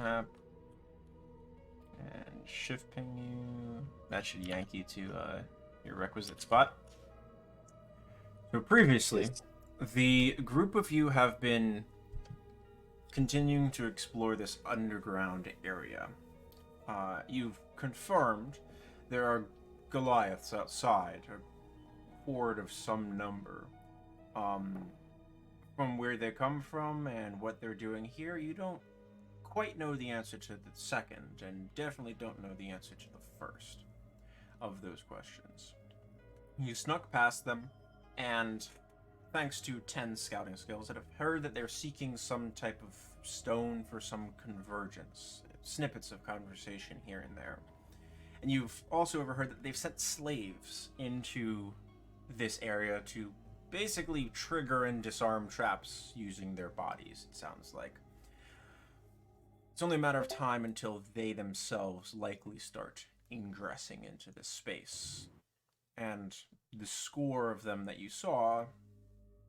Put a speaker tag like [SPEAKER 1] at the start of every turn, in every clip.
[SPEAKER 1] map. And shift ping you. That should yank you to your requisite spot. So previously,
[SPEAKER 2] Yes.
[SPEAKER 1] the group of you have been continuing to explore this underground area. You've confirmed there are Goliaths outside, a horde of some number. From where they come from and what they're doing here, you don't quite know the answer to the second, and definitely don't know the answer to the first of those questions. You snuck past them, and thanks to 10 scouting skills, have heard that they're seeking some type of stone for some convergence, snippets of conversation here and there. And you've also overheard that they've sent slaves into this area to basically trigger and disarm traps using their bodies, it sounds like. It's only a matter of time until they themselves likely start ingressing into this space. And the score of them that you saw,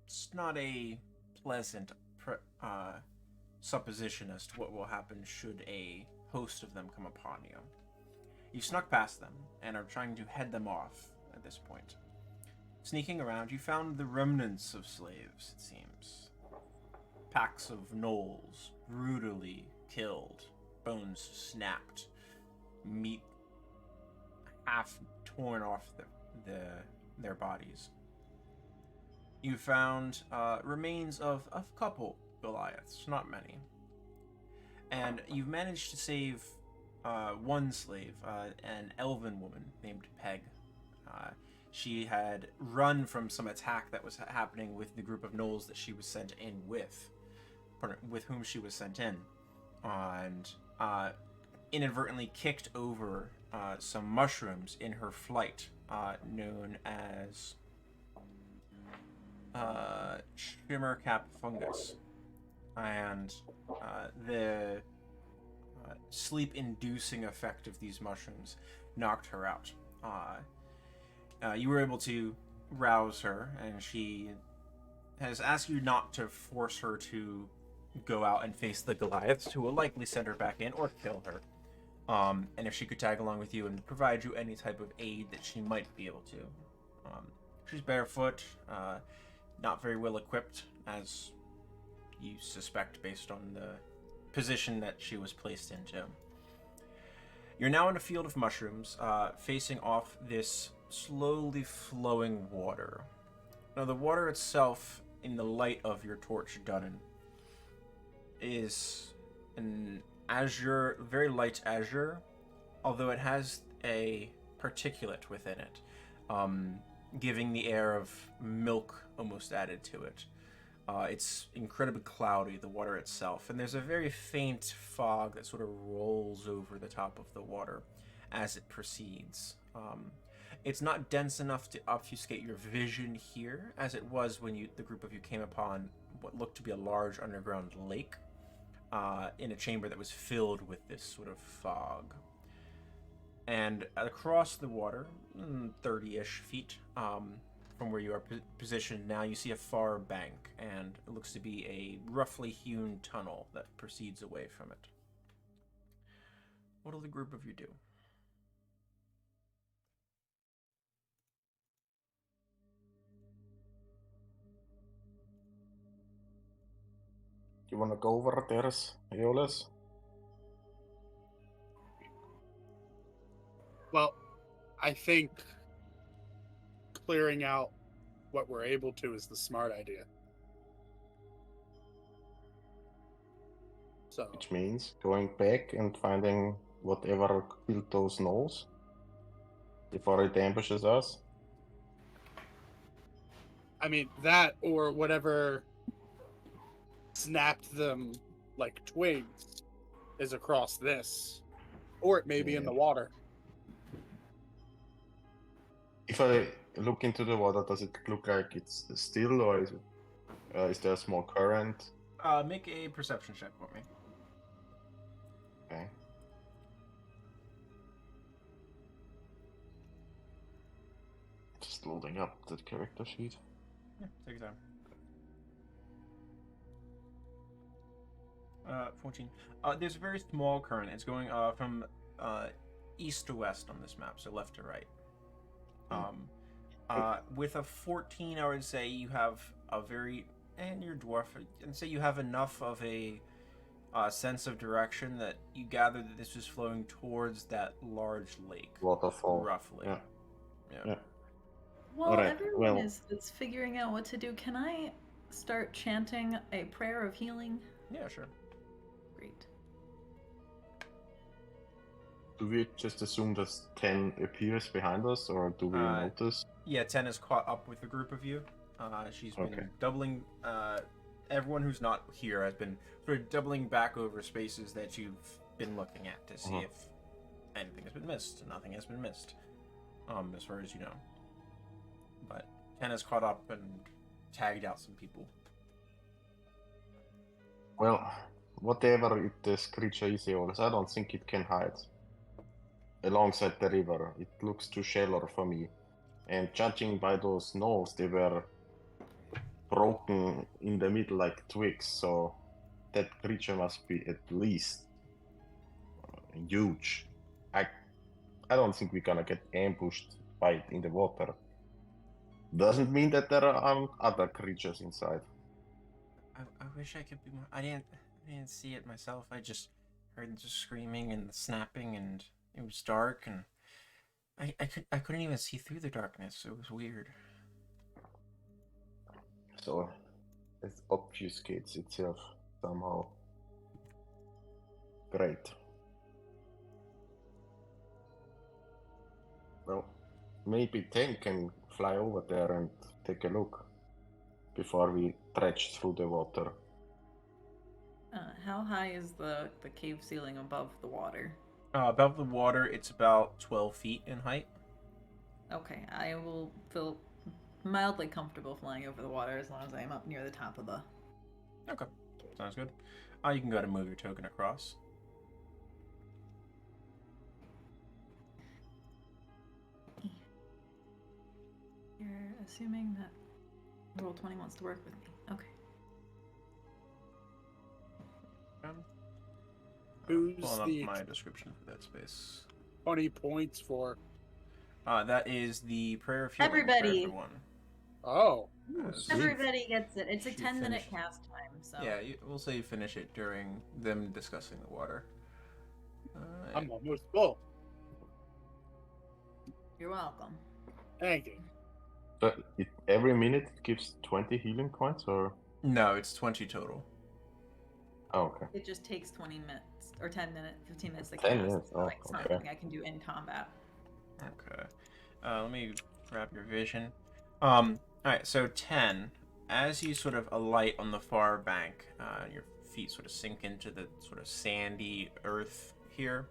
[SPEAKER 1] it's not a pleasant supposition as to what will happen should a host of them come upon you. You snuck past them and are trying to head them off at this point. Sneaking around, you found the remnants of slaves, it seems. Packs of gnolls, brutally killed, bones snapped, meat half torn off their bodies. You found remains of a couple Goliaths, not many. And you've managed to save one slave, an elven woman named Peg. She had run from some attack that was happening with the group of gnolls that she was sent in with whom she was sent in. And inadvertently kicked over some mushrooms in her flight, known as shimmer cap fungus. And the sleep-inducing effect of these mushrooms knocked her out. You were able to rouse her, and she has asked you not to force her to go out and face the Goliaths, who will likely send her back in or kill her. And if she could tag along with you and provide you any type of aid that she might be able to. She's barefoot, not very well equipped, as you suspect based on the position that she was placed into. You're now in a field of mushrooms, facing off this slowly flowing water. Now, the water itself, in the light of your torch, Dunnan, is an azure, very light azure, although it has a particulate within it, giving the air of milk almost added to it. It's incredibly cloudy, the water itself, and there's a very faint fog that sort of rolls over the top of the water as it proceeds. It's not dense enough to obfuscate your vision here, as it was when the group of you came upon what looked to be a large underground lake in a chamber that was filled with this sort of fog. And across the water, 30-ish feet from where you are positioned now, you see a far bank, and it looks to be a roughly hewn tunnel that proceeds away from it. What will the group of you do?
[SPEAKER 2] You wanna go over there, Aeolus?
[SPEAKER 3] Well, I think clearing out what we're able to is the smart idea. So,
[SPEAKER 2] Which means going back and finding whatever killed those gnolls before it ambushes us.
[SPEAKER 3] I mean, that or whatever snapped them like twigs is across this. Or it may be in the water.
[SPEAKER 2] If I look into the water, does it look like it's still, or is there a small current?
[SPEAKER 1] Make a perception check for me.
[SPEAKER 2] Okay. Just loading up the character sheet.
[SPEAKER 1] Yeah, take your time. 14. There's a very small current. It's going from east to west on this map, so left to right. With a 14, I would say you have a very, and you're dwarf, and say you have enough of a sense of direction that you gather that this is flowing towards that large lake.
[SPEAKER 2] Waterfall.
[SPEAKER 1] Roughly.
[SPEAKER 2] Yeah.
[SPEAKER 1] Yeah.
[SPEAKER 4] While
[SPEAKER 2] Alright,
[SPEAKER 4] everyone
[SPEAKER 2] well-
[SPEAKER 4] is figuring out what to do, can I start chanting a prayer of healing?
[SPEAKER 1] Yeah, sure.
[SPEAKER 4] Great.
[SPEAKER 2] Do we just assume that 10 appears behind us, or do we notice?
[SPEAKER 1] Yeah, 10 is caught up with the group of you. She's been
[SPEAKER 2] Okay.
[SPEAKER 1] doubling. Everyone who's not here has been sort of doubling back over spaces that you've been looking at to see if anything has been missed. Nothing has been missed, as far as you know. But 10 has caught up and tagged out some people.
[SPEAKER 2] Well, whatever this creature is, Eolus, I don't think it can hide. Alongside the river, it looks too shallow for me. And judging by those knolls, they were broken in the middle like twigs, so that creature must be at least huge. I don't think we're gonna get ambushed by it in the water. Doesn't mean that there aren't other creatures inside.
[SPEAKER 1] I wish I could be more. I didn't see it myself. I just heard the screaming and the snapping, and it was dark, and I couldn't even see through the darkness. It was weird.
[SPEAKER 2] So it obfuscates itself somehow. Great. Well, maybe 10 can fly over there and take a look before we dredge through the water.
[SPEAKER 4] How high is the cave ceiling above the water?
[SPEAKER 1] Above the water, it's about 12 feet in height.
[SPEAKER 4] Okay, I will feel mildly comfortable flying over the water as long as I'm up near the top of the...
[SPEAKER 1] Okay, sounds good. You can go ahead and move your token across.
[SPEAKER 4] You're assuming that Roll20 wants to work with me. Okay.
[SPEAKER 3] Who's
[SPEAKER 1] Pulling
[SPEAKER 3] the
[SPEAKER 1] up my description for that space.
[SPEAKER 3] 20 points for?
[SPEAKER 1] That is the prayer of healing for
[SPEAKER 4] Everybody.
[SPEAKER 1] everyone.
[SPEAKER 3] Oh,
[SPEAKER 2] Sweet.
[SPEAKER 4] Everybody gets it. It's a
[SPEAKER 1] You
[SPEAKER 4] 10-minute
[SPEAKER 1] finished.
[SPEAKER 4] cast time, so...
[SPEAKER 1] Yeah, we'll say you finish it during them discussing the water.
[SPEAKER 3] I'm almost full.
[SPEAKER 4] You're welcome.
[SPEAKER 3] Thank you.
[SPEAKER 2] But every minute it gives 20 healing points, or?
[SPEAKER 1] No, it's 20 total.
[SPEAKER 2] Oh, okay.
[SPEAKER 4] It just takes 20 minutes, or 10 minutes, 15 minutes to
[SPEAKER 2] 10
[SPEAKER 4] cast.
[SPEAKER 2] minutes,
[SPEAKER 4] So, like, it's not
[SPEAKER 2] okay.
[SPEAKER 4] something I can do in combat.
[SPEAKER 1] Okay. Let me grab your vision. Alright, so 10. As you sort of alight on the far bank, your feet sort of sink into the sort of sandy earth here.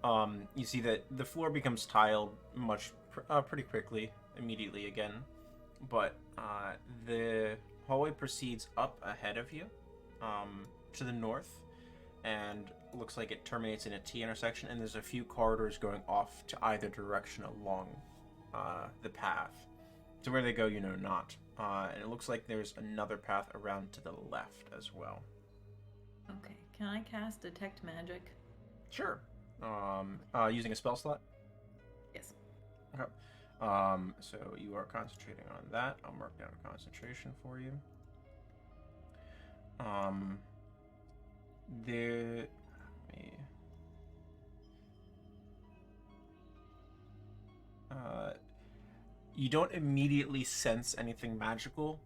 [SPEAKER 1] You see that the floor becomes tiled pretty quickly, immediately again. But the hallway proceeds up ahead of you, to the north, and looks like it terminates in a T intersection, and there's a few corridors going off to either direction along the path. To where they go, you know not. And it looks like there's another path around to the left as well.
[SPEAKER 4] Okay, can I cast Detect Magic?
[SPEAKER 1] Sure. Using a spell slot?
[SPEAKER 4] Yes.
[SPEAKER 1] Okay. So you are concentrating on that. I'll mark down concentration for you. You don't immediately sense anything magical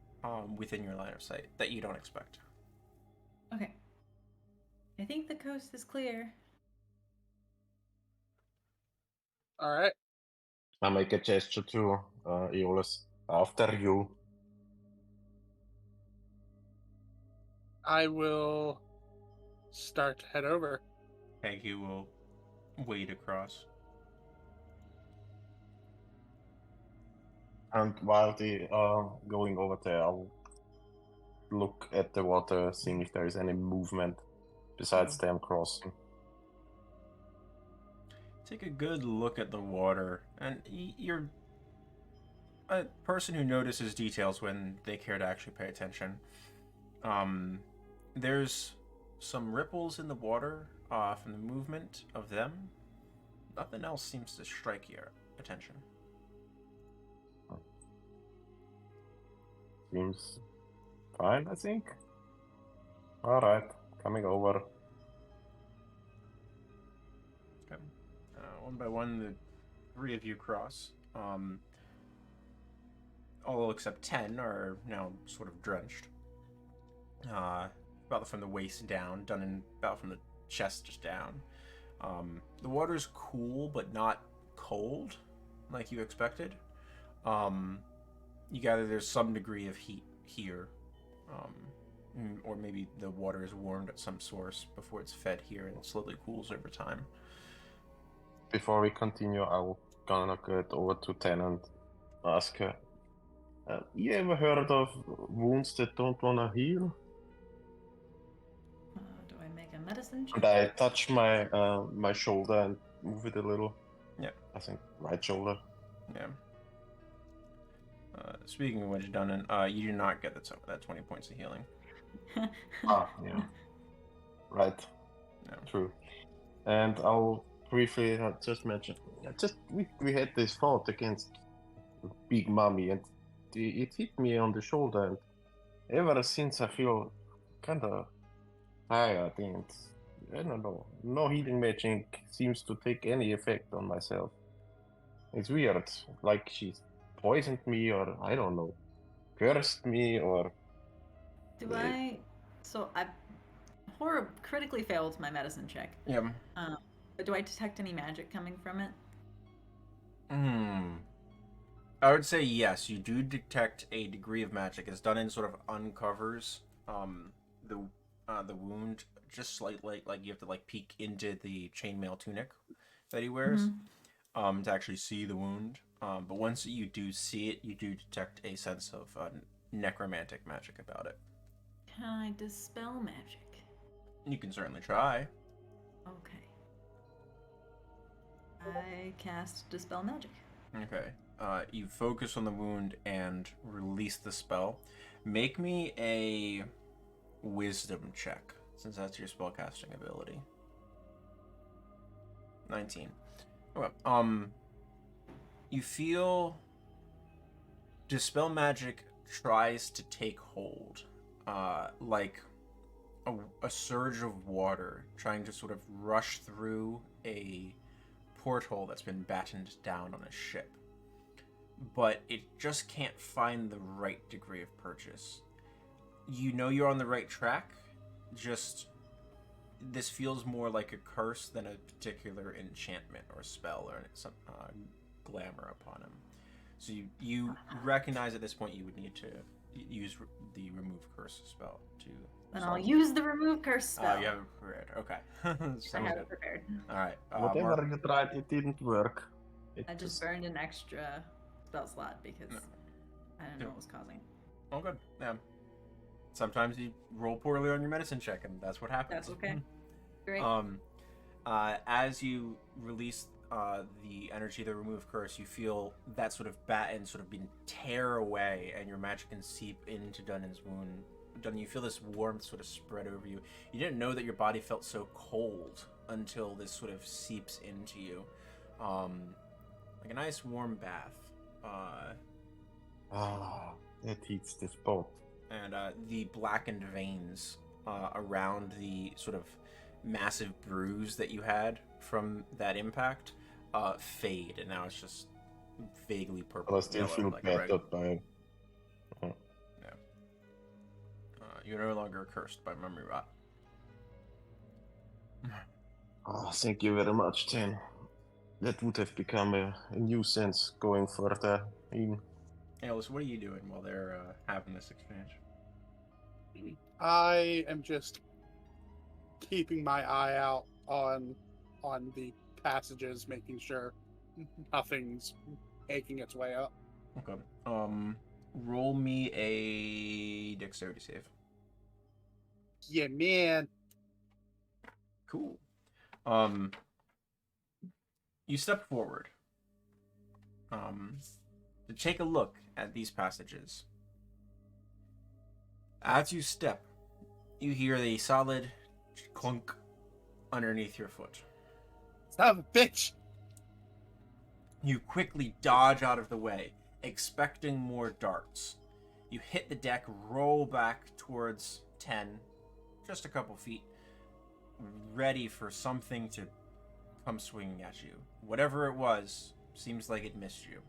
[SPEAKER 1] within your line of sight that you don't expect.
[SPEAKER 4] Okay. I think the coast is clear.
[SPEAKER 3] All right.
[SPEAKER 2] I make a gesture to Aeolus. After you.
[SPEAKER 3] I will start to head over.
[SPEAKER 1] Peggy will wade across.
[SPEAKER 2] And while they are going over there, I'll look at the water, seeing if there is any movement besides them crossing.
[SPEAKER 1] Take a good look at the water, and you're a person who notices details when they care to actually pay attention. There's some ripples in the water from the movement of them. Nothing else seems to strike your attention.
[SPEAKER 2] Seems fine, I think. Alright, coming over.
[SPEAKER 1] Okay. One by one, the three of you cross. All except 10 are now sort of drenched. About from the waist down, done in about from the chest down. The water's cool, but not cold, like you expected. You gather there's some degree of heat here. Or maybe the water is warmed at some source before it's fed here and slowly cools over time.
[SPEAKER 2] Before we continue, I'll gonna get over to Ten and ask her, you ever heard of wounds that don't wanna heal?
[SPEAKER 4] Do I make a medicine check?
[SPEAKER 2] And I touch my my shoulder and move it a little.
[SPEAKER 1] Yeah.
[SPEAKER 2] I think right shoulder.
[SPEAKER 1] Yeah. Speaking of which, Dunnan, you do not get that 20 points of healing.
[SPEAKER 2] Yeah. Right.
[SPEAKER 1] No.
[SPEAKER 2] True. And I'll briefly just mention, we had this fight against Big Mommy, and it hit me on the shoulder, and ever since I feel kind of tired, and I don't know, no healing magic seems to take any effect on myself. It's weird, like she poisoned me, or I don't know, cursed me, or...
[SPEAKER 4] I horror critically failed my medicine check.
[SPEAKER 1] Yeah.
[SPEAKER 4] But do I detect any magic coming from it?
[SPEAKER 1] I would say yes. You do detect a degree of magic. As Dunnan sort of uncovers the wound just slightly, like you have to like peek into the chainmail tunic that he wears to actually see the wound. But once you do see it, you do detect a sense of necromantic magic about it.
[SPEAKER 4] Can I dispel magic?
[SPEAKER 1] You can certainly try.
[SPEAKER 4] Okay. I cast Dispel Magic.
[SPEAKER 1] Okay. You focus on the wound and release the spell. Make me a wisdom check, since that's your spellcasting ability. 19. Okay. You feel Dispel Magic tries to take hold, like a surge of water trying to sort of rush through a porthole that's been battened down on a ship. But it just can't find the right degree of purchase. You know you're on the right track, just this feels more like a curse than a particular enchantment or spell or some glamour upon him. So you recognize at this point you would need to use the remove curse spell to...
[SPEAKER 4] Then I'll use the remove curse spell.
[SPEAKER 1] You have it prepared. Okay.
[SPEAKER 4] I have it prepared.
[SPEAKER 1] All right.
[SPEAKER 2] Whatever you tried, it didn't work.
[SPEAKER 4] I just burned an extra spell slot because I didn't know what was causing.
[SPEAKER 1] Oh, good. Yeah. Sometimes you roll poorly on your medicine check, and that's what happens.
[SPEAKER 4] That's okay. Great.
[SPEAKER 1] As you release the energy of the remove curse, you feel that sort of batten sort of being tear away, and your magic can seep into Dunnan's wound. Dunnan, you feel this warmth sort of spread over you. You didn't know that your body felt so cold until this sort of seeps into you, like a nice warm bath.
[SPEAKER 2] That heats this boat.
[SPEAKER 1] And the blackened veins around the sort of massive bruise that you had from that impact fade, and now it's just vaguely purple.
[SPEAKER 2] I still feel battered by it.
[SPEAKER 1] You're no longer cursed by memory rot.
[SPEAKER 2] Thank you very much, Ten. That would have become a nuisance going further in.
[SPEAKER 1] Alice, what are you doing while they're having this exchange?
[SPEAKER 3] I am just keeping my eye out on the passages, making sure nothing's making its way up.
[SPEAKER 1] Okay. Roll me a dexterity save.
[SPEAKER 3] Yeah, man.
[SPEAKER 1] Cool. You step forward to take a look at these passages. As you step, you hear the solid clunk underneath your foot.
[SPEAKER 3] Son of a bitch!
[SPEAKER 1] You quickly dodge out of the way, expecting more darts. You hit the deck, roll back towards 10, just a couple feet, ready for something to come swinging at you. Whatever it was, seems like it missed you.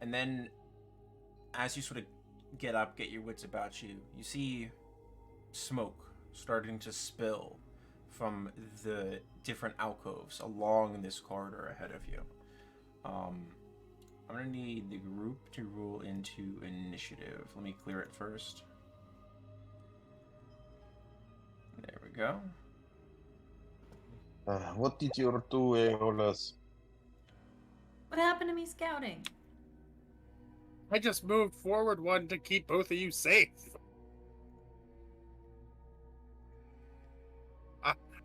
[SPEAKER 1] And then, as you sort of get up, get your wits about you, you see smoke starting to spill from the different alcoves along this corridor ahead of you. I'm gonna need the group to roll into initiative. Let me clear it first. There we go.
[SPEAKER 2] What did you do, Aeolus?
[SPEAKER 4] What happened to me scouting?
[SPEAKER 3] I just moved forward one to keep both of you safe.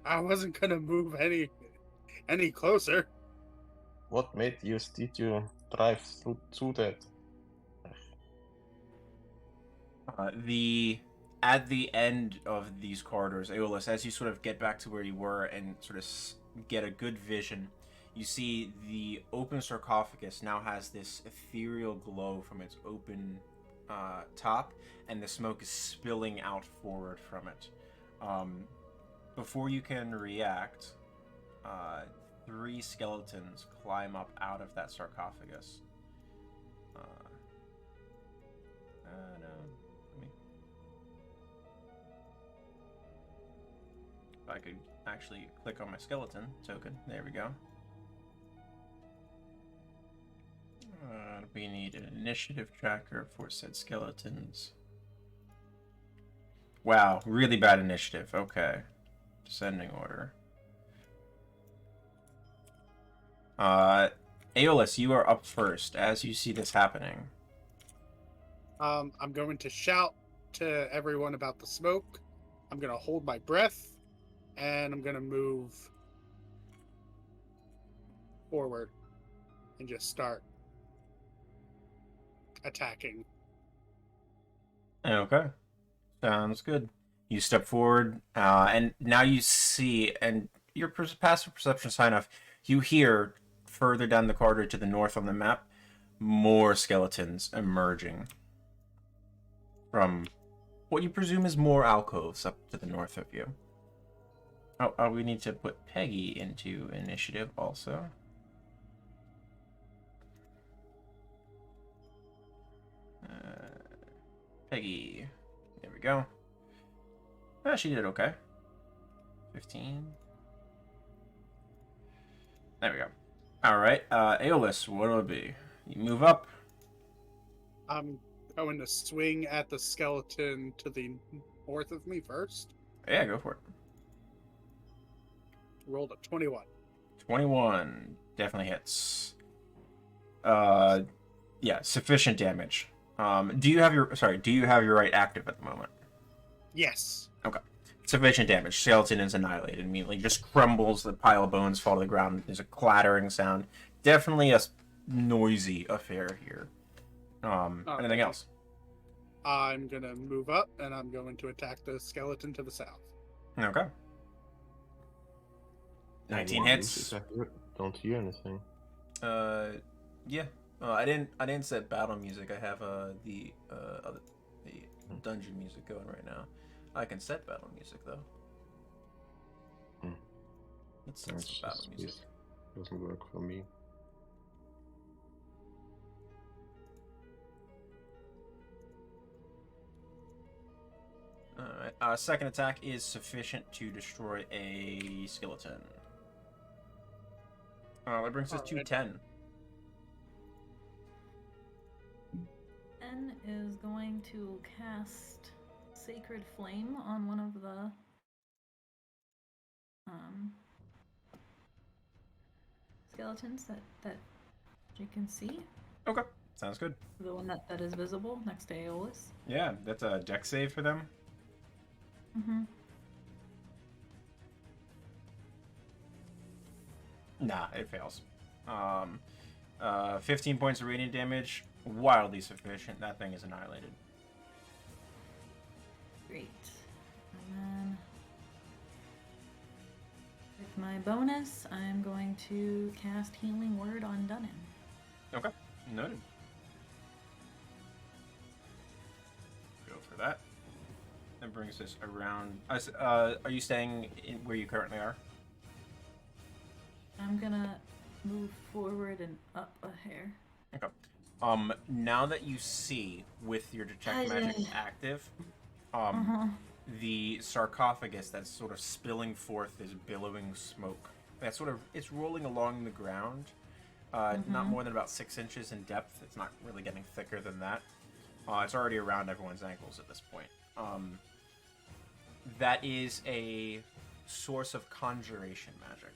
[SPEAKER 3] I wasn't gonna move any closer.
[SPEAKER 2] What did you drive through that?
[SPEAKER 1] At the end of these corridors, Aeolus, as you sort of get back to where you were and sort of get a good vision, you see the open sarcophagus now has this ethereal glow from its open top, and the smoke is spilling out forward from it. Before you can react, 3 skeletons climb up out of that sarcophagus. No. If I could actually click on my skeleton token. There we go. We need an initiative tracker for said skeletons. Wow, really bad initiative. Okay. Descending order. Aeolus, you are up first as you see this happening.
[SPEAKER 3] I'm going to shout to everyone about the smoke. I'm going to hold my breath, and I'm going to move forward and just start attacking.
[SPEAKER 1] Okay. Sounds good. You step forward, and now you see, and your passive perception is high enough, you hear further down the corridor to the north on the map, more skeletons emerging from what you presume is more alcoves up to the north of you. Oh, we need to put Peggy into initiative also. Peggy. There we go. Oh, she did okay. 15. There we go. Alright, Aeolus, what'll it be? You move up.
[SPEAKER 3] I'm going to swing at the skeleton to the north of me first.
[SPEAKER 1] Yeah, go for it.
[SPEAKER 3] Rolled a 21.
[SPEAKER 1] 21. Definitely hits. Yeah, sufficient damage. Do you have your right active at the moment?
[SPEAKER 3] Yes.
[SPEAKER 1] Okay. Sufficient damage. Skeleton is annihilated immediately. Just crumbles. The pile of bones fall to the ground. There's a clattering sound. Definitely a noisy affair here. Anything else?
[SPEAKER 3] I'm going to move up, and I'm going to attack the skeleton to the south.
[SPEAKER 1] Okay. 19 hits.
[SPEAKER 2] Don't hear anything.
[SPEAKER 1] Yeah. I didn't set battle music. I have the dungeon music going right now. I can set battle music though. Let's set some battle music.
[SPEAKER 2] Doesn't work for me.
[SPEAKER 1] Alright. Second attack is sufficient to destroy a skeleton. That brings us to 10.
[SPEAKER 4] N is going to cast Sacred Flame on one of the skeletons that you can see.
[SPEAKER 1] Okay, sounds good.
[SPEAKER 4] The one that is visible next to Aeolus.
[SPEAKER 1] Yeah, that's a dex save for them.
[SPEAKER 4] Mm-hmm.
[SPEAKER 1] Nah, it fails. 15 points of radiant damage, wildly sufficient. That thing is annihilated.
[SPEAKER 4] Great. And then my bonus, I'm going to cast Healing Word on Dunnan.
[SPEAKER 1] Okay, noted. Go for that. That brings us around. Are you staying in where you currently are?
[SPEAKER 4] I'm gonna move forward and up a hair.
[SPEAKER 1] Okay. Now that you see with your detect magic active, the sarcophagus that's sort of spilling forth this billowing smoke. That's sort of, it's rolling along the ground, not more than about 6 inches in depth. It's not really getting thicker than that. It's already around everyone's ankles at this point. That is a source of conjuration magic.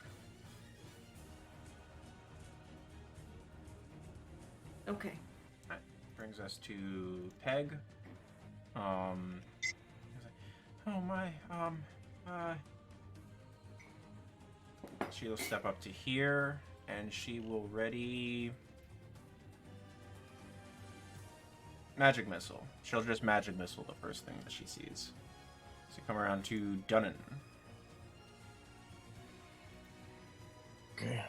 [SPEAKER 4] Okay.
[SPEAKER 1] That brings us to Peg. Oh my, she'll step up to here, and she will ready Magic Missile. She'll just Magic Missile the first thing that she sees. So come around to Dunnan.
[SPEAKER 2] Okay.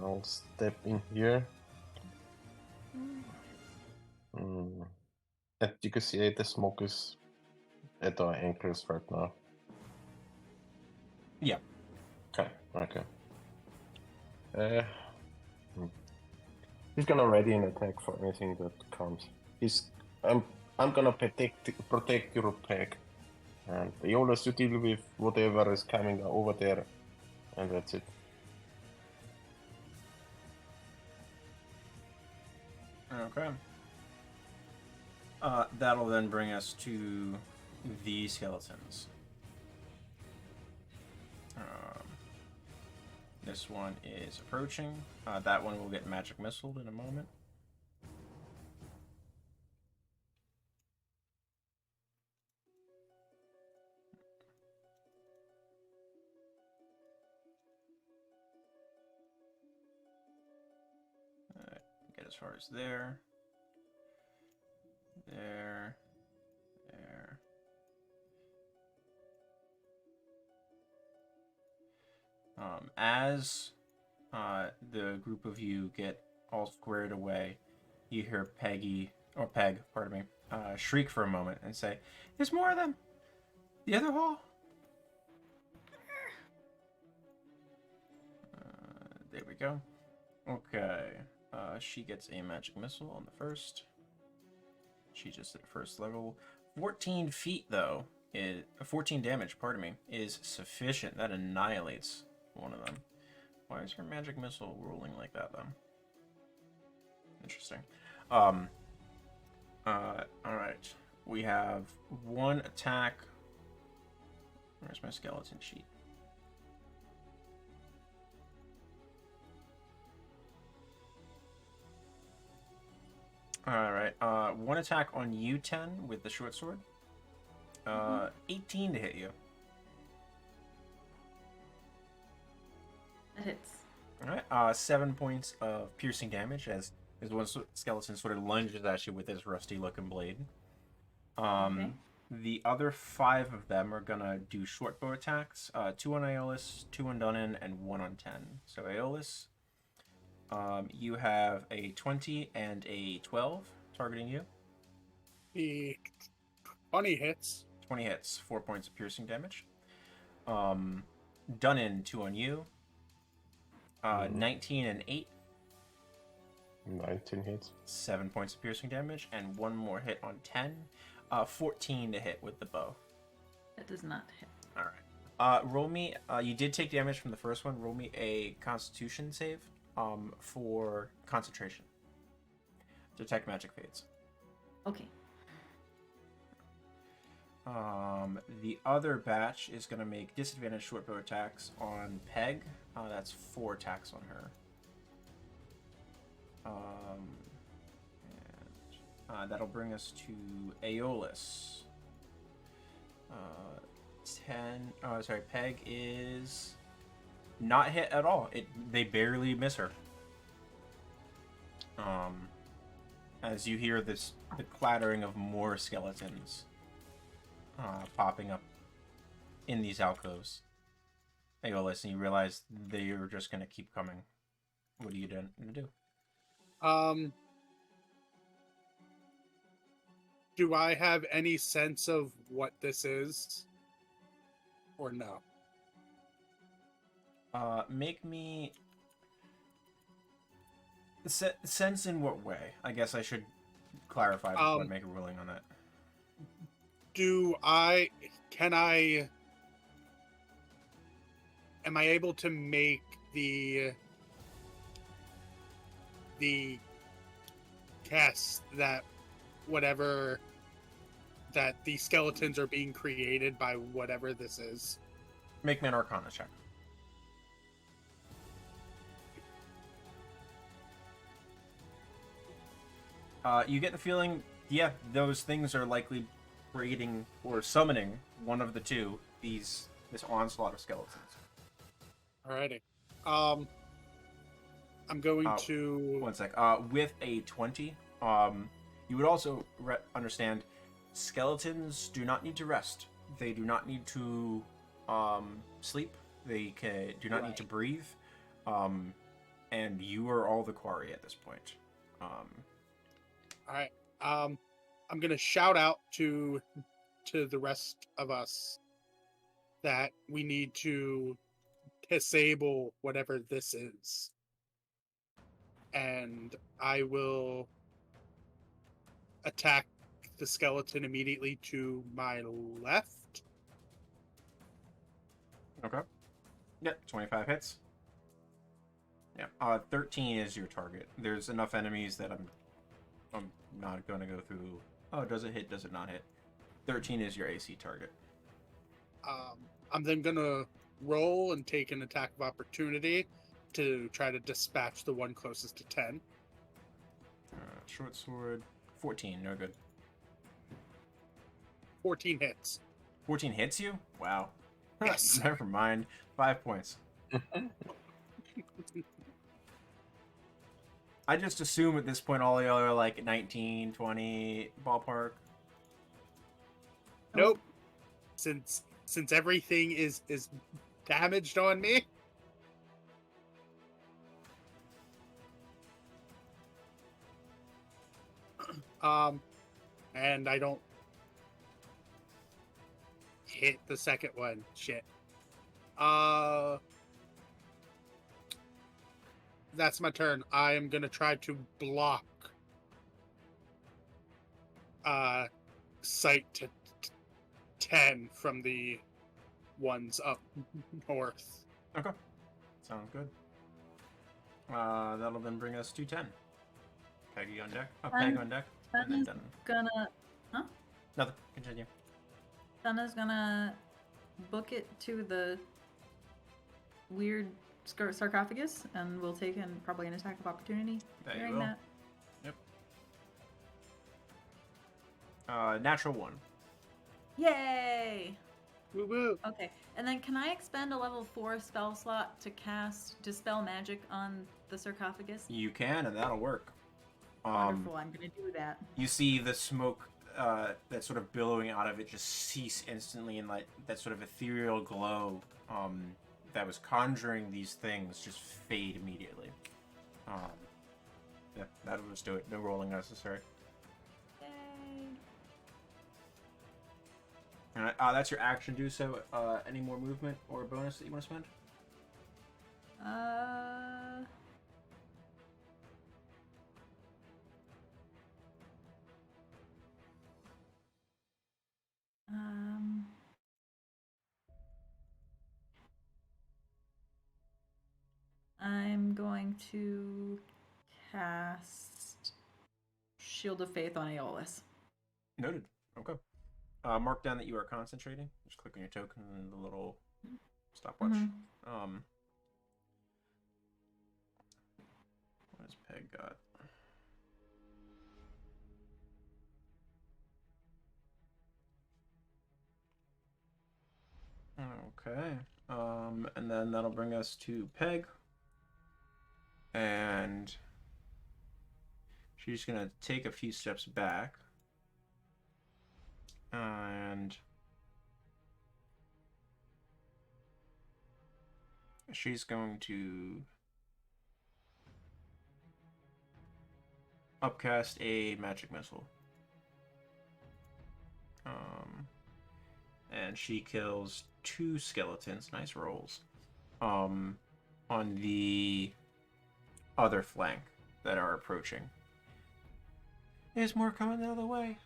[SPEAKER 2] I'll step in here. As you can see, the smoke is at our ankles right now.
[SPEAKER 1] Yeah.
[SPEAKER 2] Okay. He's gonna ready an attack for anything that comes. I'm gonna protect your Peg. And Aeolus, you deal with whatever is coming over there, and that's it.
[SPEAKER 1] Okay. That'll then bring us to the skeletons. This one is approaching. That one will get magic missiled in a moment. Get as far as there. There. As the group of you get all squared away, you hear Peg, pardon me, shriek for a moment and say, "There's more of them! The other hall!" There we go. Okay. She gets a magic missile on the first. She just at first level. 14 feet, though, 14 damage, pardon me, is sufficient. That annihilates one of them. Why is her magic missile rolling like that, though? Interesting. Alright. We have one attack. Where's my skeleton sheet? Alright, one attack on you, 10, with the short sword. 18 to hit you.
[SPEAKER 4] That hits.
[SPEAKER 1] Alright, 7 points of piercing damage as one skeleton sort of lunges at you with his rusty-looking blade.
[SPEAKER 4] Okay.
[SPEAKER 1] The other 5 of them are gonna do short bow attacks. 2 on Aeolus, 2 on Dunnan, and 1 on 10. So Aeolus, you have a 20 and a 12 targeting you.
[SPEAKER 3] The 20 hits.
[SPEAKER 1] 20 hits, 4 points of piercing damage. Dunnan, 2 on you. 19 and 8.
[SPEAKER 2] 19 hits.
[SPEAKER 1] 7 points of piercing damage, and 1 more hit on 10. 14 to hit with the bow.
[SPEAKER 4] That does not hit.
[SPEAKER 1] Alright. Roll me, you did take damage from the first one. Roll me a Constitution save for concentration. Detect magic fades.
[SPEAKER 4] Okay.
[SPEAKER 1] The other batch is going to make disadvantage short bow attacks on Peg. That's 4 attacks on her. That'll bring us to Aeolus. 10. Oh, sorry. Peg is not hit at all. They barely miss her. As you hear the clattering of more skeletons popping up in these alcoves. Aeolus, and you realize they're just gonna keep coming. What are you gonna do?
[SPEAKER 3] Do I have any sense of what this is? Or no?
[SPEAKER 1] Make me... Sense in what way? I guess I should clarify before I make a ruling on that.
[SPEAKER 3] Am I able to make the guess that that the skeletons are being created by whatever this is?
[SPEAKER 1] Make me an Arcana check. You get the feeling, yeah, those things are likely creating or summoning one of the two, this onslaught of skeletons.
[SPEAKER 3] Alrighty. I'm going to...
[SPEAKER 1] One sec. With a 20, you would also understand skeletons do not need to rest. They do not need to sleep. They do not need to breathe. And you are all the quarry at this point.
[SPEAKER 3] Alright. I'm gonna shout out to the rest of us that we need to disable whatever this is. And I will attack the skeleton immediately to my left.
[SPEAKER 1] Okay. Yep, 25 hits. Yeah, 13 is your target. There's enough enemies that I'm not going to go through. Oh, does it hit? Does it not hit? 13 is your AC target.
[SPEAKER 3] I'm then gonna roll and take an attack of opportunity to try to dispatch the one closest to 10.
[SPEAKER 1] Short sword, 14, no good.
[SPEAKER 3] 14 hits.
[SPEAKER 1] 14 hits you? Wow.
[SPEAKER 3] Yes.
[SPEAKER 1] Never mind. 5 points. I just assume at this point all y'all are like 19, 20 ballpark.
[SPEAKER 3] Nope. Since everything is damaged on me. And I don't hit the second one. Shit. That's my turn. I am gonna try to block sight to 10 from the ones up north.
[SPEAKER 1] Okay. Sounds good. That'll then bring us to 10. Peggy on deck. Oh, Peg on deck. And then done.
[SPEAKER 4] Gonna... Huh?
[SPEAKER 1] Nothing. Continue.
[SPEAKER 4] Senna's gonna book it to the weird sarcophagus, and we'll take probably an attack of opportunity
[SPEAKER 1] There
[SPEAKER 4] during
[SPEAKER 1] you will.
[SPEAKER 4] that.
[SPEAKER 1] Yep. Natural 1.
[SPEAKER 4] Yay!
[SPEAKER 3] Woo woo.
[SPEAKER 4] Okay, and then can I expend a level 4 spell slot to cast Dispel Magic on the sarcophagus?
[SPEAKER 1] You can, and that'll work.
[SPEAKER 4] Wonderful, I'm gonna do that.
[SPEAKER 1] You see the smoke that's sort of billowing out of it just cease instantly, and like that sort of ethereal glow that was conjuring these things just fade immediately. Yeah, that'll just do it. No rolling necessary.
[SPEAKER 4] Yay!
[SPEAKER 1] Alright, that's your action. Do so. Any more movement or bonus that you want to spend?
[SPEAKER 4] I'm going to cast Shield of Faith on Aeolus.
[SPEAKER 1] Noted. Okay. Mark down that you are concentrating. Just click on your token and the little stopwatch.
[SPEAKER 4] Mm-hmm.
[SPEAKER 1] What has Peg got? Okay. And then that'll bring us to Peg. And she's gonna take a few steps back. And she's going to upcast a magic missile. And she kills 2 skeletons. Nice rolls. On the other flank that are approaching. There's more coming the other way.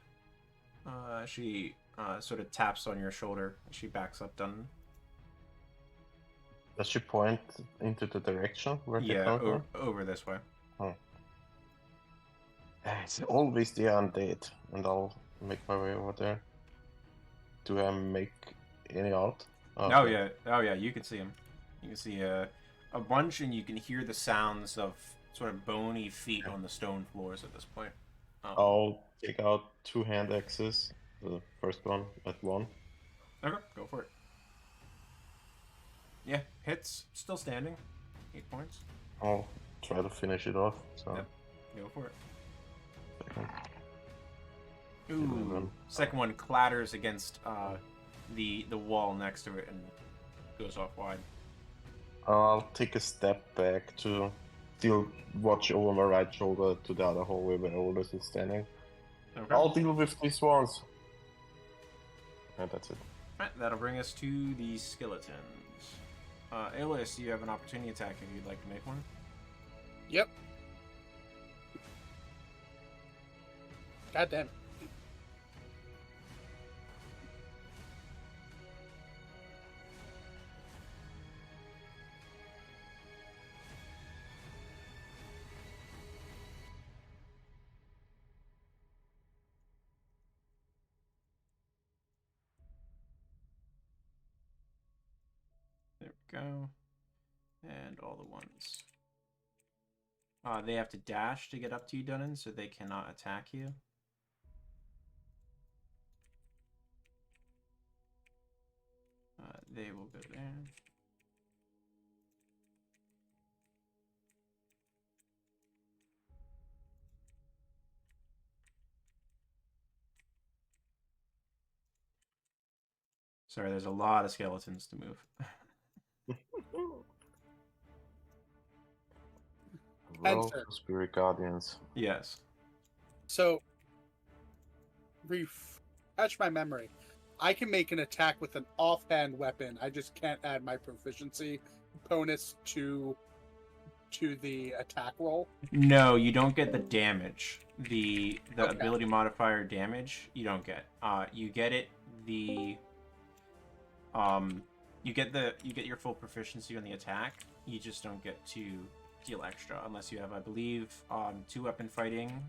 [SPEAKER 1] She sort of taps on your shoulder as she backs up Dunnan.
[SPEAKER 2] Does she point into the direction where they
[SPEAKER 1] Yeah,
[SPEAKER 2] come from?
[SPEAKER 1] over this way.
[SPEAKER 2] It's always the undead, and I'll make my way over there. Do I make any out?
[SPEAKER 1] Oh yeah, you can see him. You can see a bunch, and you can hear the sounds of sort of bony feet on the stone floors at this point.
[SPEAKER 2] I'll take out 2 hand axes. The first one at 1.
[SPEAKER 1] Okay, go for it. Yeah, hits. Still standing. 8 points.
[SPEAKER 2] I'll try to finish it off. So.
[SPEAKER 1] Yep. Go for it.
[SPEAKER 2] Second.
[SPEAKER 1] Ooh. Second one clatters against the wall next to it and goes off wide.
[SPEAKER 2] I'll take a step back to still watch over my right shoulder to the other hallway where Oldest is standing.
[SPEAKER 1] Okay.
[SPEAKER 2] I'll deal with these ones. And that's it.
[SPEAKER 1] Alright, that'll bring us to the skeletons. Aeolus, you have an opportunity attack if you'd like to make one.
[SPEAKER 3] Yep. God damn.
[SPEAKER 1] There we go. And all the ones. They have to dash to get up to you, Dunnan, so they cannot attack you. They will go there. Sorry, there's a lot of skeletons to move.
[SPEAKER 2] Roll
[SPEAKER 3] Answer.
[SPEAKER 2] for Spirit Guardians.
[SPEAKER 1] Yes.
[SPEAKER 3] So, refresh my memory. I can make an attack with an offhand weapon. I just can't add my proficiency bonus to the attack roll.
[SPEAKER 1] No, you don't get the damage. The
[SPEAKER 3] Okay.
[SPEAKER 1] ability modifier damage you don't get. You get it you get your full proficiency on the attack. You just don't get to deal extra unless you have, I believe, 2 weapon fighting.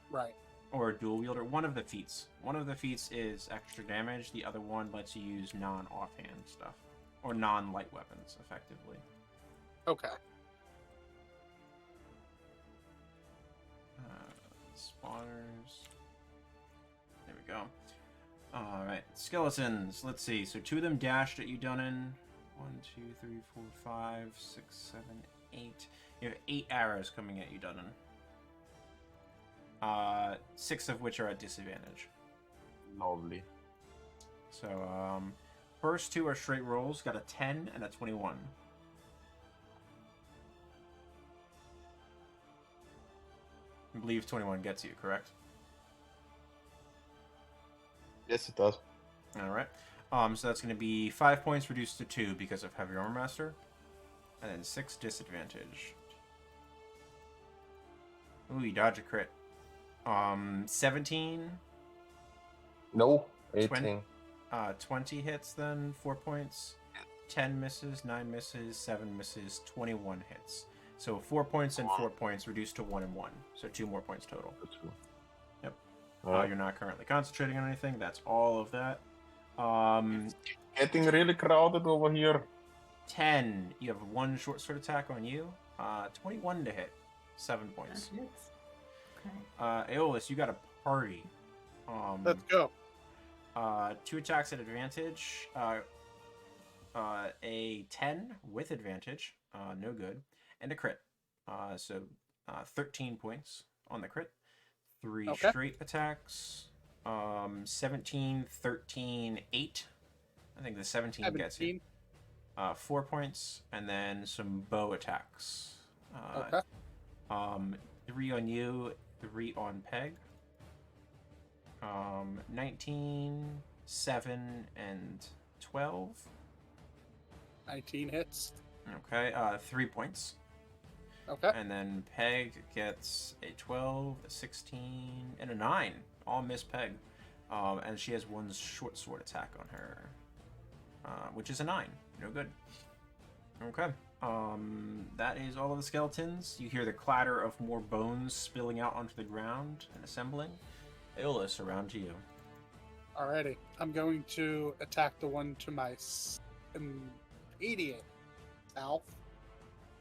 [SPEAKER 3] Right.
[SPEAKER 1] Or a dual wielder. One of the feats. One of the feats is extra damage. The other one lets you use non-offhand stuff. Or non-light weapons, effectively.
[SPEAKER 3] Okay.
[SPEAKER 1] Spawners. There we go. Alright. Skeletons. Let's see. So 2 of them dashed at you, Dunnan. 1, 2, 3, 4, 5, 6, 7, 8. You have 8 arrows coming at you, Dunnan. 6 of which are at disadvantage.
[SPEAKER 2] Lovely.
[SPEAKER 1] So, first 2 are straight rolls. Got a 10 and a 21. I believe 21 gets you, correct?
[SPEAKER 2] Yes, it does.
[SPEAKER 1] Alright. So that's going to be 5 points reduced to 2 because of Heavy Armor Master. And then 6 disadvantage. Ooh, you dodge a crit. 17.
[SPEAKER 2] No, 18.
[SPEAKER 1] 20 hits then, 4 points. 10 misses, 9 misses, 7 misses, 21 hits. So 4 points and 4 points reduced to 1 and 1. So 2 more points total.
[SPEAKER 2] That's cool.
[SPEAKER 1] Yep.
[SPEAKER 2] Alright.
[SPEAKER 1] You're not currently concentrating on anything. That's all of that.
[SPEAKER 2] Getting really crowded over here.
[SPEAKER 1] 10. You have 1 short sword attack on you. 21 to hit. 7 points.
[SPEAKER 4] That hits. Okay.
[SPEAKER 1] Aeolus, you got a party.
[SPEAKER 3] Let's go.
[SPEAKER 1] 2 attacks at advantage. A 10 with advantage. No good. And a crit. So 13 points on the crit. 3
[SPEAKER 3] Okay.
[SPEAKER 1] straight attacks. 17, 13, 8. I think the 17 gets you. 4 points, and then some bow attacks.
[SPEAKER 3] Okay.
[SPEAKER 1] 3 on you, 3 on Peg. 19, 7, and 12.
[SPEAKER 3] 19 hits.
[SPEAKER 1] Okay, 3 points.
[SPEAKER 3] Okay.
[SPEAKER 1] And then Peg gets a 12, a 16, and a 9. All miss Peg. And she has one short sword attack on her, which is a 9. No good. Okay. That is all of the skeletons. You hear the clatter of more bones spilling out onto the ground and assembling. Aeolus, around to you.
[SPEAKER 3] Alrighty. I'm going to attack the one to my immediate south.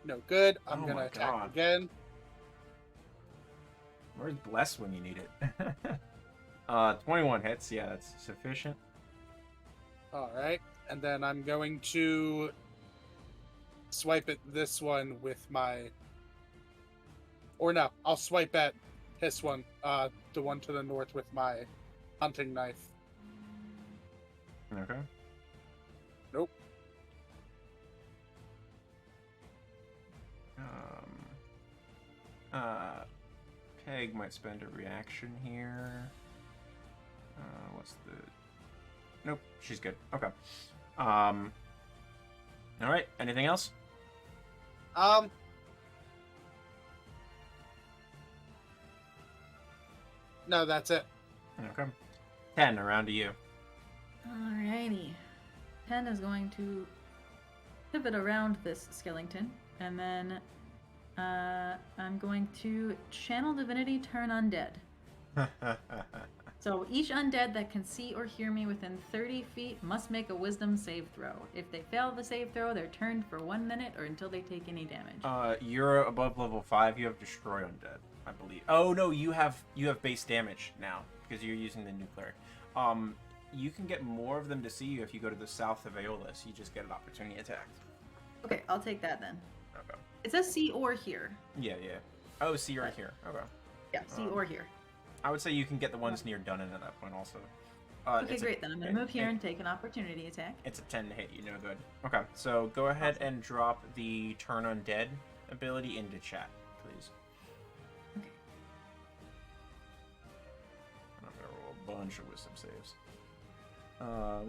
[SPEAKER 3] No good. I'm
[SPEAKER 1] Oh
[SPEAKER 3] going to
[SPEAKER 1] my
[SPEAKER 3] attack
[SPEAKER 1] God.
[SPEAKER 3] again.
[SPEAKER 1] Where's Bless when you need it? 21 hits. Yeah, that's sufficient.
[SPEAKER 3] Alright. And then I'm going to swipe at this one with my... Or no, I'll swipe at this one, the one to the north with my hunting knife.
[SPEAKER 1] Okay.
[SPEAKER 3] Nope.
[SPEAKER 1] Peg might spend a reaction here. What's the... Nope, she's good. Okay. Alright, anything else?
[SPEAKER 3] No, that's it.
[SPEAKER 1] Okay. 10, around to you.
[SPEAKER 4] Alrighty. 10 is going to pivot around this skeleton, and then I'm going to channel divinity, turn undead. So each undead that can see or hear me within 30 feet must make a wisdom save throw. If they fail the save throw, they're turned for 1 minute or until they take any damage.
[SPEAKER 1] You're above level 5, you have Destroy Undead, I believe. Oh, no, you have base damage now, because you're using the new cleric. You can get more of them to see you if you go to the south of Aeolus. You just get an opportunity attack.
[SPEAKER 4] Okay, I'll take that then.
[SPEAKER 1] Okay.
[SPEAKER 4] It says see or hear.
[SPEAKER 1] Yeah. Oh, see right here. Okay.
[SPEAKER 4] Yeah, see or hear.
[SPEAKER 1] I would say you can get the ones near Dunnan at that point also.
[SPEAKER 4] Okay, great. Then I'm going to move here and take an opportunity attack.
[SPEAKER 1] It's a 10 to hit you, no good. Okay, so go ahead and drop the Turn Undead ability into chat, please.
[SPEAKER 4] Okay.
[SPEAKER 1] I'm going to roll a bunch of wisdom saves.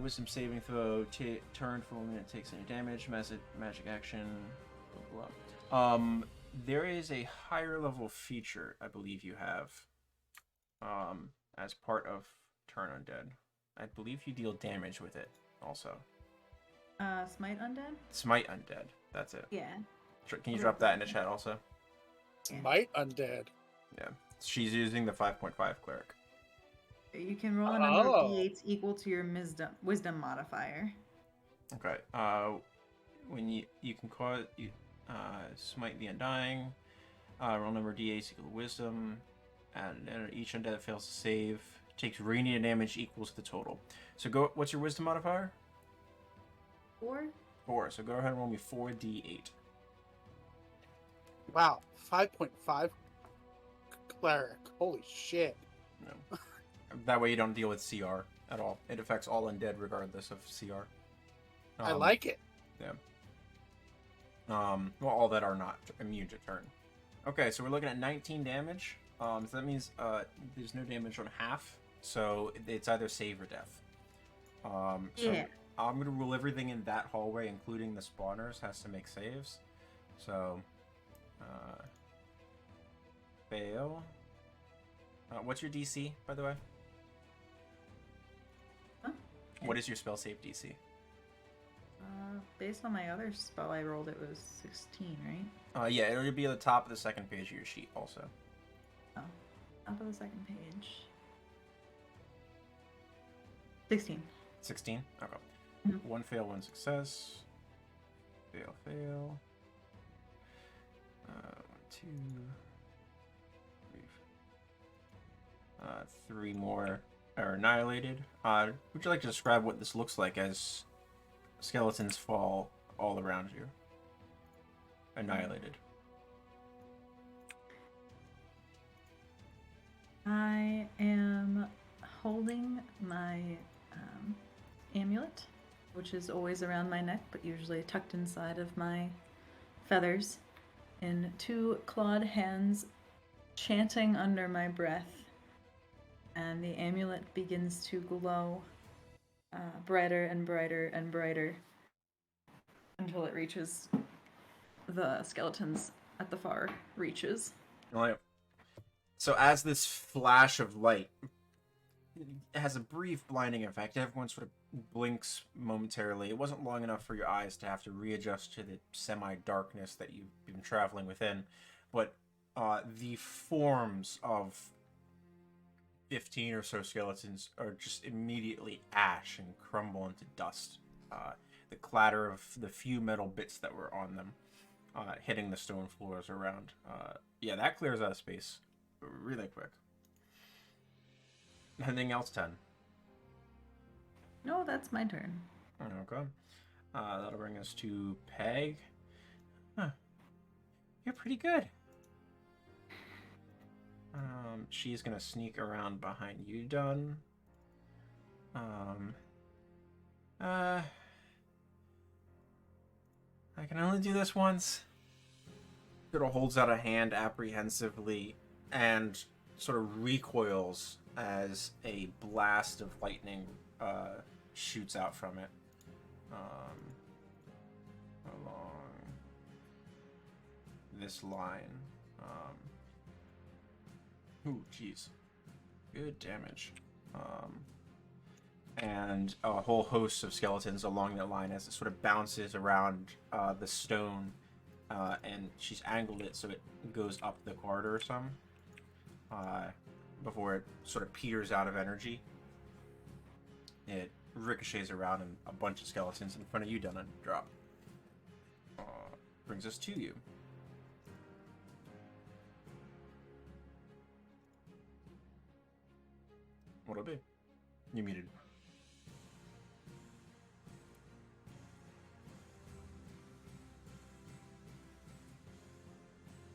[SPEAKER 1] Wisdom saving throw, turn for 1 minute, takes any damage, magic action, blah, blah. There is a higher level feature I believe you have as part of Turn Undead. I believe you deal damage with it also.
[SPEAKER 4] Smite undead?
[SPEAKER 1] Smite Undead, that's it.
[SPEAKER 4] Yeah.
[SPEAKER 1] Can you drop that in the chat also?
[SPEAKER 3] Smite undead.
[SPEAKER 1] Yeah. She's using the 5.5 cleric.
[SPEAKER 4] You can roll a number of d8s equal to your wisdom modifier.
[SPEAKER 1] Okay. When you can cause smite the undying. Roll number of d8s equal to wisdom. And each undead that fails to save takes radiant damage equals the total. So go. What's your wisdom modifier?
[SPEAKER 4] 4.
[SPEAKER 1] 4. So go ahead and roll me 4d8.
[SPEAKER 3] Wow, 5.5 cleric. Holy shit.
[SPEAKER 1] No. That way you don't deal with CR at all. It affects all undead regardless of CR.
[SPEAKER 3] I like it.
[SPEAKER 1] Yeah. Well, all that are not immune to turn. Okay, so we're looking at 19 damage. So that means there's no damage on half. So it's either save or death. So
[SPEAKER 4] Yeah.
[SPEAKER 1] I'm gonna rule everything in that hallway, including the spawners, has to make saves. So fail. What's your DC, by the way?
[SPEAKER 4] Huh?
[SPEAKER 1] What is your spell save DC?
[SPEAKER 4] Based on my other spell I rolled, it was 16, right?
[SPEAKER 1] Yeah, it'll be at the top of the second page of your sheet also.
[SPEAKER 4] Oh, top of the second page. 16.
[SPEAKER 1] 16? Okay.
[SPEAKER 4] Mhm.
[SPEAKER 1] 1 fail, 1 success. Fail. 2, 3. 3 more are annihilated. Would you like to describe what this looks like as skeletons fall all around you? Annihilated.
[SPEAKER 4] I am holding my amulet, which is always around my neck, but usually tucked inside of my feathers, in 2 clawed hands, chanting under my breath, and the amulet begins to glow brighter and brighter and brighter until it reaches the skeletons at the far reaches.
[SPEAKER 1] Right. So as this flash of light has a brief blinding effect, everyone sort of blinks momentarily. It wasn't long enough for your eyes to have to readjust to the semi-darkness that you've been traveling within, but the forms of 15 or so skeletons are just immediately ash and crumble into dust. The clatter of the few metal bits that were on them hitting the stone floors around. Yeah, that clears out of space really quick. Anything else, 10?
[SPEAKER 4] No, that's my turn.
[SPEAKER 1] Okay. That'll bring us to Peg. Huh. You're pretty good. She's gonna sneak around behind you, Dun. I can only do this once. Sort of holds out a hand apprehensively and sort of recoils as a blast of lightning shoots out from it. Along this line. Ooh, jeez. Good damage. And a whole host of skeletons along that line as it sort of bounces around the stone, and she's angled it so it goes up the corridor some, before it sort of peters out of energy. It ricochets around and a bunch of skeletons in front of you done a drop. Brings us to you. What'll it be? You muted.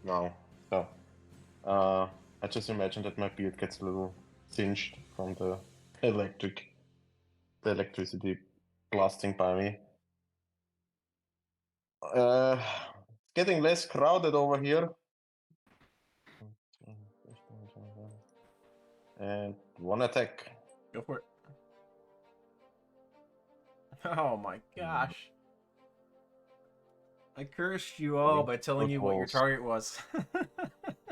[SPEAKER 2] No. So, I just imagine that my beard gets a little singed from the electricity blasting by me. Getting less crowded over here. And 1 attack.
[SPEAKER 1] Go for it. Oh my gosh. I cursed you all by telling you what your target was.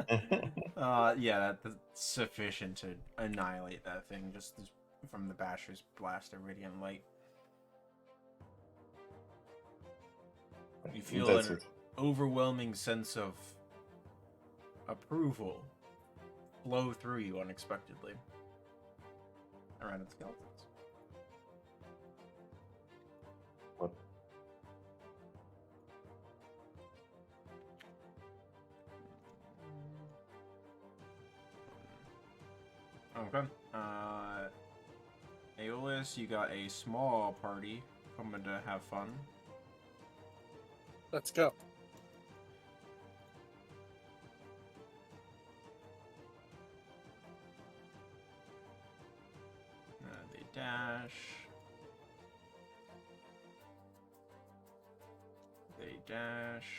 [SPEAKER 1] Yeah, that's sufficient to annihilate that thing just from the Basher's blast of radiant light. You feel an overwhelming sense of approval flow through you unexpectedly around its skeletons.
[SPEAKER 2] What?
[SPEAKER 1] Okay. Aeolus, you got a small party coming to have fun.
[SPEAKER 3] Let's go.
[SPEAKER 1] They dash. They dash.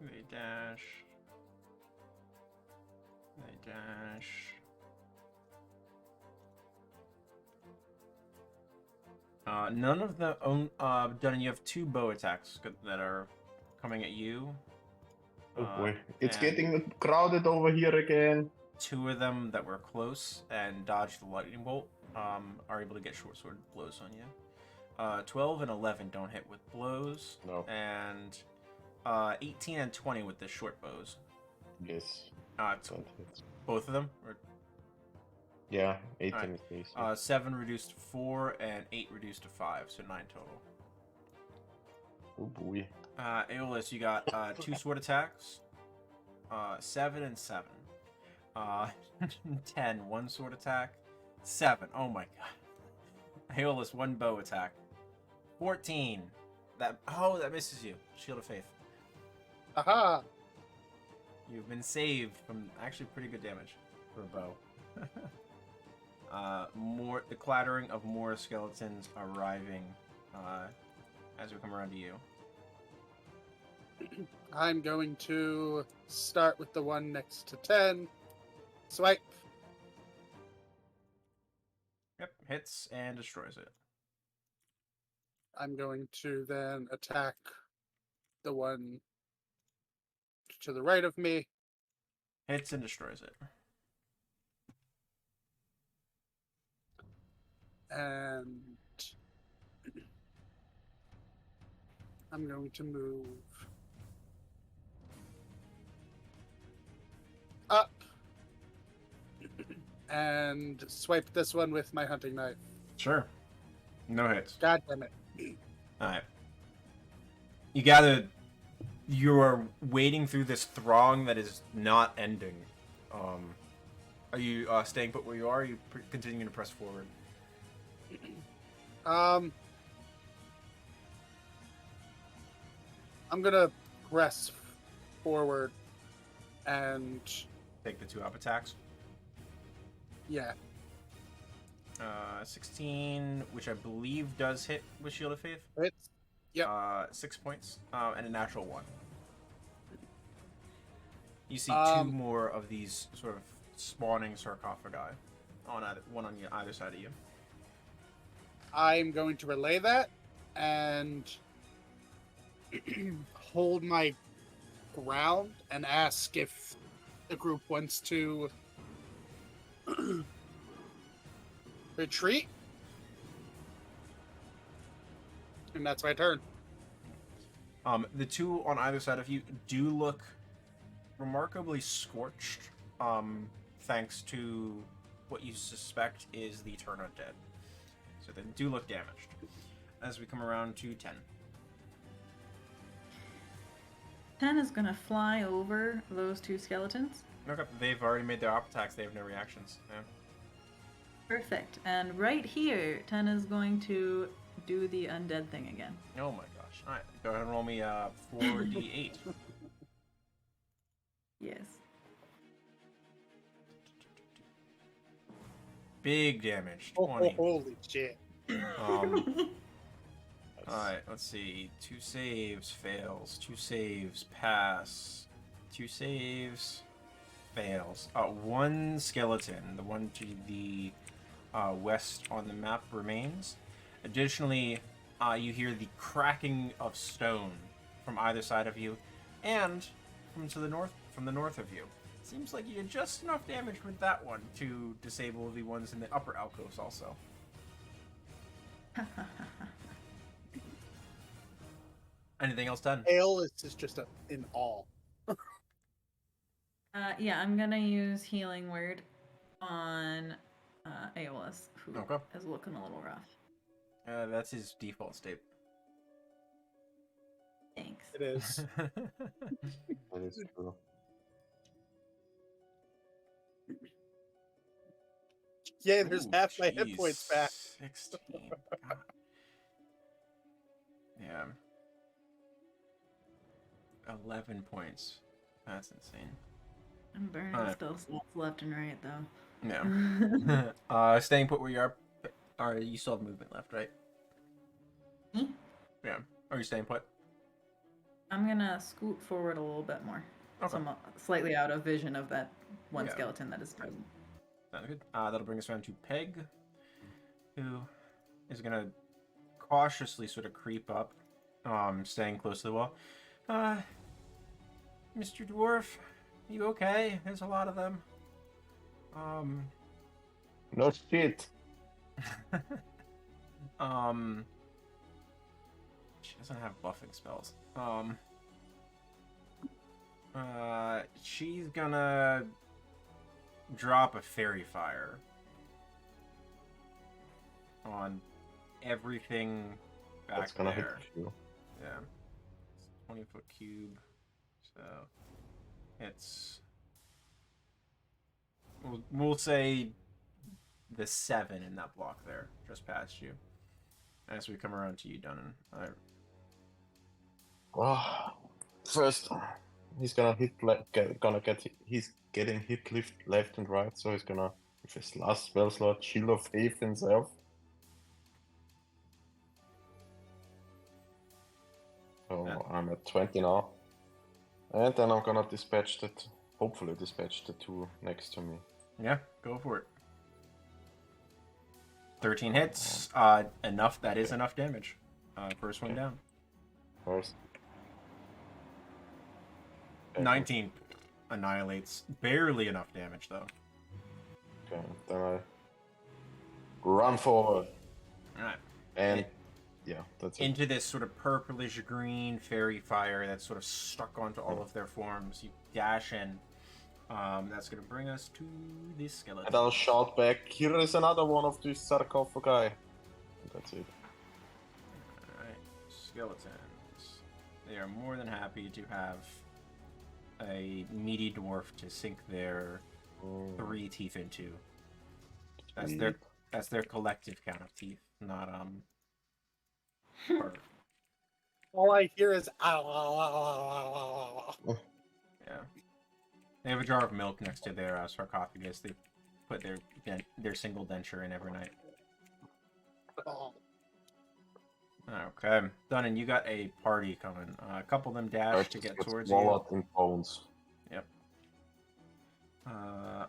[SPEAKER 1] They dash. They dash. None of the Dunn, you have 2 bow attacks that are coming at you.
[SPEAKER 2] Oh boy, it's
[SPEAKER 1] and
[SPEAKER 2] getting crowded over here again.
[SPEAKER 1] 2 of them that were close and dodged the lightning bolt are able to get short sword blows on you. 12 and 11 don't hit with blows.
[SPEAKER 2] No.
[SPEAKER 1] And 18 and 20 with the short bows.
[SPEAKER 2] Yes.
[SPEAKER 1] Don't hit. Both of them? Or...
[SPEAKER 2] Yeah, 18
[SPEAKER 1] right.
[SPEAKER 2] is base.
[SPEAKER 1] 7 reduced to 4 and 8 reduced to 5, so 9 total.
[SPEAKER 2] Oh boy.
[SPEAKER 1] Aeolus, you got 2 sword attacks. 7 and 7. 10, 1 sword attack. 7. Oh my god. Aeolus, 1 bow attack. 14. That misses you. Shield of Faith.
[SPEAKER 3] Aha!
[SPEAKER 1] You've been saved from actually pretty good damage for a bow. The clattering of more skeletons arriving as we come around to you.
[SPEAKER 3] I'm going to start with the one next to 10. Swipe.
[SPEAKER 1] Yep, hits and destroys it.
[SPEAKER 3] I'm going to then attack the one to the right of me.
[SPEAKER 1] Hits and destroys it.
[SPEAKER 3] And I'm going to move up and swipe this one with my hunting knife.
[SPEAKER 1] Sure. No hits.
[SPEAKER 3] God damn it.
[SPEAKER 1] Alright. You gather you're wading through this throng that is not ending. Are you staying put where you are? Or are you continuing to press forward?
[SPEAKER 3] I'm gonna press forward and
[SPEAKER 1] Take the 2 up attacks.
[SPEAKER 3] yeah.
[SPEAKER 1] 16, which I believe does hit with Shield of Faith.
[SPEAKER 3] It's yep.
[SPEAKER 1] 6 points, and a natural 1. You see 2 more of these sort of spawning sarcophagi on either side of you.
[SPEAKER 3] I'm going to relay that and hold my ground and ask if the group wants to retreat. And that's my turn.
[SPEAKER 1] The 2 on either side of you do look remarkably scorched, thanks to what you suspect is the turn undead. So they do look damaged. As we come around to 10.
[SPEAKER 4] 10 is gonna fly over those 2 skeletons.
[SPEAKER 1] Okay, they've already made their op attacks. They have no reactions. Yeah.
[SPEAKER 4] Perfect. And right here, 10 is going to do the undead thing again.
[SPEAKER 1] Oh my gosh. Alright, go ahead and roll me 4d8.
[SPEAKER 4] Yes.
[SPEAKER 1] Big damage.
[SPEAKER 3] Oh,
[SPEAKER 1] 20.
[SPEAKER 3] holy shit.
[SPEAKER 1] Alright, let's see. 2 saves, fails. 2 saves, pass. 2 saves, fails. 1 skeleton, the one to the west on the map, remains. Additionally, you hear the cracking of stone from either side of you, and from the north of you. Seems like you did just enough damage with that one to disable the ones in the upper alcoves also. Anything else done?
[SPEAKER 3] Ale is just in awe.
[SPEAKER 4] Yeah, I'm gonna use Healing Word on Aeolus, who
[SPEAKER 1] Okay.
[SPEAKER 4] is looking a little rough.
[SPEAKER 1] That's his default state.
[SPEAKER 4] Thanks.
[SPEAKER 3] It is.
[SPEAKER 2] That is true.
[SPEAKER 3] Yeah, there's
[SPEAKER 1] Ooh,
[SPEAKER 3] half my hit
[SPEAKER 1] jeez.
[SPEAKER 3] points back.
[SPEAKER 1] 16. God. Yeah. 11 points. That's insane.
[SPEAKER 4] I'm burning
[SPEAKER 1] Alright.
[SPEAKER 4] still slots left and right, though.
[SPEAKER 1] Yeah. Staying put where you are. You still have movement left, right?
[SPEAKER 4] Me?
[SPEAKER 1] Yeah. Are you staying put?
[SPEAKER 4] I'm gonna scoot forward a little bit more.
[SPEAKER 1] Okay.
[SPEAKER 4] So I'm slightly out of vision of that one
[SPEAKER 1] Yeah.
[SPEAKER 4] skeleton that is present.
[SPEAKER 1] Sounds good. That'll bring us around to Peg, who is gonna cautiously sort of creep up, staying close to the wall. Mr. Dwarf, you okay? There's a lot of them.
[SPEAKER 2] No shit.
[SPEAKER 1] She doesn't have buffing spells. She's gonna drop a fairy fire on everything back
[SPEAKER 2] That's gonna
[SPEAKER 1] there.
[SPEAKER 2] hit you.
[SPEAKER 1] Yeah. It's 20-foot cube. So it's we'll say the 7 in that block there, just past you. As we come around to you, Dunnan.
[SPEAKER 2] First, he's gonna hit he's getting hit left and right, so he's gonna With his last spell slot, Shield of Faith himself. So
[SPEAKER 1] Yeah.
[SPEAKER 2] I'm at 20 now. And then I'm gonna dispatch that, hopefully dispatch the 2 next to me.
[SPEAKER 1] Yeah, go for it. 13 hits. Enough. That is enough damage. First one
[SPEAKER 2] Okay.
[SPEAKER 1] down.
[SPEAKER 2] First.
[SPEAKER 1] 19 annihilates. Barely enough damage, though.
[SPEAKER 2] Okay, then I run forward.
[SPEAKER 1] Alright.
[SPEAKER 2] And yeah, that's it.
[SPEAKER 1] Into this sort of purplish green fairy fire that's sort of stuck onto all of their forms. You dash in. That's going to bring us to this skeleton.
[SPEAKER 2] And I'll shout back, here is another one of these sarcophagi. That's it.
[SPEAKER 1] Alright, skeletons. They are more than happy to have a meaty dwarf to sink their 3 teeth into. That's their collective count of teeth, not part.
[SPEAKER 3] All I hear is ow, ow, ow, ow, ow, ow.
[SPEAKER 1] Yeah. They have a jar of milk next to their sarcophagus. They put their single denture in every night.
[SPEAKER 3] Oh.
[SPEAKER 1] Okay, done. And you got a party coming. A couple of them dash to get towards you.
[SPEAKER 2] Wallet and bones.
[SPEAKER 1] Yep.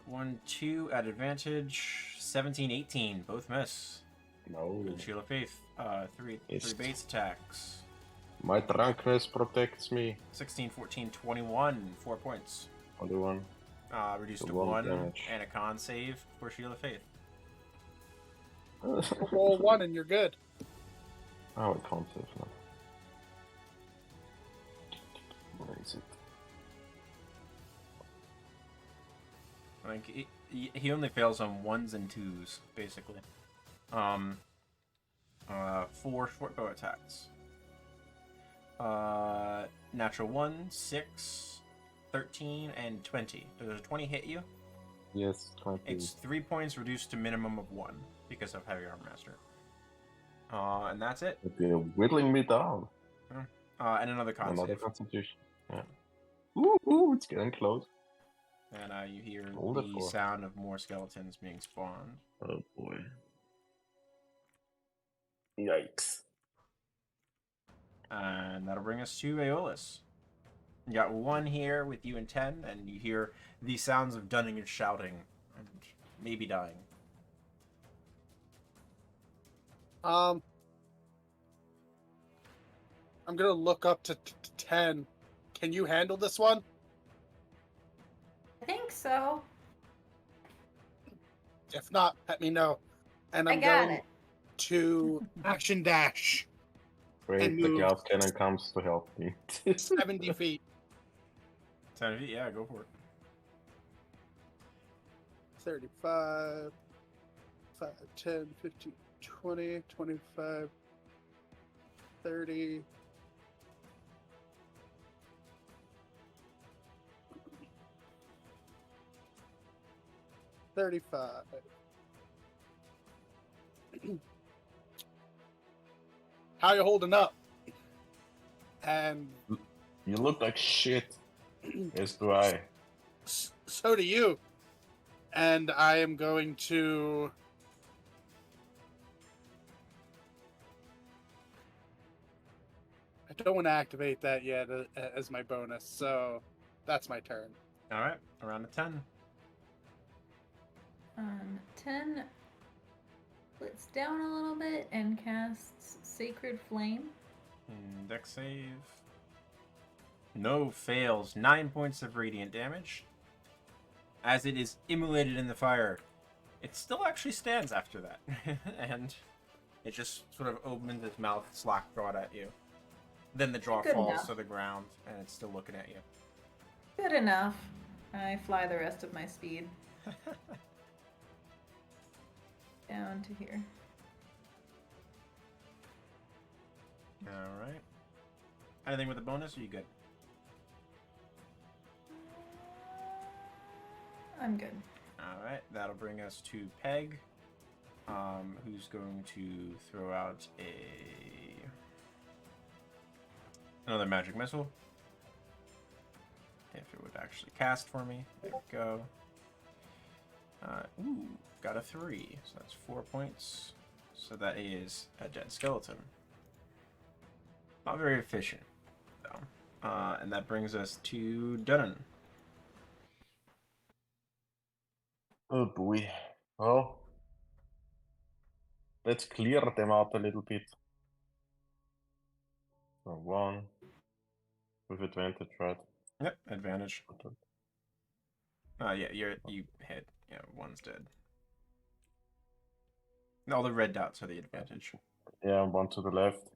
[SPEAKER 1] 1, 2 at advantage. 17, 18. Both miss.
[SPEAKER 2] No.
[SPEAKER 1] Good Shield of Faith. 3
[SPEAKER 2] Missed.
[SPEAKER 1] base attacks.
[SPEAKER 2] My drunkenness protects me.
[SPEAKER 1] 16, 14, 21. 4 points.
[SPEAKER 2] Only one.
[SPEAKER 1] Reduced
[SPEAKER 2] So
[SPEAKER 1] to
[SPEAKER 2] 1
[SPEAKER 1] 1
[SPEAKER 2] damage.
[SPEAKER 1] and a con save for Shield of Faith.
[SPEAKER 3] Roll 1 and you're good.
[SPEAKER 2] Oh, I can't save now. Where is it?
[SPEAKER 1] Like he only fails on 1s and 2s, basically. 4 short bow attacks. Natural 1, 6, 13, and 20. Does a 20 hit you?
[SPEAKER 2] Yes, 20.
[SPEAKER 1] It's 3 points reduced to minimum of 1 because of Heavy Arm Master. And that's it.
[SPEAKER 2] They're whittling me down.
[SPEAKER 1] And another con
[SPEAKER 2] Another
[SPEAKER 1] save.
[SPEAKER 2] constitution. Yeah. Ooh, it's getting close.
[SPEAKER 1] And you hear
[SPEAKER 2] Roll it
[SPEAKER 1] the
[SPEAKER 2] for.
[SPEAKER 1] sound of more skeletons being spawned.
[SPEAKER 2] Oh boy. Yikes.
[SPEAKER 1] And that'll bring us to Aeolus. You got 1 here with you and 10, and you hear the sounds of dunning and shouting, and maybe dying.
[SPEAKER 3] I'm gonna look up to 10. Can you handle this one?
[SPEAKER 4] I think so.
[SPEAKER 3] If not, let me know. And I'm
[SPEAKER 4] I got
[SPEAKER 3] going
[SPEAKER 4] it.
[SPEAKER 3] to action dash
[SPEAKER 2] Great,
[SPEAKER 3] And
[SPEAKER 2] the
[SPEAKER 3] move.
[SPEAKER 2] glass cannon comes to help me.
[SPEAKER 3] 70 feet.
[SPEAKER 1] 10 feet? Yeah, go for it.
[SPEAKER 3] 35, 5, 10, 15, 20, 25, 30. $35. How you holding up? And
[SPEAKER 2] You look like shit. Yes, do I.
[SPEAKER 3] so do you. And I am going to... I don't want to activate that yet as my bonus, so that's my turn.
[SPEAKER 1] Alright, around a 10.
[SPEAKER 4] 10 splits down a little bit and casts Sacred Flame.
[SPEAKER 1] Dex save. No, fails. 9 points of radiant damage. As it is immolated in the fire, it still actually stands after that. And it just sort of opens its mouth, slack jawed at you. Then the jaw
[SPEAKER 4] Good
[SPEAKER 1] falls
[SPEAKER 4] enough.
[SPEAKER 1] to the ground, and it's still looking at you.
[SPEAKER 4] Good enough. I fly the rest of my speed down to here.
[SPEAKER 1] Alright. Anything with a bonus, or you good?
[SPEAKER 4] I'm good.
[SPEAKER 1] Alright, that'll bring us to Peg, who's going to throw out another magic missile. If it would actually cast for me. There we go. Ooh, got a 3. So that's 4 points. So that is a dead skeleton. Not very efficient, though. And that brings us to Dunnan.
[SPEAKER 2] Oh boy. Well, let's clear them out a little bit. So 1 with advantage, right?
[SPEAKER 1] Yep, advantage. Yeah, you hit. Yeah, 1's dead. All the red dots are the advantage.
[SPEAKER 2] Yeah, 1 to the left.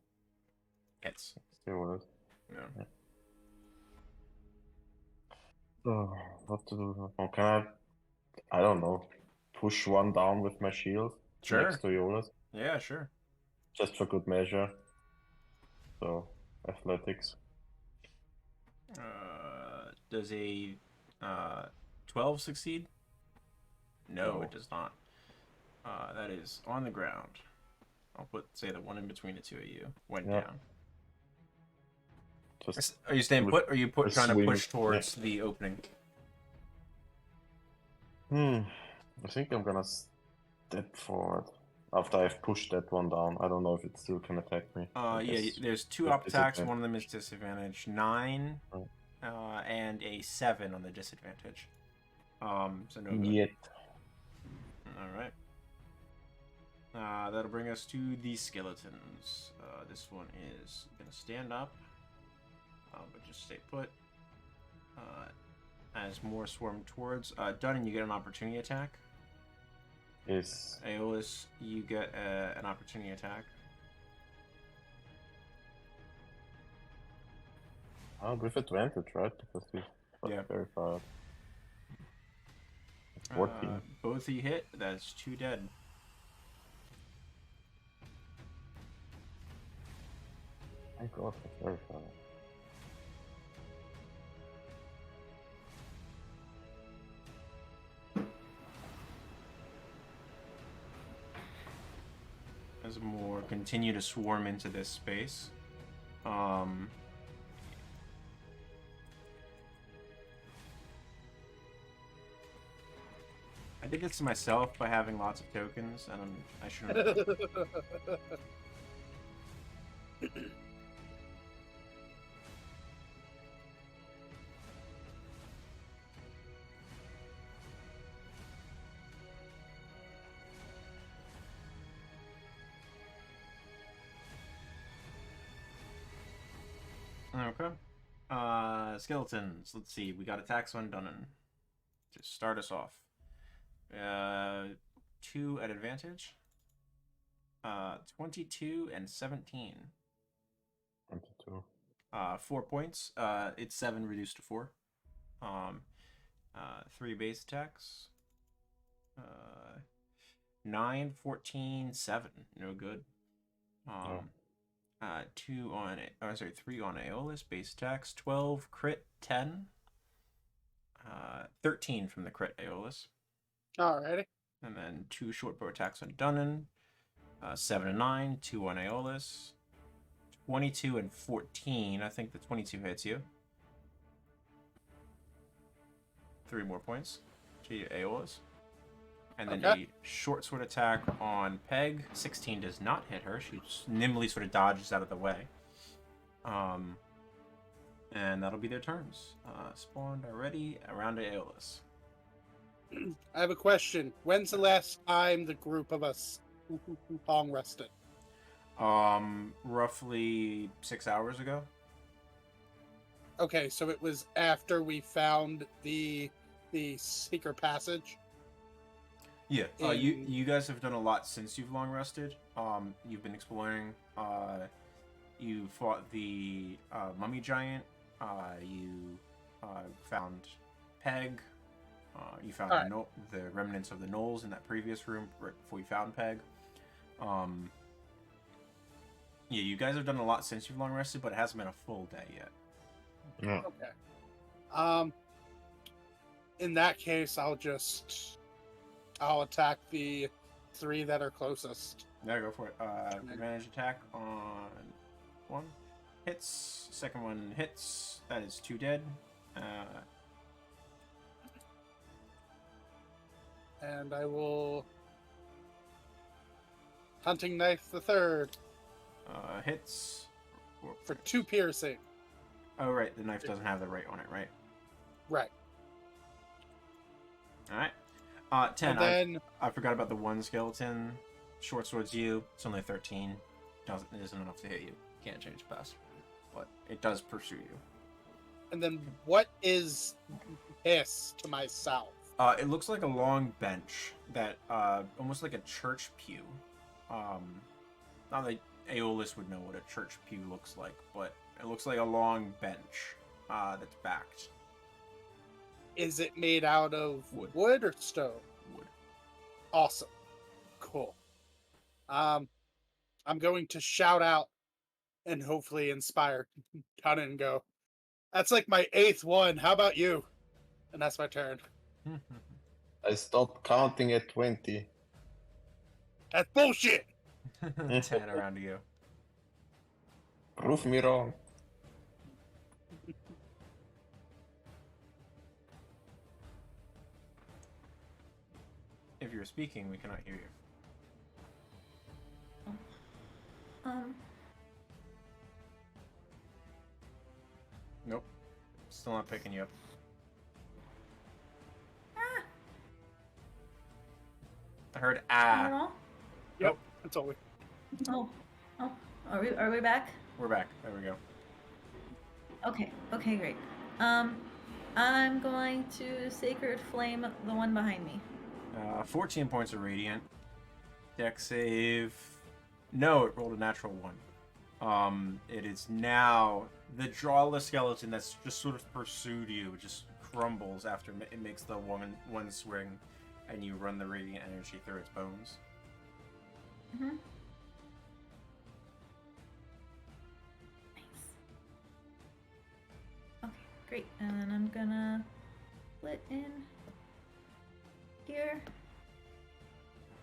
[SPEAKER 1] Hits.
[SPEAKER 2] Still worth.
[SPEAKER 1] Yeah.
[SPEAKER 2] Oh, what to do? Oh, can I don't know, push 1 down with my shield
[SPEAKER 1] Sure.
[SPEAKER 2] next to yours,
[SPEAKER 1] Yeah, sure.
[SPEAKER 2] just for good measure. So, athletics.
[SPEAKER 1] Does a 12 succeed? No,
[SPEAKER 2] No.
[SPEAKER 1] it does not. That is on the ground. I'll say the one in between the two of you went
[SPEAKER 2] Yeah.
[SPEAKER 1] down.
[SPEAKER 2] Just
[SPEAKER 1] Are you staying put, or are you trying to
[SPEAKER 2] swing.
[SPEAKER 1] push towards the opening?
[SPEAKER 2] I think I'm gonna step forward after I've pushed that one down. I don't know if it still can attack me.
[SPEAKER 1] Yeah, there's 2
[SPEAKER 2] with
[SPEAKER 1] up attacks.
[SPEAKER 2] disadvantage.
[SPEAKER 1] One of them is disadvantage. 9,
[SPEAKER 2] Oh.
[SPEAKER 1] and a 7 on the disadvantage. So no good.
[SPEAKER 2] Yet.
[SPEAKER 1] All right. That'll bring us to the skeletons. This one is gonna stand up, but just stay put. As more swarm towards Dunnan, you get an opportunity attack.
[SPEAKER 2] Is
[SPEAKER 1] Aeolus, you get an opportunity attack.
[SPEAKER 2] with advantage, right? Because he's
[SPEAKER 1] Yeah.
[SPEAKER 2] very far out. 14.
[SPEAKER 1] Both you hit. That's 2 dead.
[SPEAKER 2] My god, that's very far out.
[SPEAKER 1] As more continue to swarm into this space. I did this to myself by having lots of tokens, and I shouldn't have. Okay. Skeletons. Let's see. We got attacks on Dunnan to start us off. 2 at advantage. 22 and 17.
[SPEAKER 2] 22.
[SPEAKER 1] 4 points. It's 7 reduced to 4. 3 base attacks. 9, 14, 7. No good. 2 on it. Oh, sorry, 3 on Aeolus. Base attacks. 12 crit. 10. 13 from the crit Aeolus.
[SPEAKER 3] Alrighty.
[SPEAKER 1] And then 2 short bow attacks on Dunnan. 7 and 9. 2 on Aeolus. 22 and 14. I think the 22 hits you. 3 more points to Aeolus. And then a short sword attack on Peg. 16 does not hit her. She nimbly sort of dodges out of the way. And that'll be their turns. Spawned already around to Aeolus.
[SPEAKER 3] I have a question. When's the last time the group of us long rested?
[SPEAKER 1] Roughly 6 hours ago.
[SPEAKER 3] Okay, so it was after we found the secret passage.
[SPEAKER 1] Yeah. You guys have done a lot since you've long rested. You've been exploring. You fought the mummy giant. You found Peg. You found the remnants of the gnolls in that previous room right before you found Peg. Yeah, you guys have done a lot since you've long rested, but it hasn't been a full day yet.
[SPEAKER 2] Yeah.
[SPEAKER 3] Okay. In that case, I'll attack the 3 that are closest.
[SPEAKER 1] Yeah, go for it. Advantage attack on 1. Hits. Second one hits. That is 2 dead.
[SPEAKER 3] And I will hunting knife the third
[SPEAKER 1] Hits.
[SPEAKER 3] for 2 piercing.
[SPEAKER 1] Oh, right. The knife doesn't have the right on it, right?
[SPEAKER 3] Right.
[SPEAKER 1] All right. 10.
[SPEAKER 3] And then
[SPEAKER 1] I forgot about the one skeleton. Short sword's you. It's only 13. It isn't enough to hit you. Can't change past. But it does pursue you.
[SPEAKER 3] And then what is this to my south?
[SPEAKER 1] It looks like a long bench that, almost like a church pew. Not that Aeolus would know what a church pew looks like, but it looks like a long bench, that's backed.
[SPEAKER 3] Is it made out of wood or stone?
[SPEAKER 1] Wood.
[SPEAKER 3] Awesome. Cool. I'm going to shout out and hopefully inspire Cunnin and go, that's like my 8th one. How about you? And that's my turn.
[SPEAKER 2] I stopped counting at 20.
[SPEAKER 3] That's bullshit.
[SPEAKER 1] 10 around to you.
[SPEAKER 2] Prove me wrong.
[SPEAKER 1] If you're speaking, we cannot hear you. Nope. Still not picking you up. I heard ah.
[SPEAKER 4] Hello?
[SPEAKER 3] Yep, that's all we.
[SPEAKER 4] Oh, are we back?
[SPEAKER 1] We're back. There we go.
[SPEAKER 4] Okay, great. I'm going to Sacred Flame the one behind me.
[SPEAKER 1] 14 points of radiant. Dex save. No, it rolled a natural 1. It is now the jawless skeleton that's just sort of pursued you. Just crumbles after it makes the one swing, and you run the radiant energy through its bones.
[SPEAKER 4] Mm-hmm. Okay, great. And then I'm gonna split in here.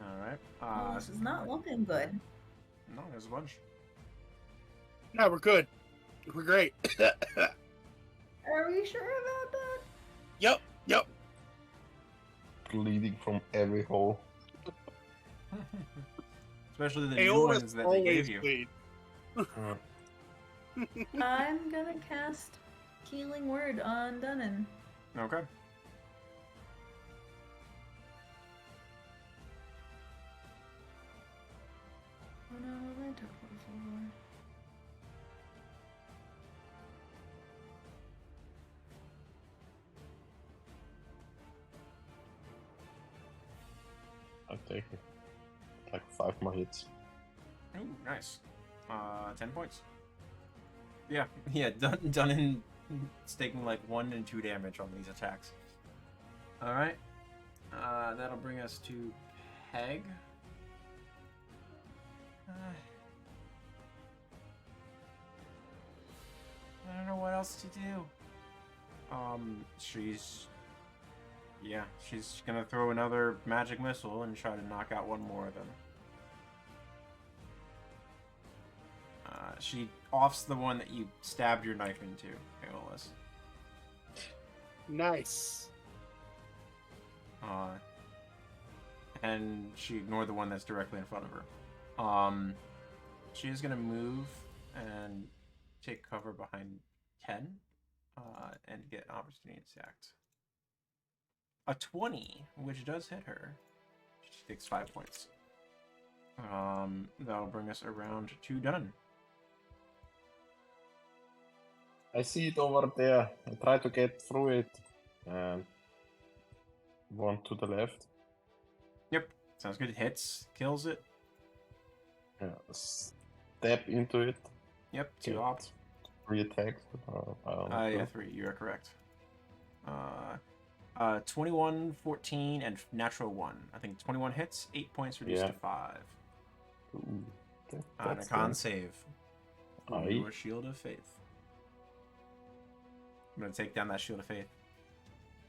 [SPEAKER 1] Alright.
[SPEAKER 4] Oh, this is not looking good.
[SPEAKER 1] No, there's a bunch.
[SPEAKER 3] No, we're good. We're great.
[SPEAKER 4] Are we sure about that?
[SPEAKER 3] Yep.
[SPEAKER 2] Bleeding from every hole.
[SPEAKER 1] Especially the new
[SPEAKER 3] Aeolus
[SPEAKER 1] ones that they gave you.
[SPEAKER 3] bleed.
[SPEAKER 4] I'm gonna cast Healing Word on Dunnan.
[SPEAKER 1] Okay.
[SPEAKER 4] Oh no, I took one for.
[SPEAKER 2] I'm taking like 5 more hits.
[SPEAKER 1] Ooh, nice. 10 points. Yeah, Dunnan is taking like 1 and 2 damage on these attacks. Alright. That'll bring us to Peg. I don't know what else to do. She's gonna throw another magic missile and try to knock out one more of them. She offs the one that you stabbed your knife into, Aeolus.
[SPEAKER 3] Nice.
[SPEAKER 1] And she ignored the one that's directly in front of her. She is gonna move and take cover behind Ken, and get an opportunity attacked. A 20, which does hit her. She takes 5 points. That'll bring us around to Dunn.
[SPEAKER 2] I see it over there. I try to get through it. And one to the left.
[SPEAKER 1] Yep, sounds good. Hits, kills it.
[SPEAKER 2] Yeah, step into it.
[SPEAKER 1] Yep, 2 opt.
[SPEAKER 2] 3 attacks. I don't know.
[SPEAKER 1] Yeah, 3. You are correct. 21, 14, and natural 1. I think 21 hits, 8 points reduced to 5.
[SPEAKER 2] Ooh,
[SPEAKER 1] And a con save.
[SPEAKER 2] Aye.
[SPEAKER 1] Your Shield of Faith. I'm gonna take down that Shield of Faith.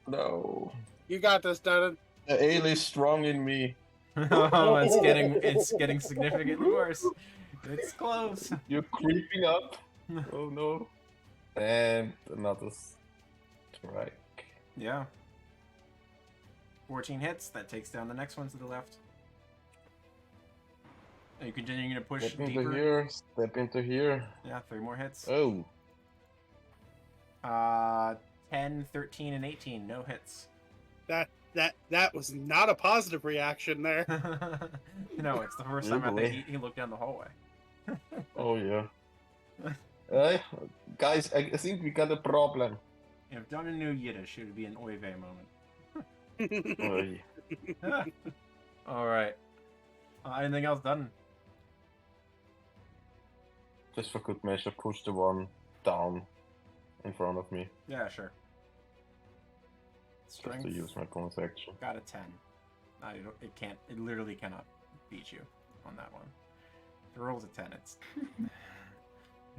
[SPEAKER 2] No.
[SPEAKER 3] You got this, Dunnan.
[SPEAKER 2] The ale is strong in me.
[SPEAKER 1] Oh, it's getting significantly worse. It's close.
[SPEAKER 2] You're creeping up. Oh no. And another strike.
[SPEAKER 1] Yeah. 14 hits. That takes down the next one to the left. Are you continuing to push
[SPEAKER 2] Step into
[SPEAKER 1] deeper?
[SPEAKER 2] here, step into here.
[SPEAKER 1] Yeah, 3 more hits.
[SPEAKER 2] Oh.
[SPEAKER 1] 10, 13, and 18. No hits.
[SPEAKER 3] That was not a positive reaction there.
[SPEAKER 1] No, it's the first
[SPEAKER 2] Oh,
[SPEAKER 1] time I think
[SPEAKER 2] boy.
[SPEAKER 1] he looked down the hallway.
[SPEAKER 2] Oh, yeah. Guys, I think we got a problem.
[SPEAKER 1] If Donna knew Yiddish, it would be an oy vey moment.
[SPEAKER 2] Oy.
[SPEAKER 1] Alright. Anything else done?
[SPEAKER 2] Just for good measure, push the one down in front of me.
[SPEAKER 1] Yeah, sure.
[SPEAKER 2] Just
[SPEAKER 1] Strength.
[SPEAKER 2] to use my bonus action.
[SPEAKER 1] Got a 10. It can't. It literally cannot beat you on that one. If it rolls a 10, it's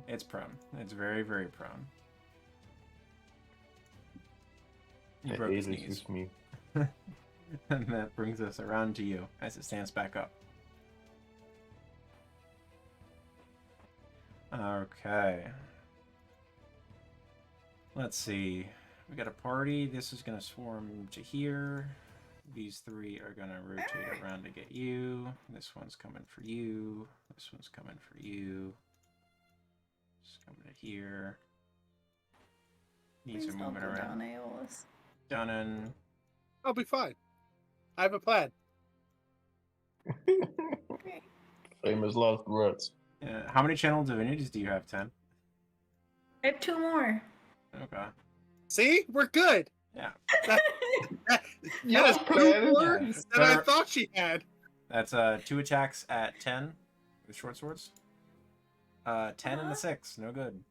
[SPEAKER 1] it's prone. It's very, very prone. You
[SPEAKER 2] The
[SPEAKER 1] broke his
[SPEAKER 2] 8 is
[SPEAKER 1] knees.
[SPEAKER 2] with me.
[SPEAKER 1] And that brings us around to you as it stands back up. Okay. Let's see. We got a party. This is going to swarm to here. These 3 are going to rotate around to get you. This one's coming for you. This one's coming for you. It's coming to here. These
[SPEAKER 4] Please
[SPEAKER 1] are
[SPEAKER 4] don't
[SPEAKER 1] moving
[SPEAKER 4] go
[SPEAKER 1] around.
[SPEAKER 4] down Aeolus.
[SPEAKER 1] Done and
[SPEAKER 3] I'll be fine. I have a plan.
[SPEAKER 2] Famous last words.
[SPEAKER 1] how many channel divinities do you have? 10?
[SPEAKER 4] I have 2 more.
[SPEAKER 1] Okay.
[SPEAKER 3] See, we're good.
[SPEAKER 1] Yeah.
[SPEAKER 3] That
[SPEAKER 2] Yeah,
[SPEAKER 3] is
[SPEAKER 2] plan.
[SPEAKER 3] 2 more
[SPEAKER 1] Yeah.
[SPEAKER 3] than I
[SPEAKER 1] There-
[SPEAKER 3] thought she had.
[SPEAKER 1] That's 2 attacks at 10 with short swords. 10 and a 6, no good.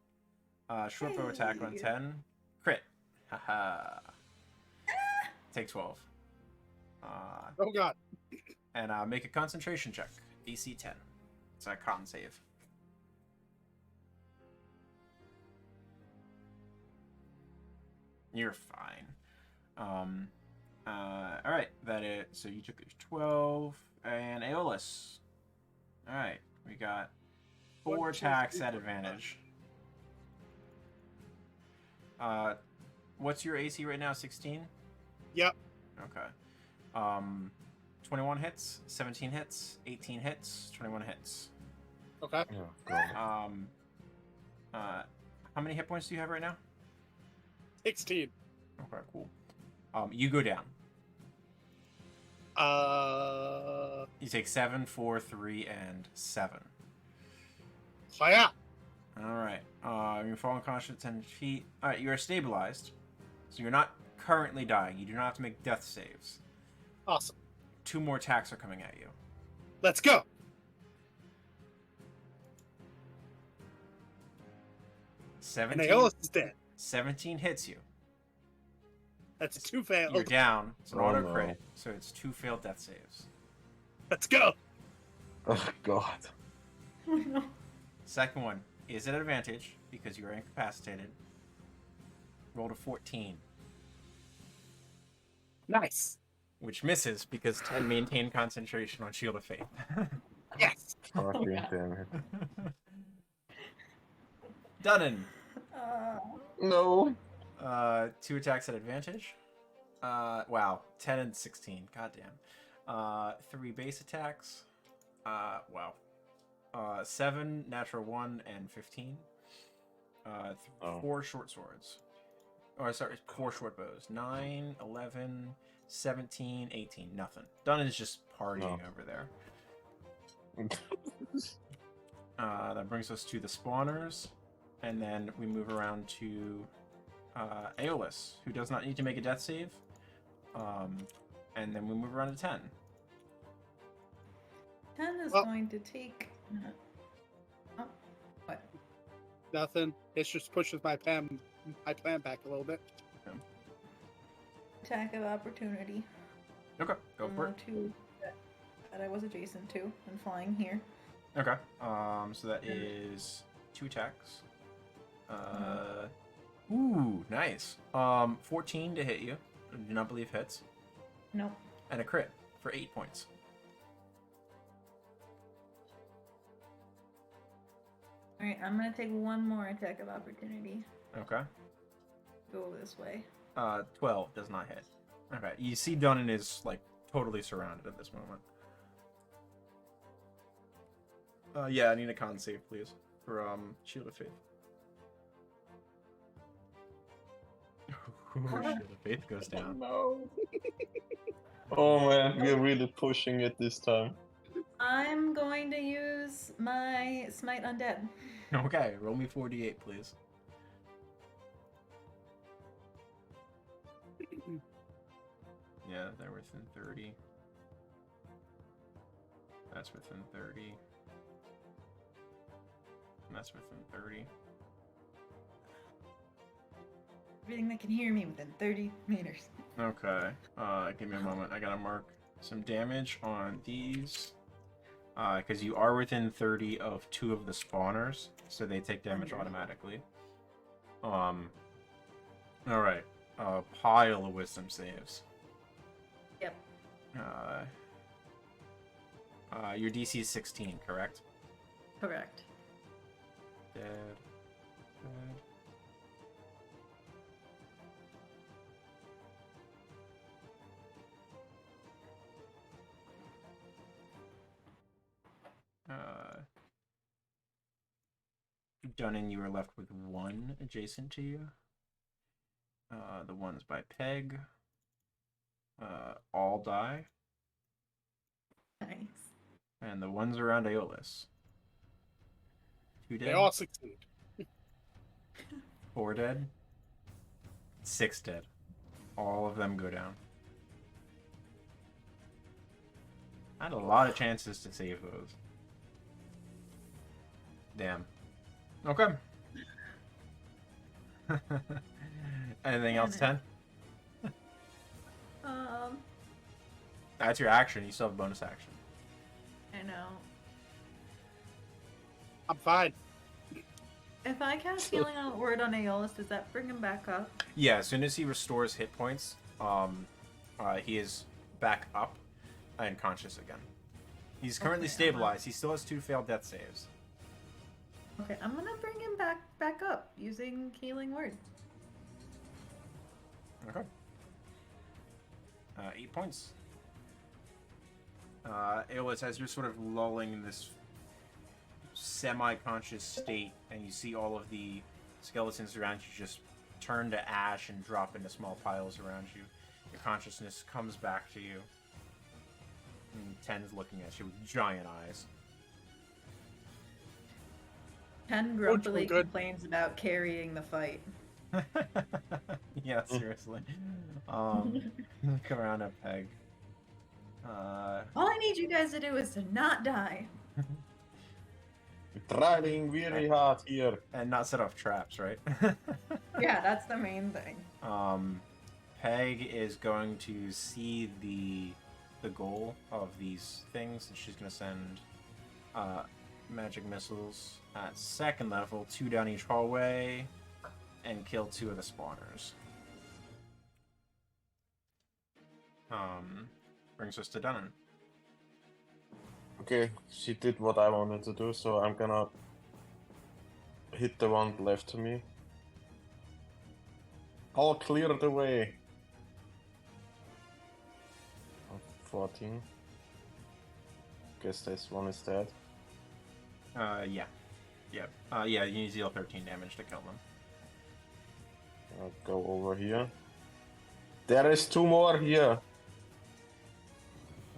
[SPEAKER 1] Short bow attack on
[SPEAKER 4] Hey.
[SPEAKER 1] 10, crit. Haha. Take 12.
[SPEAKER 3] Oh god.
[SPEAKER 1] And make a concentration check. DC 10. It's a con save. You're fine. All right. That is. So you took 12 and Aeolus. All right. We got 4
[SPEAKER 3] 1, 2,
[SPEAKER 1] attacks
[SPEAKER 3] 3,
[SPEAKER 1] at
[SPEAKER 3] 4, 5.
[SPEAKER 1] advantage. What's your AC right now? 16.
[SPEAKER 3] Yep.
[SPEAKER 1] Okay. 21 hits, 17 hits, 18 hits, 21 hits.
[SPEAKER 3] Okay.
[SPEAKER 2] Oh, God.
[SPEAKER 1] How many hit points do you have right now?
[SPEAKER 3] 16.
[SPEAKER 1] Okay, cool. You go down. You take 7, 4, 3, and 7.
[SPEAKER 3] Fire.
[SPEAKER 1] All right. You're falling conscious 10 feet. All right, you are stabilized, so you're not currently dying. You do not have to make death saves.
[SPEAKER 3] Awesome.
[SPEAKER 1] 2 more attacks are coming at you.
[SPEAKER 3] Let's go.
[SPEAKER 1] 17,
[SPEAKER 3] And Aeolus is dead.
[SPEAKER 1] 17 hits you.
[SPEAKER 3] That's 2 fails.
[SPEAKER 1] You're down. It's an
[SPEAKER 2] Oh,
[SPEAKER 1] auto
[SPEAKER 2] no.
[SPEAKER 1] crit, so it's 2 failed death saves.
[SPEAKER 3] Let's go.
[SPEAKER 2] Oh, God.
[SPEAKER 4] Oh no.
[SPEAKER 1] Second one is at advantage because you are incapacitated. Rolled a 14,
[SPEAKER 3] Nice.
[SPEAKER 1] which misses because 10 maintained concentration on Shield of Faith.
[SPEAKER 3] Yes.
[SPEAKER 2] Fucking
[SPEAKER 4] God.
[SPEAKER 2] damn it.
[SPEAKER 1] Dunnan.
[SPEAKER 2] No.
[SPEAKER 1] 2 attacks at advantage. Wow. 10 and 16. Goddamn. 3 base attacks. Wow. 7 natural 1 and 15.
[SPEAKER 2] Oh.
[SPEAKER 1] 4 short swords. Or sorry, 4 short bows. 9, 11, 17, 18. Nothing. Dunnan is just partying
[SPEAKER 2] No.
[SPEAKER 1] over there. That brings us to the spawners. And then we move around to Aeolus, who does not need to make a death save. And then we move around to 10.
[SPEAKER 4] 10 is
[SPEAKER 3] Well-
[SPEAKER 4] going to take. Oh, what?
[SPEAKER 3] Nothing. It just pushes my plan back a little bit.
[SPEAKER 4] Attack of opportunity.
[SPEAKER 1] Okay, go
[SPEAKER 4] on
[SPEAKER 1] for
[SPEAKER 4] the
[SPEAKER 1] it.
[SPEAKER 4] 2 that I was adjacent to and flying here.
[SPEAKER 1] Okay. So that is 2 attacks. Ooh, nice. 14 to hit you. I do not believe hits.
[SPEAKER 4] Nope.
[SPEAKER 1] And a crit for 8 points.
[SPEAKER 4] Alright, I'm gonna take 1 more attack of opportunity.
[SPEAKER 1] Okay.
[SPEAKER 4] Go this way.
[SPEAKER 1] 12 does not hit. Okay, you see Dunnan is, like, totally surrounded at this moment. Yeah, I need a con save, please, for, Shield of Faith. Shield of Faith goes down.
[SPEAKER 2] No. Oh man, we're really pushing it this time.
[SPEAKER 4] I'm going to use my Smite Undead.
[SPEAKER 1] Okay, roll me 4d8, please. Yeah, they're within 30. That's within 30. And that's within 30.
[SPEAKER 4] Everything that can hear me within 30 meters.
[SPEAKER 1] Okay, give me a moment. I gotta mark some damage on these. Because you are within 30 of 2 of the spawners, so they take damage automatically. Alright. Pile of wisdom saves.
[SPEAKER 4] Yep.
[SPEAKER 1] Your DC is 16, correct?
[SPEAKER 4] Correct.
[SPEAKER 1] Dead. Dead. Dunnan, you are left with 1 adjacent to you. The ones by Peg. All die.
[SPEAKER 4] Nice.
[SPEAKER 1] And the ones around Aeolus. 2 dead.
[SPEAKER 3] They all succeed.
[SPEAKER 1] 4 dead. 6 dead. All of them go down. I had a lot of chances to save those. Damn. Okay. Anything else, 10? That's your action. You still have a bonus action.
[SPEAKER 4] I know.
[SPEAKER 3] I'm fine.
[SPEAKER 4] If I cast Healing Word on Aeolus, does that bring him back up?
[SPEAKER 1] Yeah, as soon as he restores hit points, he is back up and conscious again. He's currently
[SPEAKER 4] Okay,
[SPEAKER 1] stabilized. He still has 2 failed death saves.
[SPEAKER 4] Okay, I'm gonna bring him back up using Healing Word.
[SPEAKER 1] Okay. 8 points. Aeolus, as you're sort of lulling in this semi-conscious state, and you see all of the skeletons around you just turn to ash and drop into small piles around you, your consciousness comes back to you. And Ten's looking at you with giant eyes.
[SPEAKER 4] Ken grumpily complains about carrying the fight.
[SPEAKER 1] Yeah, seriously. Look around at Peg.
[SPEAKER 4] All I need you guys to do is to not die.
[SPEAKER 2] We're trying very hard here.
[SPEAKER 1] And not set off traps, right?
[SPEAKER 4] Yeah, that's the main thing.
[SPEAKER 1] Peg is going to see the goal of these things, and she's going to send magic missiles at 2nd level, 2 down each hallway, and kill 2 of the spawners. Brings us to Dunnan.
[SPEAKER 2] Okay, she did what I wanted to do, so I'm gonna hit the one left to me. I'll clear the way. 14. Guess this one is dead.
[SPEAKER 1] Yeah. Yep. Yeah, you need to deal 13 damage to kill them.
[SPEAKER 2] I'll go over here. There is 2 more here.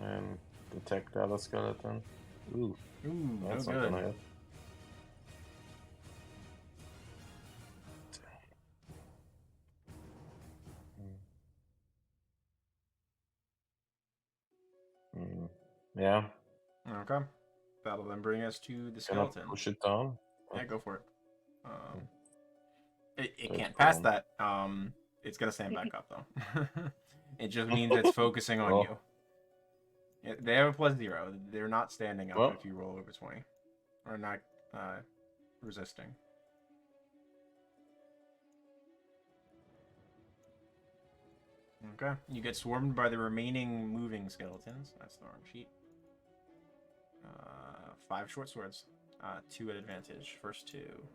[SPEAKER 2] And detect the other skeleton. Ooh,
[SPEAKER 1] Ooh,
[SPEAKER 2] that's
[SPEAKER 1] no
[SPEAKER 2] not
[SPEAKER 1] good.
[SPEAKER 2] gonna hit. Yeah.
[SPEAKER 1] Okay. That'll then bring us to the
[SPEAKER 2] Can I
[SPEAKER 1] skeleton.
[SPEAKER 2] push it down?
[SPEAKER 1] Yeah, go for it. It
[SPEAKER 2] So
[SPEAKER 1] can't
[SPEAKER 2] it's
[SPEAKER 1] pass
[SPEAKER 2] down.
[SPEAKER 1] that. It's gonna stand back up though. It just means it's focusing on
[SPEAKER 2] Oh.
[SPEAKER 1] you. Yeah, they have a +0. They're not standing up
[SPEAKER 2] Well.
[SPEAKER 1] if you roll over 20, or not resisting. Okay, you get swarmed by the remaining moving skeletons. That's the wrong sheet. 5 short swords. 2 at advantage. First 2.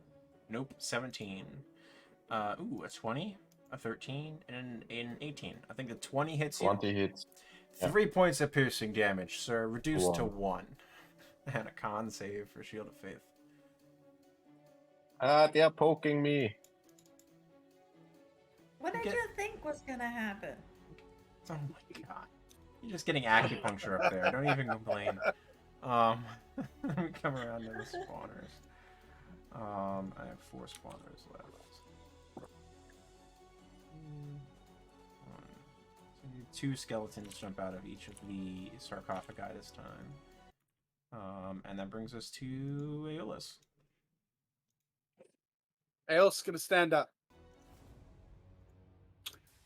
[SPEAKER 1] Nope, 17. Ooh, a 20? a 13, and an 18. I think the 20 hits you.
[SPEAKER 2] 20 hits. Yeah.
[SPEAKER 1] 3 points of piercing damage, sir. Reduced to
[SPEAKER 2] One.
[SPEAKER 1] 1. And a con save for Shield of Faith.
[SPEAKER 2] They are poking me.
[SPEAKER 4] What did you think was gonna happen?
[SPEAKER 1] Oh my god. You're just getting acupuncture up there. Don't even complain. Let me come around to the spawners. I have 4 spawners left. So I need 2 skeletons jump out of each of the sarcophagi this time. And that brings us to Aeolus.
[SPEAKER 3] Aeolus is gonna stand up.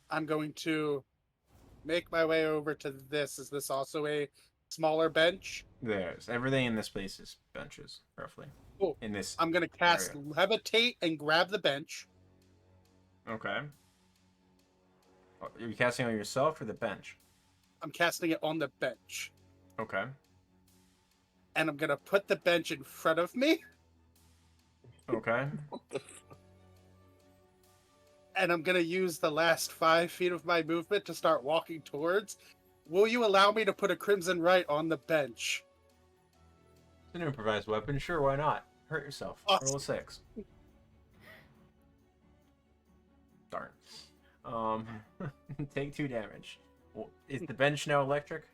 [SPEAKER 3] I'm going to make my way over to this. Is this also a smaller bench?
[SPEAKER 1] There's everything in this place is benches, roughly.
[SPEAKER 3] Cool.
[SPEAKER 1] In this.
[SPEAKER 3] I'm gonna cast
[SPEAKER 1] area.
[SPEAKER 3] Levitate and grab the bench.
[SPEAKER 1] Okay. Are you casting on yourself or the bench?
[SPEAKER 3] I'm casting it on the bench.
[SPEAKER 1] Okay.
[SPEAKER 3] And I'm gonna put the bench in front of me.
[SPEAKER 1] Okay.
[SPEAKER 3] And I'm gonna use the last 5 feet of my movement to start walking towards. Will you allow me to put a Crimson Right on the bench?
[SPEAKER 1] It's an improvised weapon. Sure, why not? Hurt yourself.
[SPEAKER 3] Awesome.
[SPEAKER 1] Roll a 6. Darn. Take 2 damage. Well, is the bench now electric?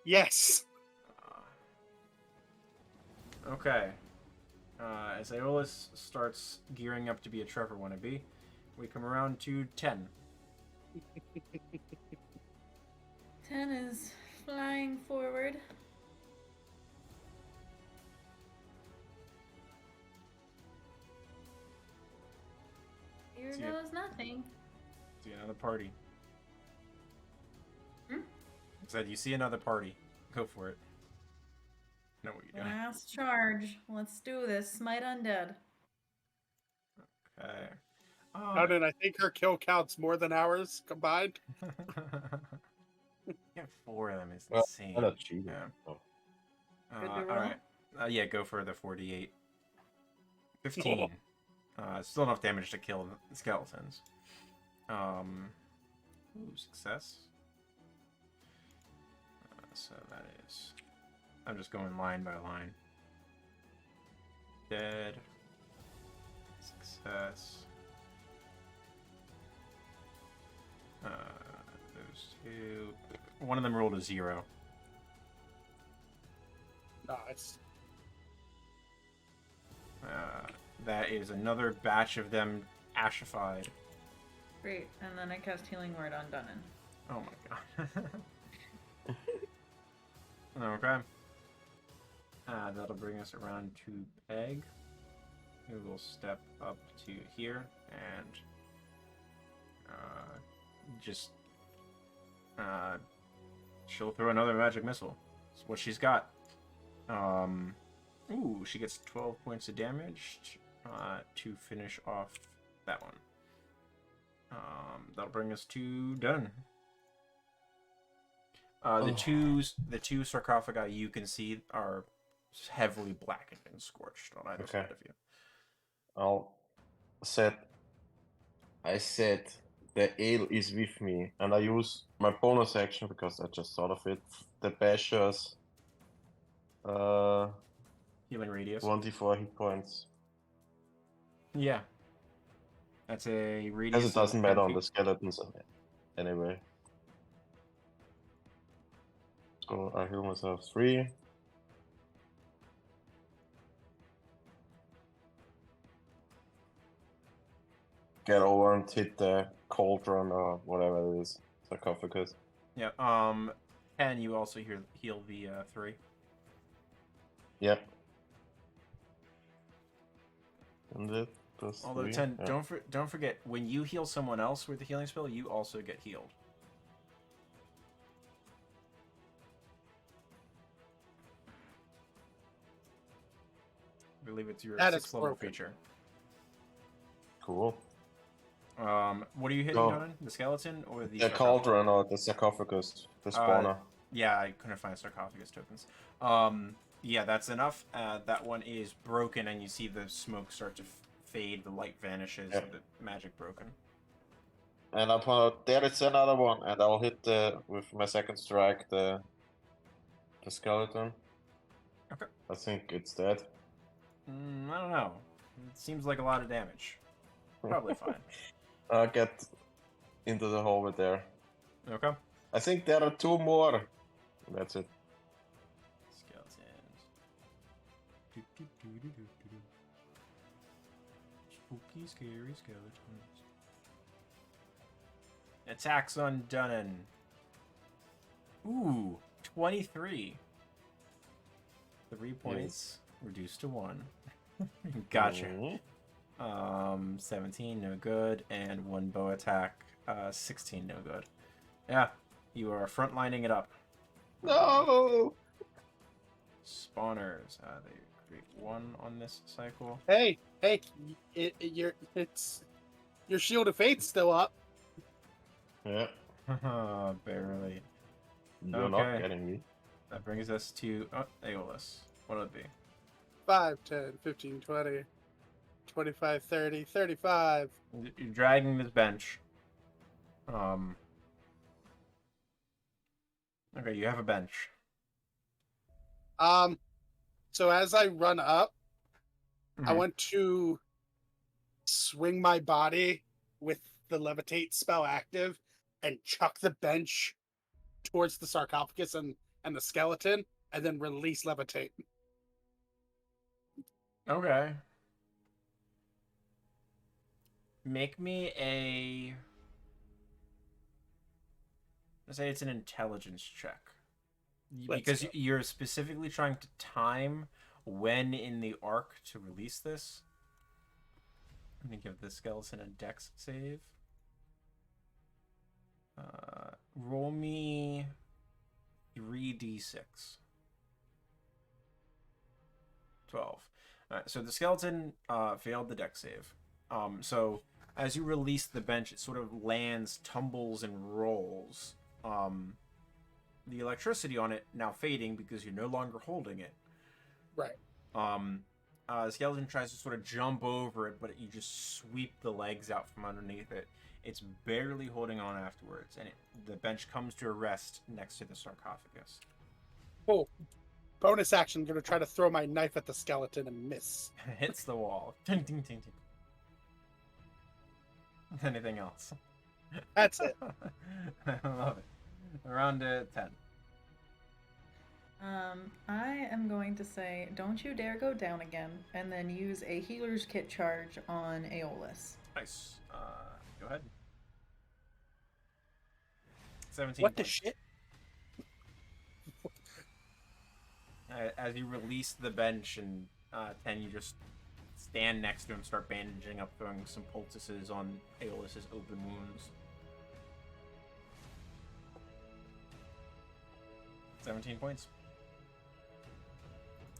[SPEAKER 3] Yes.
[SPEAKER 1] Okay. As Aeolus starts gearing up to be a Trevor wannabe, we come around to 10.
[SPEAKER 4] 10 is flying forward. Here
[SPEAKER 1] See ya.
[SPEAKER 4] goes nothing.
[SPEAKER 1] See another party.
[SPEAKER 4] Hmm?
[SPEAKER 1] Said you see another party. Go for it. Know what you're doing.
[SPEAKER 4] Last charge. Let's do this. Smite undead.
[SPEAKER 1] Okay.
[SPEAKER 3] Conan, I think her kill counts more than ours combined.
[SPEAKER 1] Yeah, 4 of them is
[SPEAKER 2] Well,
[SPEAKER 1] insane.
[SPEAKER 2] I'm not cheating.
[SPEAKER 1] Yeah.
[SPEAKER 2] Oh.
[SPEAKER 4] Good to roll?
[SPEAKER 1] Alright. Yeah, go for the 48. 15. Still enough damage to kill the skeletons. Ooh, success. So that is... I'm just going line by line. Dead. Success. Those 2. One of them rolled a 0.
[SPEAKER 3] Nice.
[SPEAKER 1] That is another batch of them ashified.
[SPEAKER 4] Great. And then I cast Healing Word on Dunnan.
[SPEAKER 1] Oh my god. Okay. That'll bring us around to Peg, who will step up to here and she'll throw another magic missile. That's what she's got. Ooh, she gets 12 points of damage to finish off that one. That'll bring us to done. The two sarcophagi you can see are heavily blackened and scorched on either side of you.
[SPEAKER 2] I said the ale is with me, and I use my bonus action because I just thought of it. The Basher's
[SPEAKER 1] Healing radius.
[SPEAKER 2] 1d4 hit points.
[SPEAKER 1] Yeah. That's a radius.
[SPEAKER 2] Because it doesn't
[SPEAKER 1] of
[SPEAKER 2] matter
[SPEAKER 1] 10
[SPEAKER 2] on
[SPEAKER 1] feet.
[SPEAKER 2] the skeletons anyway. So I heal myself 3. Get over and hit the cauldron or whatever it is. Sarcophagus.
[SPEAKER 1] Yeah. And you also heal the 3.
[SPEAKER 2] Yep. And it does
[SPEAKER 1] Although
[SPEAKER 2] 3.
[SPEAKER 1] 10,
[SPEAKER 2] Yeah.
[SPEAKER 1] don't forget, when you heal someone else with the healing spell, you also get healed. I believe it's your
[SPEAKER 3] That is
[SPEAKER 1] 6th level
[SPEAKER 3] broken.
[SPEAKER 1] feature.
[SPEAKER 2] Cool.
[SPEAKER 1] What are you hitting
[SPEAKER 2] Oh.
[SPEAKER 1] on? The skeleton or the
[SPEAKER 2] The
[SPEAKER 1] sarcophagus?
[SPEAKER 2] cauldron or the sarcophagus, the spawner.
[SPEAKER 1] Yeah, I couldn't find sarcophagus tokens. Yeah, that's enough. That one is broken, and you see the smoke start to fade, the light vanishes,
[SPEAKER 2] Yep.
[SPEAKER 1] the magic broken.
[SPEAKER 2] And there is another one, and I'll hit with my second strike the skeleton.
[SPEAKER 1] Okay.
[SPEAKER 2] I think it's dead.
[SPEAKER 1] I don't know. It seems like a lot of damage. Probably fine.
[SPEAKER 2] I'll get into the hole with there.
[SPEAKER 1] Okay.
[SPEAKER 2] I think there are 2 more. That's it.
[SPEAKER 1] Skeletons. Spooky, scary skeletons. Attacks on Dunnan. Ooh, 23. 3 points reduced to 1. Gotcha.
[SPEAKER 2] Mhm.
[SPEAKER 1] 17, no good, and 1 bow attack, 16, no good. Yeah, you are frontlining it up.
[SPEAKER 2] No!
[SPEAKER 1] Spawners, they create 1 on this cycle.
[SPEAKER 3] Hey, your Shield of Fate's still up.
[SPEAKER 2] Yeah,
[SPEAKER 1] Barely.
[SPEAKER 2] you're not getting me.
[SPEAKER 1] That brings us to Aeolus. What'll it be?
[SPEAKER 3] 5, 10, 15, 20, 25, 30, 35.
[SPEAKER 1] You're dragging this bench. Okay, you have a bench.
[SPEAKER 3] So as I run up, I
[SPEAKER 1] Mhm.
[SPEAKER 3] want to swing my body with the levitate spell active and chuck the bench towards the sarcophagus and the skeleton, and then release levitate.
[SPEAKER 1] Okay. Make me a. Let's say it's an intelligence check. Because
[SPEAKER 3] go.
[SPEAKER 1] you're specifically trying to time when in the arc to release this. Let me give the skeleton a dex save. Roll me 3d6. 12. Alright, so the skeleton failed the dex save. So as you release the bench, it sort of lands, tumbles, and rolls. The electricity on it now fading because you're no longer holding it.
[SPEAKER 3] Right.
[SPEAKER 1] The skeleton tries to sort of jump over it, but you just sweep the legs out from underneath it. It's barely holding on afterwards, and the bench comes to a rest next to the sarcophagus.
[SPEAKER 3] Oh, bonus action. I'm going to try to throw my knife at the skeleton and miss.
[SPEAKER 1] Hits the wall. Ding, ding, ding, ding. Anything else?
[SPEAKER 3] That's it.
[SPEAKER 1] I love it. Around 10.
[SPEAKER 4] I am going to say, don't you dare go down again, and then use a healer's kit charge on Aeolus.
[SPEAKER 1] Nice. Go ahead. 17
[SPEAKER 3] What the
[SPEAKER 1] points.
[SPEAKER 3] shit?
[SPEAKER 1] As you release the bench and 10, you just stand next to him, start bandaging up, throwing some poultices on Aeolus's open wounds. 17 points.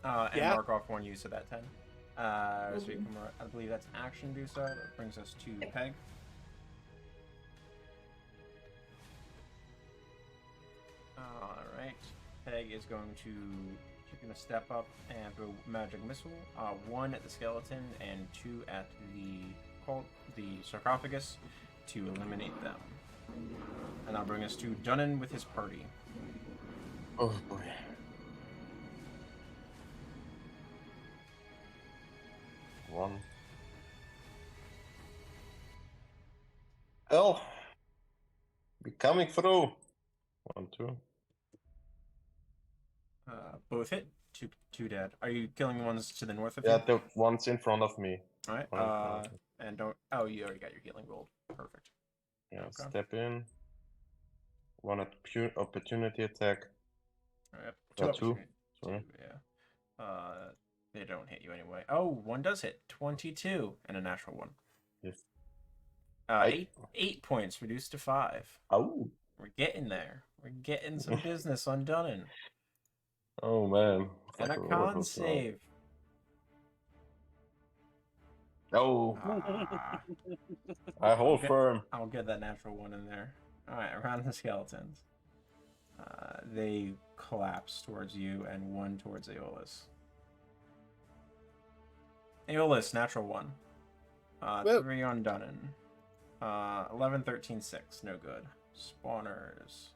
[SPEAKER 1] And
[SPEAKER 3] Yeah.
[SPEAKER 1] mark off 1 use of that 10. So you can, I believe that's action do so. That brings us to Peg. Alright. Peg is going to step up and throw magic missile. 1 at the skeleton and 2 at the sarcophagus to eliminate them. And that'll bring us to Dunnan with his party.
[SPEAKER 2] Oh boy. One. Hell. Be coming through. 1, 2.
[SPEAKER 1] Both hit. Two dead. Are you killing the ones to the north of you?
[SPEAKER 2] Yeah, the ones in front of me.
[SPEAKER 1] Alright.
[SPEAKER 2] Right.
[SPEAKER 1] And don't. Oh, you already got your healing rolled. Perfect.
[SPEAKER 2] Yeah,
[SPEAKER 1] Okay.
[SPEAKER 2] step in. 1 opportunity attack.
[SPEAKER 1] Alright.
[SPEAKER 2] Two.
[SPEAKER 1] opportunity-
[SPEAKER 2] Sorry.
[SPEAKER 1] Yeah. They don't hit you anyway. Oh, 1 does hit. 22 and a natural 1.
[SPEAKER 2] Yes.
[SPEAKER 1] 8 points reduced to 5.
[SPEAKER 2] Oh.
[SPEAKER 1] We're getting there. We're getting some business undone.
[SPEAKER 2] Oh man.
[SPEAKER 1] And a
[SPEAKER 2] Fucking
[SPEAKER 1] con
[SPEAKER 2] roller
[SPEAKER 1] save.
[SPEAKER 2] Oh.
[SPEAKER 1] Ah,
[SPEAKER 2] I hold
[SPEAKER 1] Okay.
[SPEAKER 2] firm.
[SPEAKER 1] I'll get that natural 1 in there. Alright, around the skeletons. They collapse towards you and 1 towards Aeolus. Aeolus, natural 1.
[SPEAKER 3] Whoa.
[SPEAKER 1] 3 on Dunnan. 11, 13, 6. No good. Spawners.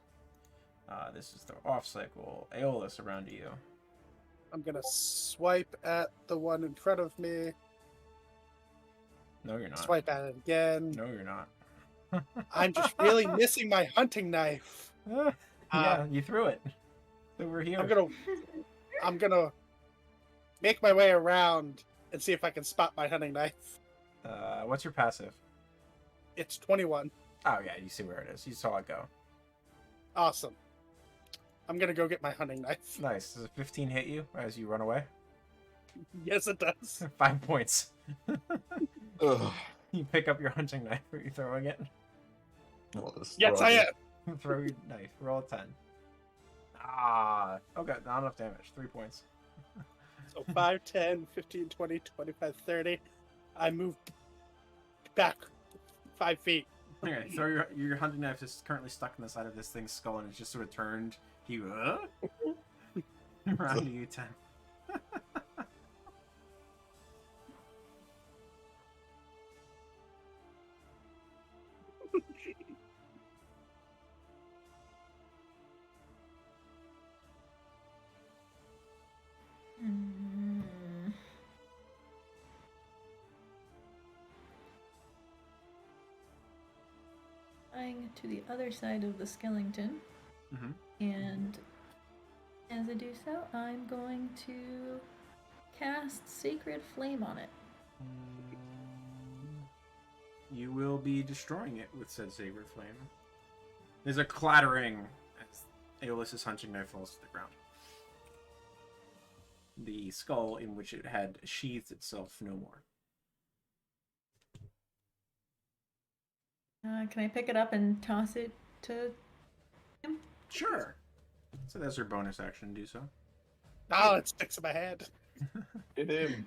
[SPEAKER 1] This is the off cycle. Aeolus around you.
[SPEAKER 3] I'm gonna swipe at the one in front of me.
[SPEAKER 1] No, you're not.
[SPEAKER 3] Swipe at it again.
[SPEAKER 1] No, you're not.
[SPEAKER 3] I'm just really missing my hunting knife.
[SPEAKER 1] Yeah, you threw it. It's over here.
[SPEAKER 3] I'm gonna make my way around and see if I can spot my hunting knife.
[SPEAKER 1] What's your passive?
[SPEAKER 3] It's 21.
[SPEAKER 1] Oh, yeah, you see where it is. You saw it go.
[SPEAKER 3] Awesome. I'm gonna go get my hunting knife.
[SPEAKER 1] Nice. Does a 15 hit you as you run away?
[SPEAKER 3] Yes, it does.
[SPEAKER 1] 5 points.
[SPEAKER 2] Ugh.
[SPEAKER 1] You pick up your hunting knife. Are you throwing it?
[SPEAKER 2] What a
[SPEAKER 3] Yes, I
[SPEAKER 2] struggle.
[SPEAKER 3] am.
[SPEAKER 1] Throw your knife. Roll a 10. Ah. Okay, not enough damage. 3 points.
[SPEAKER 3] So 5, 10, 15, 20, 25, 30. I move back 5 feet.
[SPEAKER 1] Okay, so your hunting knife is currently stuck in the side of this thing's skull and it's just sort of turned. You around to you 10.
[SPEAKER 4] Going to the other side of the skeleton, and as I do so, I'm going to cast Sacred Flame on it.
[SPEAKER 1] You will be destroying it with said Sacred Flame. There's a clattering as Aeolus's hunting knife falls to the ground. The skull in which it had sheathed itself no more.
[SPEAKER 4] Can I pick it up and toss it to him?
[SPEAKER 1] Sure. So that's your bonus action. Do so.
[SPEAKER 3] Oh, it sticks in my head.
[SPEAKER 2] Hit him.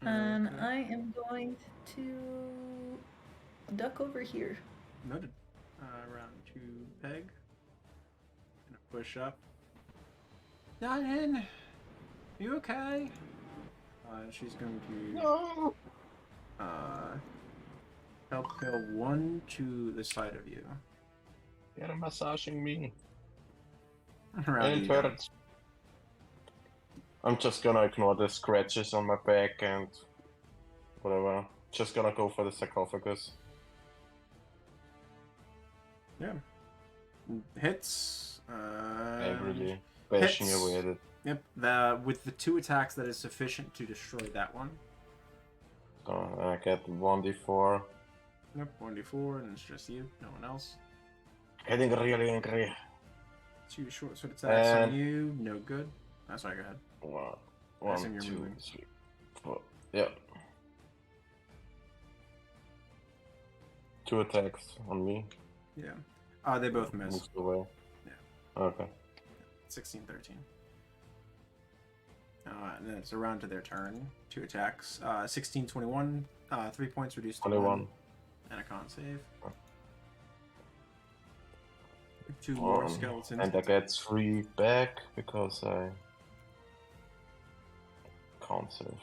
[SPEAKER 4] I am going to duck over here.
[SPEAKER 1] Noted. Round 2 peg. Gonna push up. Diane, you okay? She's going to
[SPEAKER 2] No.
[SPEAKER 1] help kill 1 to the side of you.
[SPEAKER 2] They're massaging me.
[SPEAKER 1] Around
[SPEAKER 2] And
[SPEAKER 1] you.
[SPEAKER 2] hurts. I'm just gonna ignore the scratches on my back and whatever. Just gonna go for the sarcophagus.
[SPEAKER 1] Yeah. Hits.
[SPEAKER 2] Angrily bashing
[SPEAKER 1] hits.
[SPEAKER 2] away at it.
[SPEAKER 1] Yep. With the 2 attacks, that is sufficient to destroy that one.
[SPEAKER 2] So I get 1d4.
[SPEAKER 1] Yep. 1d4, and it's just you, no one else.
[SPEAKER 2] Getting really angry.
[SPEAKER 1] 2 short sword attacks on
[SPEAKER 2] And-
[SPEAKER 1] you. No good. That's sorry. Go ahead.
[SPEAKER 2] One,
[SPEAKER 1] assume you're
[SPEAKER 2] 2,
[SPEAKER 1] moving.
[SPEAKER 2] 3, 4. Yep. 2 attacks on me.
[SPEAKER 1] Yeah. They both miss.
[SPEAKER 2] Moved away.
[SPEAKER 1] Yeah.
[SPEAKER 2] Okay.
[SPEAKER 1] 16, 13. And then it's around to their turn. 2 attacks. 16, 21. 3 points reduced to
[SPEAKER 2] 21.
[SPEAKER 1] 1. And a con save. 2 more skeletons.
[SPEAKER 2] And I get 3 back because I can't save.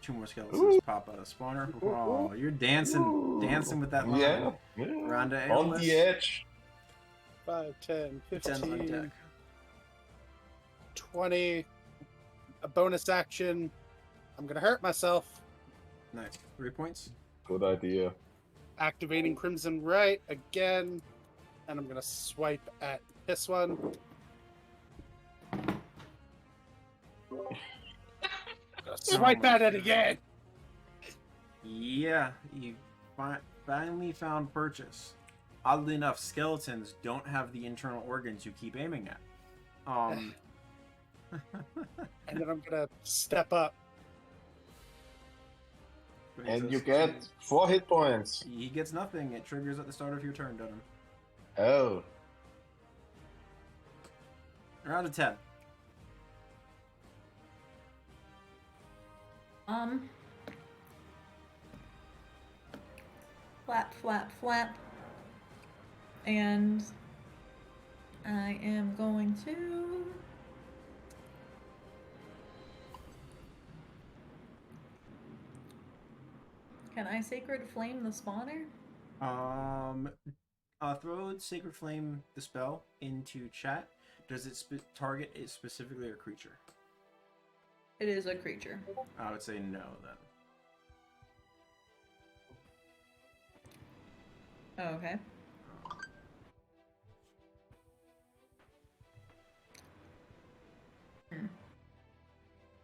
[SPEAKER 1] 2 more skeletons pop out of spawner. Oh, you're dancing with that line.
[SPEAKER 2] Yeah.
[SPEAKER 1] Round to
[SPEAKER 2] On
[SPEAKER 1] Aeolus.
[SPEAKER 2] the edge.
[SPEAKER 3] 5, 10,
[SPEAKER 1] 10 on
[SPEAKER 3] 15,
[SPEAKER 1] deck.
[SPEAKER 3] 20. A bonus action. I'm gonna hurt myself.
[SPEAKER 1] Nice. 3 points.
[SPEAKER 2] Good idea.
[SPEAKER 3] Activating Crimson Right again. And I'm gonna swipe at this one. Swipe at it again.
[SPEAKER 1] Yeah, you finally found purchase. Oddly enough, skeletons don't have the internal organs you keep aiming at.
[SPEAKER 3] And then I'm gonna step up.
[SPEAKER 2] And you get 4 hit points.
[SPEAKER 1] He gets nothing. It triggers at the start of your turn, Dunham.
[SPEAKER 2] Oh.
[SPEAKER 1] Round of 10.
[SPEAKER 4] Flap, flap, flap. And I am going to Can I Sacred Flame the spawner?
[SPEAKER 1] Throw Sacred Flame the spell into chat. Does it target it specifically a creature?
[SPEAKER 4] It is a creature.
[SPEAKER 1] I would say no then.
[SPEAKER 4] Oh, okay.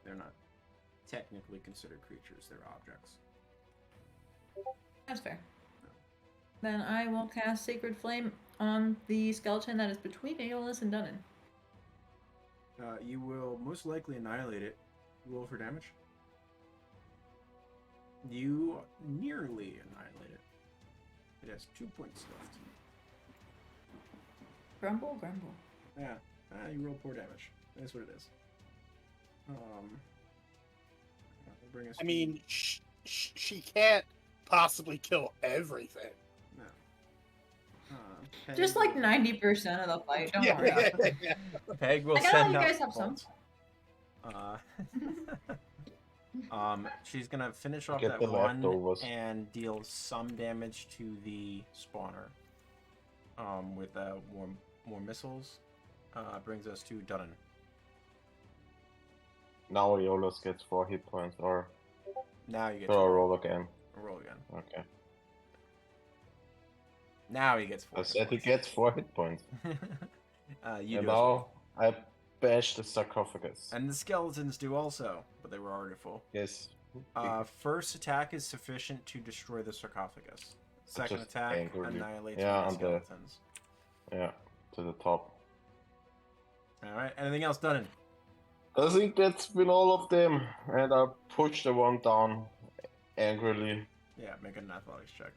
[SPEAKER 1] They're not technically considered creatures, they're objects.
[SPEAKER 4] That's fair. Then I will cast Sacred Flame on the skeleton that is between Aeolus and Dunnan.
[SPEAKER 1] You will most likely annihilate it. Roll for damage. You nearly annihilate it. It has 2 points left.
[SPEAKER 4] Grumble, grumble.
[SPEAKER 1] Yeah, you roll poor damage. That's what it is. Bring us
[SPEAKER 3] I mean, she can't possibly kill everything.
[SPEAKER 1] no.
[SPEAKER 4] Just like 90% of the fight, don't worry.
[SPEAKER 1] Peg will
[SPEAKER 4] I gotta
[SPEAKER 1] send
[SPEAKER 4] let
[SPEAKER 1] out
[SPEAKER 4] you guys have some.
[SPEAKER 1] She's gonna finish off
[SPEAKER 2] Get
[SPEAKER 1] that
[SPEAKER 2] the
[SPEAKER 1] one
[SPEAKER 2] leftovers.
[SPEAKER 1] and deal some damage to the spawner. With more missiles. Brings us to Dunnan.
[SPEAKER 2] Now Aeolus gets 4 hit points, or
[SPEAKER 1] Now you get
[SPEAKER 2] so
[SPEAKER 1] to
[SPEAKER 2] roll again.
[SPEAKER 1] roll again.
[SPEAKER 2] Okay.
[SPEAKER 1] Now he gets 4
[SPEAKER 2] I
[SPEAKER 1] hit
[SPEAKER 2] said he
[SPEAKER 1] points.
[SPEAKER 2] gets 4 hit points.
[SPEAKER 1] You
[SPEAKER 2] And
[SPEAKER 1] do as well.
[SPEAKER 2] now I bash the sarcophagus.
[SPEAKER 1] And the skeletons do also, but they were already full.
[SPEAKER 2] Yes.
[SPEAKER 1] First attack is sufficient to destroy the sarcophagus. Second
[SPEAKER 2] Just
[SPEAKER 1] attack
[SPEAKER 2] angrily.
[SPEAKER 1] annihilates
[SPEAKER 2] Yeah,
[SPEAKER 1] the
[SPEAKER 2] on the-
[SPEAKER 1] skeletons.
[SPEAKER 2] Yeah, to the top.
[SPEAKER 1] Alright, anything else done?
[SPEAKER 2] I think that's been all of them, and I push the one down angrily.
[SPEAKER 1] Yeah, make an athletics check.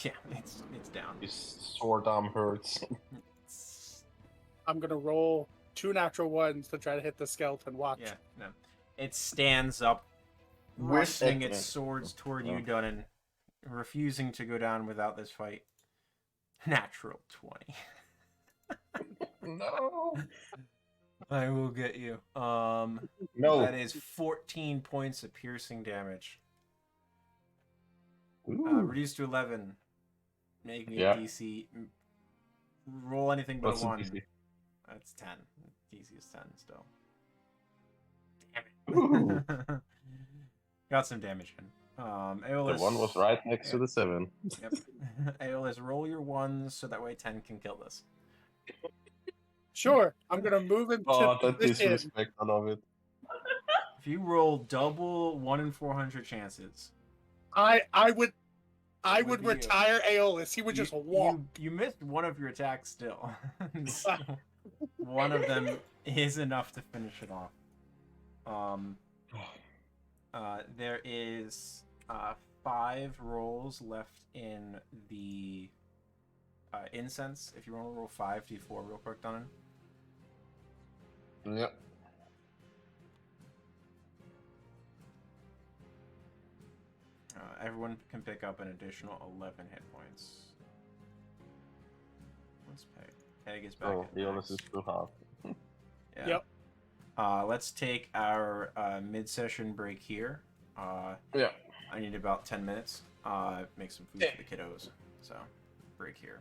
[SPEAKER 1] Yeah, it's down.
[SPEAKER 2] His sword arm hurts.
[SPEAKER 3] I'm gonna roll 2 natural ones to try to hit the skeleton. Watch.
[SPEAKER 1] Yeah, no. It stands up,
[SPEAKER 2] With
[SPEAKER 1] thrusting
[SPEAKER 2] it-
[SPEAKER 1] its swords toward
[SPEAKER 2] Oh.
[SPEAKER 1] you, Dunnan, refusing to go down without this fight. Natural 20.
[SPEAKER 2] No.
[SPEAKER 1] I will get you.
[SPEAKER 2] No.
[SPEAKER 1] That is 14 points of piercing damage.
[SPEAKER 2] Ooh.
[SPEAKER 1] Reduced to 11. Making it
[SPEAKER 2] Yeah.
[SPEAKER 1] DC. Roll anything but
[SPEAKER 2] What's
[SPEAKER 1] a
[SPEAKER 2] the
[SPEAKER 1] 1.
[SPEAKER 2] DC?
[SPEAKER 1] That's 10. DC is 10 still.
[SPEAKER 2] Ooh.
[SPEAKER 1] Damn it. Got some damage in.
[SPEAKER 2] The
[SPEAKER 1] Aeolus,
[SPEAKER 2] 1 was right next to the 7.
[SPEAKER 1] Yep. Aeolus, roll your 1s so that way 10 can kill this.
[SPEAKER 3] Sure. I'm gonna move into
[SPEAKER 2] Oh, that
[SPEAKER 3] position.
[SPEAKER 2] disrespect, I love it.
[SPEAKER 1] If you roll double 1 in 400 chances,
[SPEAKER 3] I would
[SPEAKER 1] Would you?
[SPEAKER 3] retire Aeolus. He would just walk.
[SPEAKER 1] You missed one of your attacks still. So, one of them is enough to finish it off. There is 5 rolls left in the incense. If you want to roll 5d4 real quick, Dunnan.
[SPEAKER 2] Yep.
[SPEAKER 1] Everyone can pick up an additional 11 hit points. What's Peg? Peg is back.
[SPEAKER 2] Oh,
[SPEAKER 1] at
[SPEAKER 2] Aeolus
[SPEAKER 1] max.
[SPEAKER 2] is too hard.
[SPEAKER 1] Yeah.
[SPEAKER 3] Yep.
[SPEAKER 1] Let's take our mid-session break here.
[SPEAKER 2] Yeah.
[SPEAKER 1] I need about 10 minutes. Make some food for the kiddos. So, break here.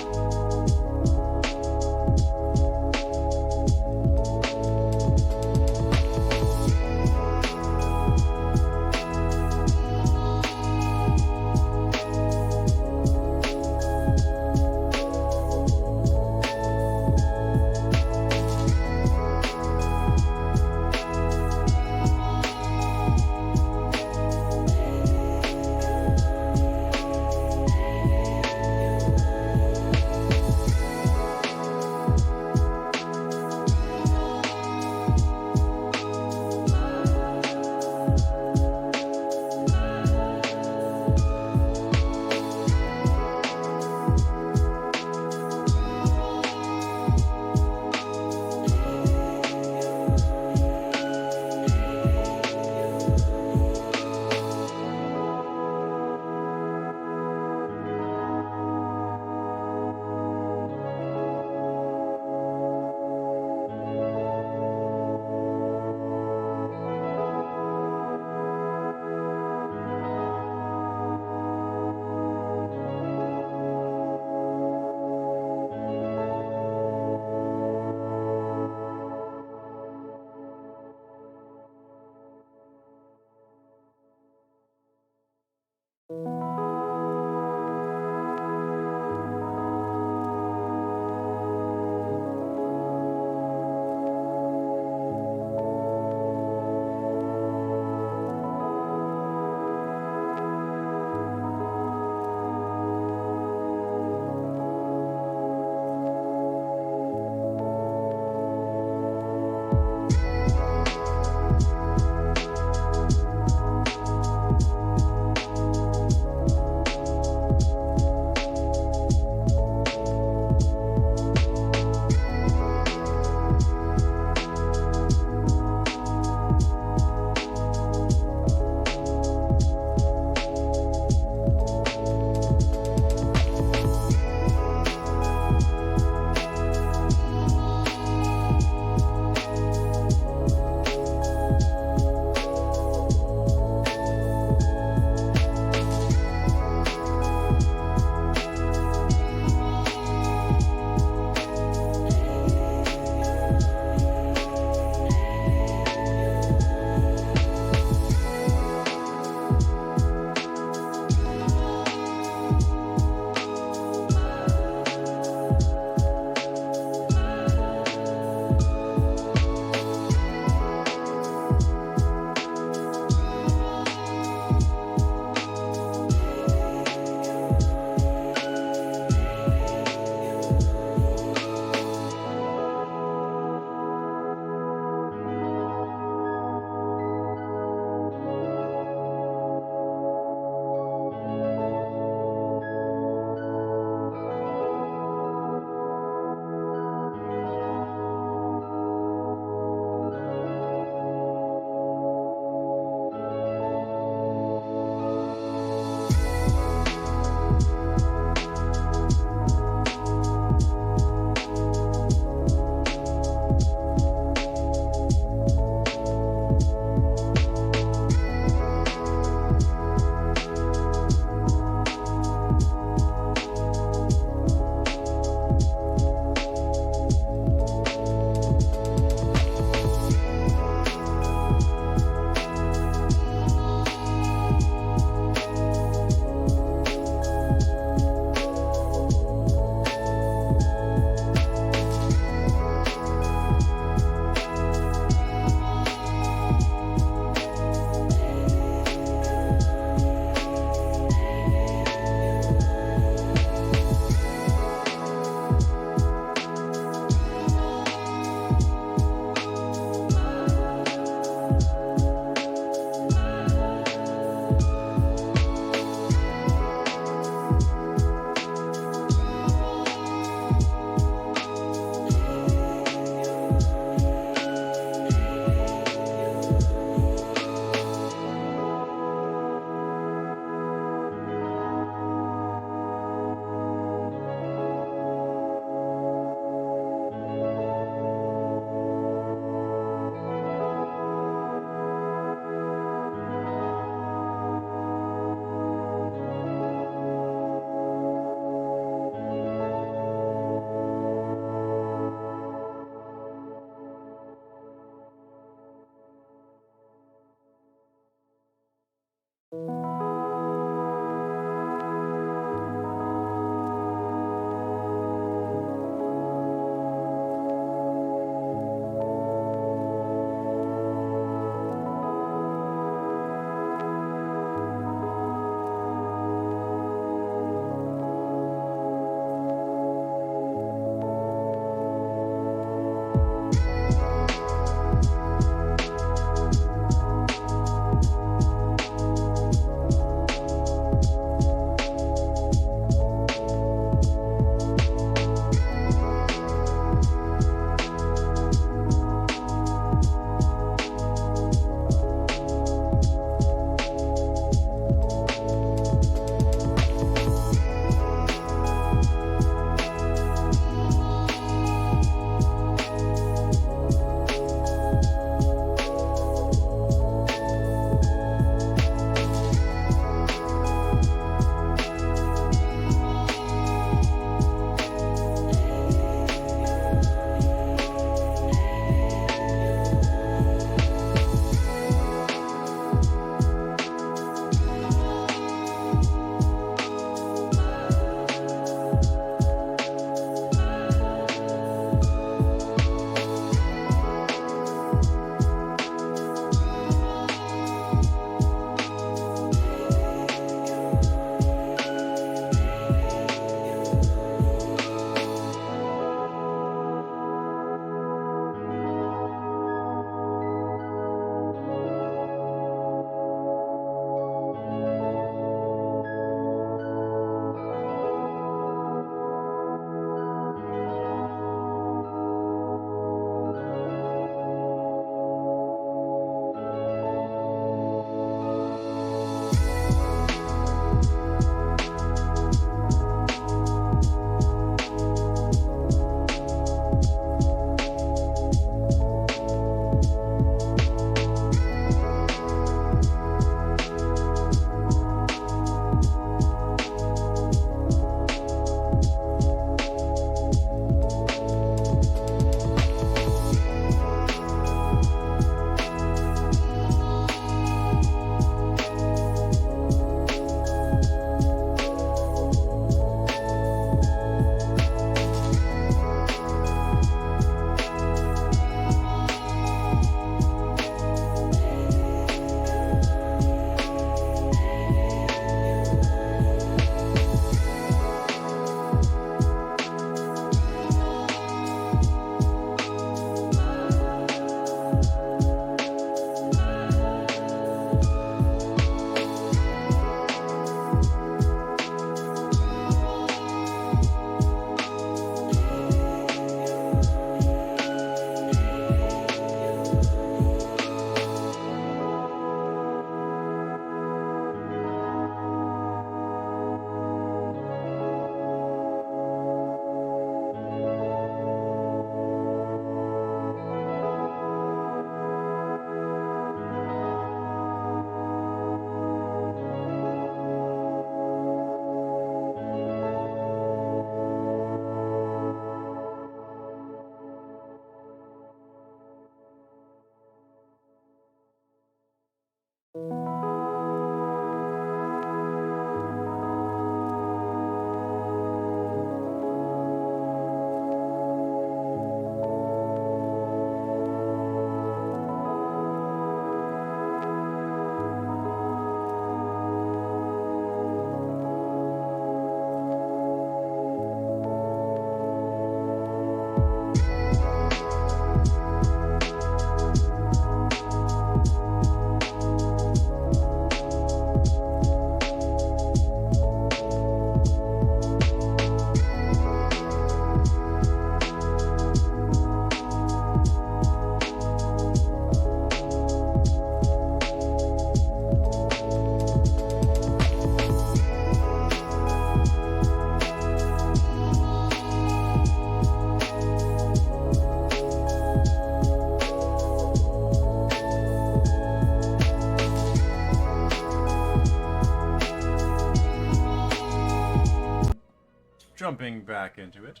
[SPEAKER 1] jumping back into it,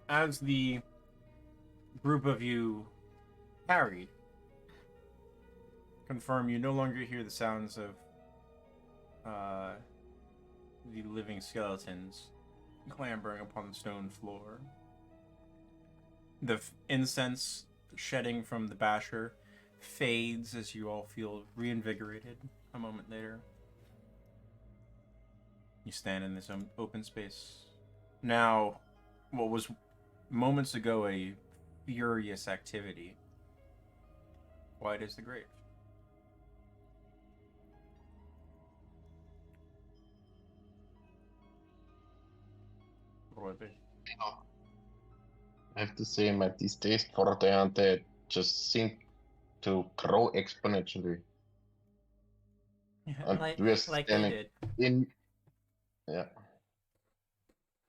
[SPEAKER 1] as the group of you carried, confirm you no longer hear the sounds of the living skeletons clambering upon the stone floor. The incense shedding from the basher fades as you all feel reinvigorated a moment later. You stand in this open space. Now, what was moments ago a furious activity, quiet as the grave. What would it be?
[SPEAKER 2] I have to say, my distaste for the undead just seemed to grow exponentially. And
[SPEAKER 1] like
[SPEAKER 2] we're
[SPEAKER 1] they
[SPEAKER 2] standing
[SPEAKER 1] did.
[SPEAKER 2] in, yeah,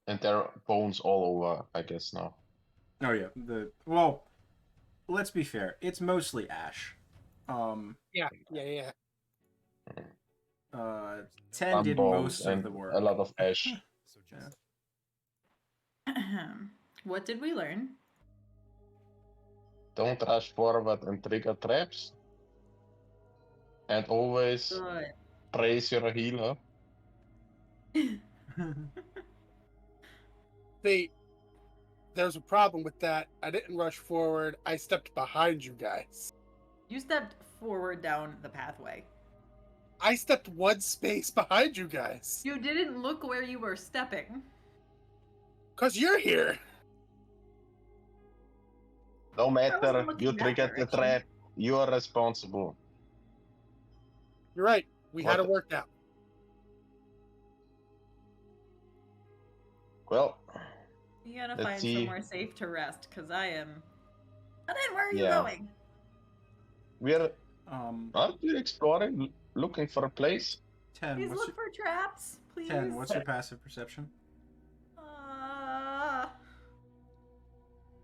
[SPEAKER 2] and there are bones all over, I guess now.
[SPEAKER 1] Oh yeah. Well, let's be fair. It's mostly ash.
[SPEAKER 3] Yeah.
[SPEAKER 1] 10
[SPEAKER 2] Some
[SPEAKER 1] did
[SPEAKER 2] bones
[SPEAKER 1] most of
[SPEAKER 2] and
[SPEAKER 1] the work.
[SPEAKER 2] a lot of ash.
[SPEAKER 4] What did we learn?
[SPEAKER 2] Don't rush forward and trigger traps. And always
[SPEAKER 4] Good.
[SPEAKER 2] praise your healer.
[SPEAKER 3] See, there's a problem with that. I didn't rush forward. I stepped behind you guys.
[SPEAKER 4] You stepped forward down the pathway.
[SPEAKER 3] I stepped one space behind you guys.
[SPEAKER 4] You didn't look where you were stepping.
[SPEAKER 3] Because you're here.
[SPEAKER 2] No
[SPEAKER 4] wasn't
[SPEAKER 2] matter,
[SPEAKER 4] looking
[SPEAKER 2] you
[SPEAKER 4] that
[SPEAKER 2] triggered the
[SPEAKER 4] direction.
[SPEAKER 2] trap, you are responsible.
[SPEAKER 3] You're right. We had
[SPEAKER 2] What?
[SPEAKER 3] it worked out.
[SPEAKER 2] Well,
[SPEAKER 4] You gotta
[SPEAKER 2] Let's
[SPEAKER 4] find
[SPEAKER 2] see.
[SPEAKER 4] somewhere safe to rest, because I am. And then where are you
[SPEAKER 2] Yeah.
[SPEAKER 4] going?
[SPEAKER 2] we're
[SPEAKER 1] um,
[SPEAKER 2] exploring, looking for a place.
[SPEAKER 1] 10.
[SPEAKER 4] Please
[SPEAKER 1] What's
[SPEAKER 4] look for traps, please.
[SPEAKER 1] 10. What's your passive perception?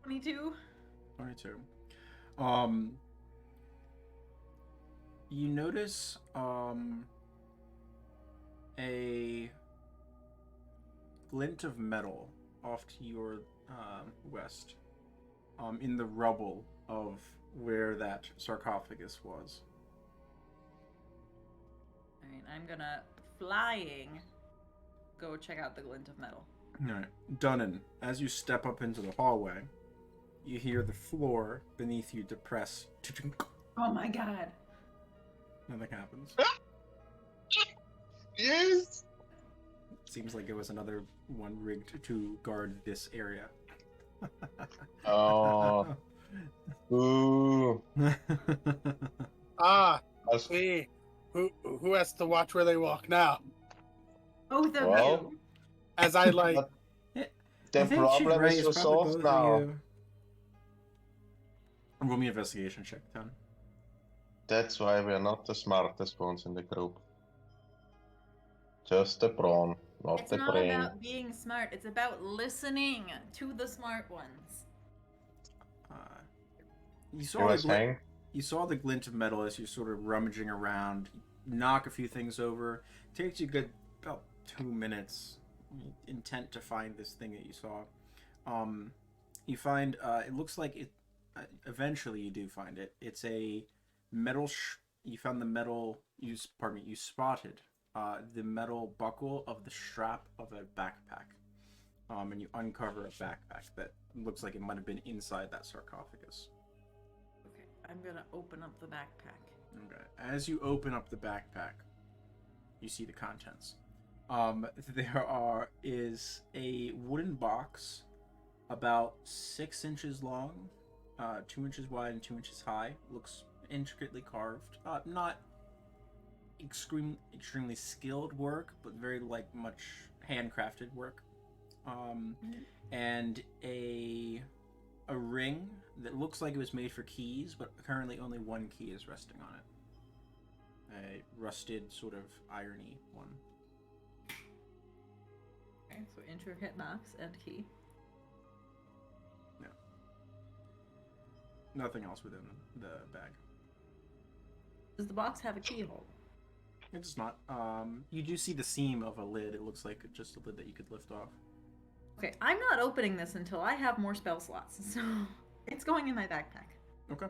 [SPEAKER 4] 22.
[SPEAKER 1] 22. You notice a glint of metal off to your west, in the rubble of where that sarcophagus was.
[SPEAKER 4] Alright, I'm gonna flying go check out the glint of metal.
[SPEAKER 1] Alright. Dunnan, as you step up into the hallway, you hear the floor beneath you depress.
[SPEAKER 4] Oh my god.
[SPEAKER 1] Nothing happens.
[SPEAKER 2] Yes!
[SPEAKER 1] Seems like it was another one rigged to guard this area.
[SPEAKER 2] Oh. Ooh.
[SPEAKER 3] Ah,
[SPEAKER 2] That's-
[SPEAKER 3] see. Who has to watch where they walk now?
[SPEAKER 4] Both of
[SPEAKER 2] Well,
[SPEAKER 4] you.
[SPEAKER 3] As I like.
[SPEAKER 2] But
[SPEAKER 1] I
[SPEAKER 2] the
[SPEAKER 1] think
[SPEAKER 2] problem
[SPEAKER 1] Cjbeards
[SPEAKER 2] is
[SPEAKER 1] probably
[SPEAKER 2] resolved
[SPEAKER 1] both of
[SPEAKER 2] now.
[SPEAKER 1] you. Roll me an investigation check, 10.
[SPEAKER 2] That's why we're not the smartest ones in the group. Just the brawn, not
[SPEAKER 4] It's
[SPEAKER 2] the
[SPEAKER 4] not
[SPEAKER 2] brain.
[SPEAKER 4] about being smart, it's about listening to the smart ones.
[SPEAKER 1] You
[SPEAKER 2] You
[SPEAKER 1] saw
[SPEAKER 2] were
[SPEAKER 1] the glint.
[SPEAKER 2] saying?
[SPEAKER 1] You saw the glint of metal as you're sort of rummaging around. You knock a few things over. Takes you good about 2 minutes, intent to find this thing that you saw. You find it looks like it. Eventually, you do find it. It's a metal. You found the metal. You spotted the metal buckle of the strap of a backpack. And you uncover a backpack that looks like it might have been inside that sarcophagus.
[SPEAKER 4] Okay, I'm gonna open up the backpack.
[SPEAKER 1] Okay. As you open up the backpack, you see the contents. There is a wooden box about 6 inches long, 2 inches wide and 2 inches high. Looks intricately carved. Not extremely skilled work, but very much handcrafted work. And a ring that looks like it was made for keys, but currently only one key is resting on it. A rusted sort of irony one.
[SPEAKER 4] Okay, so intricate box and key.
[SPEAKER 1] No. Nothing else within the bag.
[SPEAKER 4] Does the box have a keyhole?
[SPEAKER 1] It does not. You do see the seam of a lid. It looks like just a lid that you could lift off.
[SPEAKER 4] Okay, I'm not opening this until I have more spell slots, so it's going in my backpack.
[SPEAKER 1] Okay.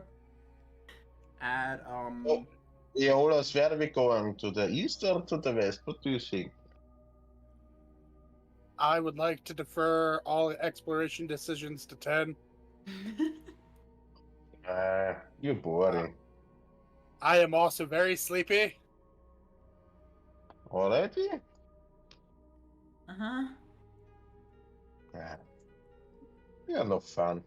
[SPEAKER 1] Add
[SPEAKER 2] Oh. Eolus, where are we going? To the east or to the west? What do you think?
[SPEAKER 3] I would like to defer all exploration decisions to 10.
[SPEAKER 2] You're boring.
[SPEAKER 3] I am also very sleepy.
[SPEAKER 2] Already?
[SPEAKER 4] Uh-huh.
[SPEAKER 2] You're no fun.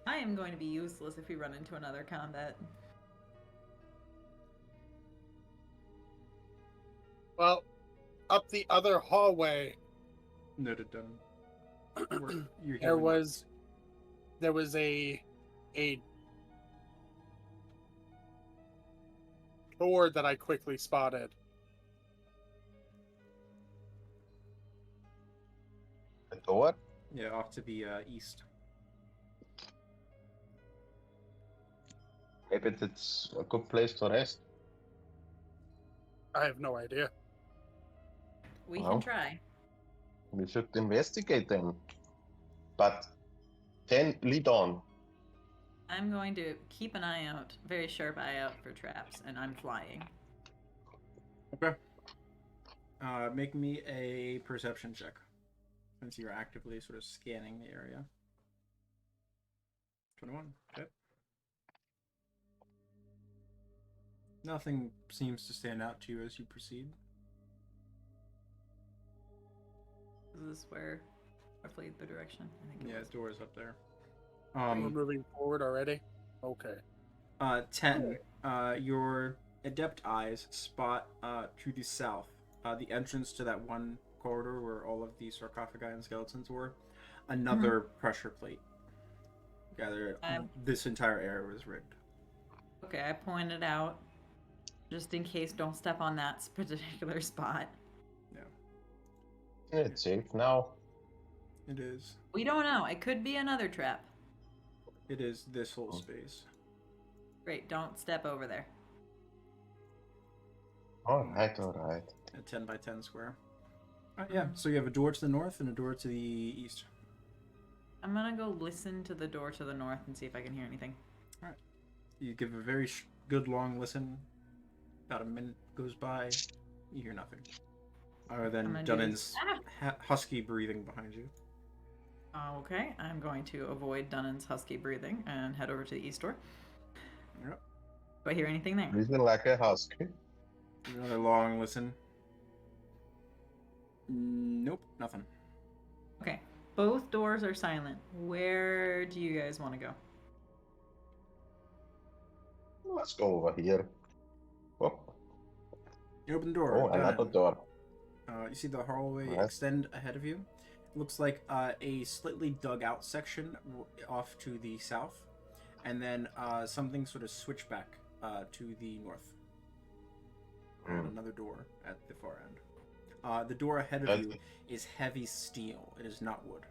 [SPEAKER 4] I am going to be useless if we run into another combat.
[SPEAKER 3] Well, up the other hallway,
[SPEAKER 1] noted down. You're
[SPEAKER 3] there
[SPEAKER 1] healing.
[SPEAKER 3] was a door that I quickly spotted.
[SPEAKER 2] The door?
[SPEAKER 1] Yeah, off to the east.
[SPEAKER 2] Maybe it's a good place to rest.
[SPEAKER 3] I have no idea.
[SPEAKER 4] We
[SPEAKER 2] Well.
[SPEAKER 4] can try.
[SPEAKER 2] We should investigate them. But 10, lead on.
[SPEAKER 4] I'm going to keep an eye out, very sharp eye out for traps, and I'm flying.
[SPEAKER 1] Okay. Make me a perception check, since you're actively sort of scanning the area. 21. Okay. Nothing seems to stand out to you as you proceed.
[SPEAKER 4] Is this where roughly the direction? I think it
[SPEAKER 1] Yeah,
[SPEAKER 4] was.
[SPEAKER 1] door's up there.
[SPEAKER 3] We're moving forward already? Okay.
[SPEAKER 1] 10. Your adept eyes spot to the south, the entrance to that one corridor where all of the sarcophagi and skeletons were. Another pressure plate. Gather this entire area was rigged.
[SPEAKER 4] Okay, I pointed out, just in case, don't step on that particular spot.
[SPEAKER 1] Yeah.
[SPEAKER 2] It's safe now.
[SPEAKER 1] It is.
[SPEAKER 4] We don't know. It could be another trap.
[SPEAKER 1] It is this whole space.
[SPEAKER 4] Great, don't step over there.
[SPEAKER 2] Alright, alright.
[SPEAKER 1] A 10 by 10 square. Yeah, so you have a door to the north and a door to the east.
[SPEAKER 4] I'm gonna go listen to the door to the north and see if I can hear anything.
[SPEAKER 1] Alright. You give a very good long listen. About a minute goes by. You hear nothing. Other than Dunnan's husky breathing behind you.
[SPEAKER 4] Okay, I'm going to avoid Dunnan's husky breathing and head over to the east door.
[SPEAKER 1] Yep.
[SPEAKER 4] Do I hear anything there?
[SPEAKER 2] Breathing like a husky.
[SPEAKER 1] Another long listen. Nope, nothing.
[SPEAKER 4] Okay, both doors are silent. Where do you guys want to go?
[SPEAKER 2] Let's go over here. Oh,
[SPEAKER 1] You open the door.
[SPEAKER 2] another
[SPEAKER 1] Dunnan.
[SPEAKER 2] door.
[SPEAKER 1] You see the hallway
[SPEAKER 2] Right.
[SPEAKER 1] extend ahead of you. It looks like a slightly dug out section off to the south, and then something sort of switchback to the north. And another door at the far end. The door ahead of you is heavy steel. It is not wood.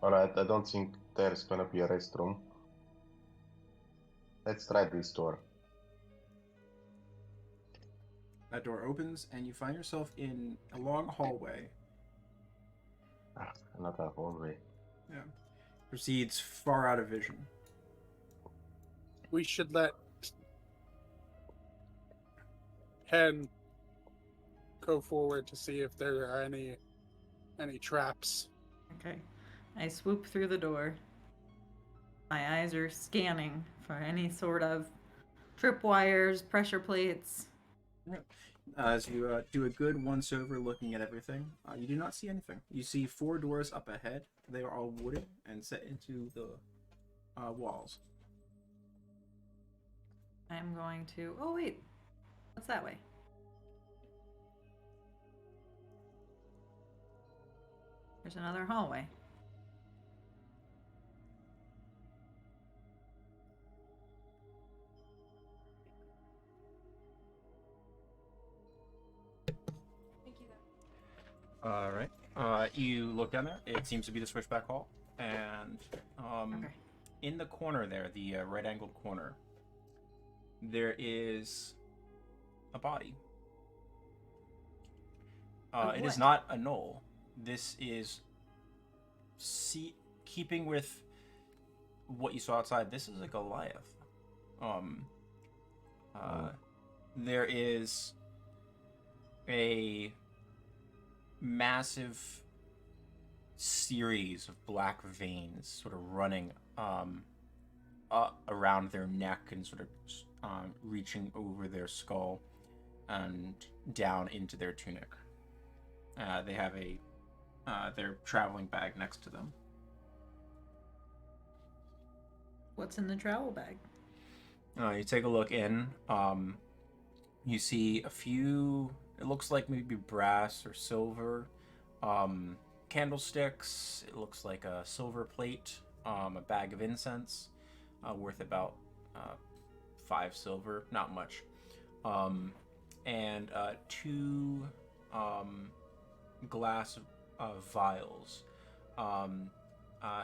[SPEAKER 2] Alright, I don't think there's gonna be a restroom. Let's try this door.
[SPEAKER 1] That door opens, and you find yourself in a long hallway.
[SPEAKER 2] Another hallway.
[SPEAKER 1] Yeah. Proceeds far out of vision.
[SPEAKER 3] We should let Hen go forward to see if there are any traps.
[SPEAKER 4] Okay, I swoop through the door. My eyes are scanning for any sort of tripwires, pressure plates.
[SPEAKER 1] As you do a good once-over looking at everything, you do not see anything. You see 4 doors up ahead. They are all wooden and set into the walls.
[SPEAKER 4] I'm going to... Oh, wait. What's that way? There's another hallway.
[SPEAKER 1] All right. You look down there. It seems to be the switchback hall, and in the corner there, the right-angled corner, there is a body.
[SPEAKER 4] Of
[SPEAKER 1] It is
[SPEAKER 4] what?
[SPEAKER 1] not a knoll. This is keeping with what you saw outside. This is a Goliath. There is a massive series of black veins sort of running around their neck and sort of reaching over their skull and down into their tunic. They have their traveling bag next to them.
[SPEAKER 4] What's in the travel bag?
[SPEAKER 1] You take a look in. You see a few. It looks like maybe brass or silver candlesticks. It looks like a silver plate. A bag of incense, worth about 5 silver, not much. And 2 glass vials.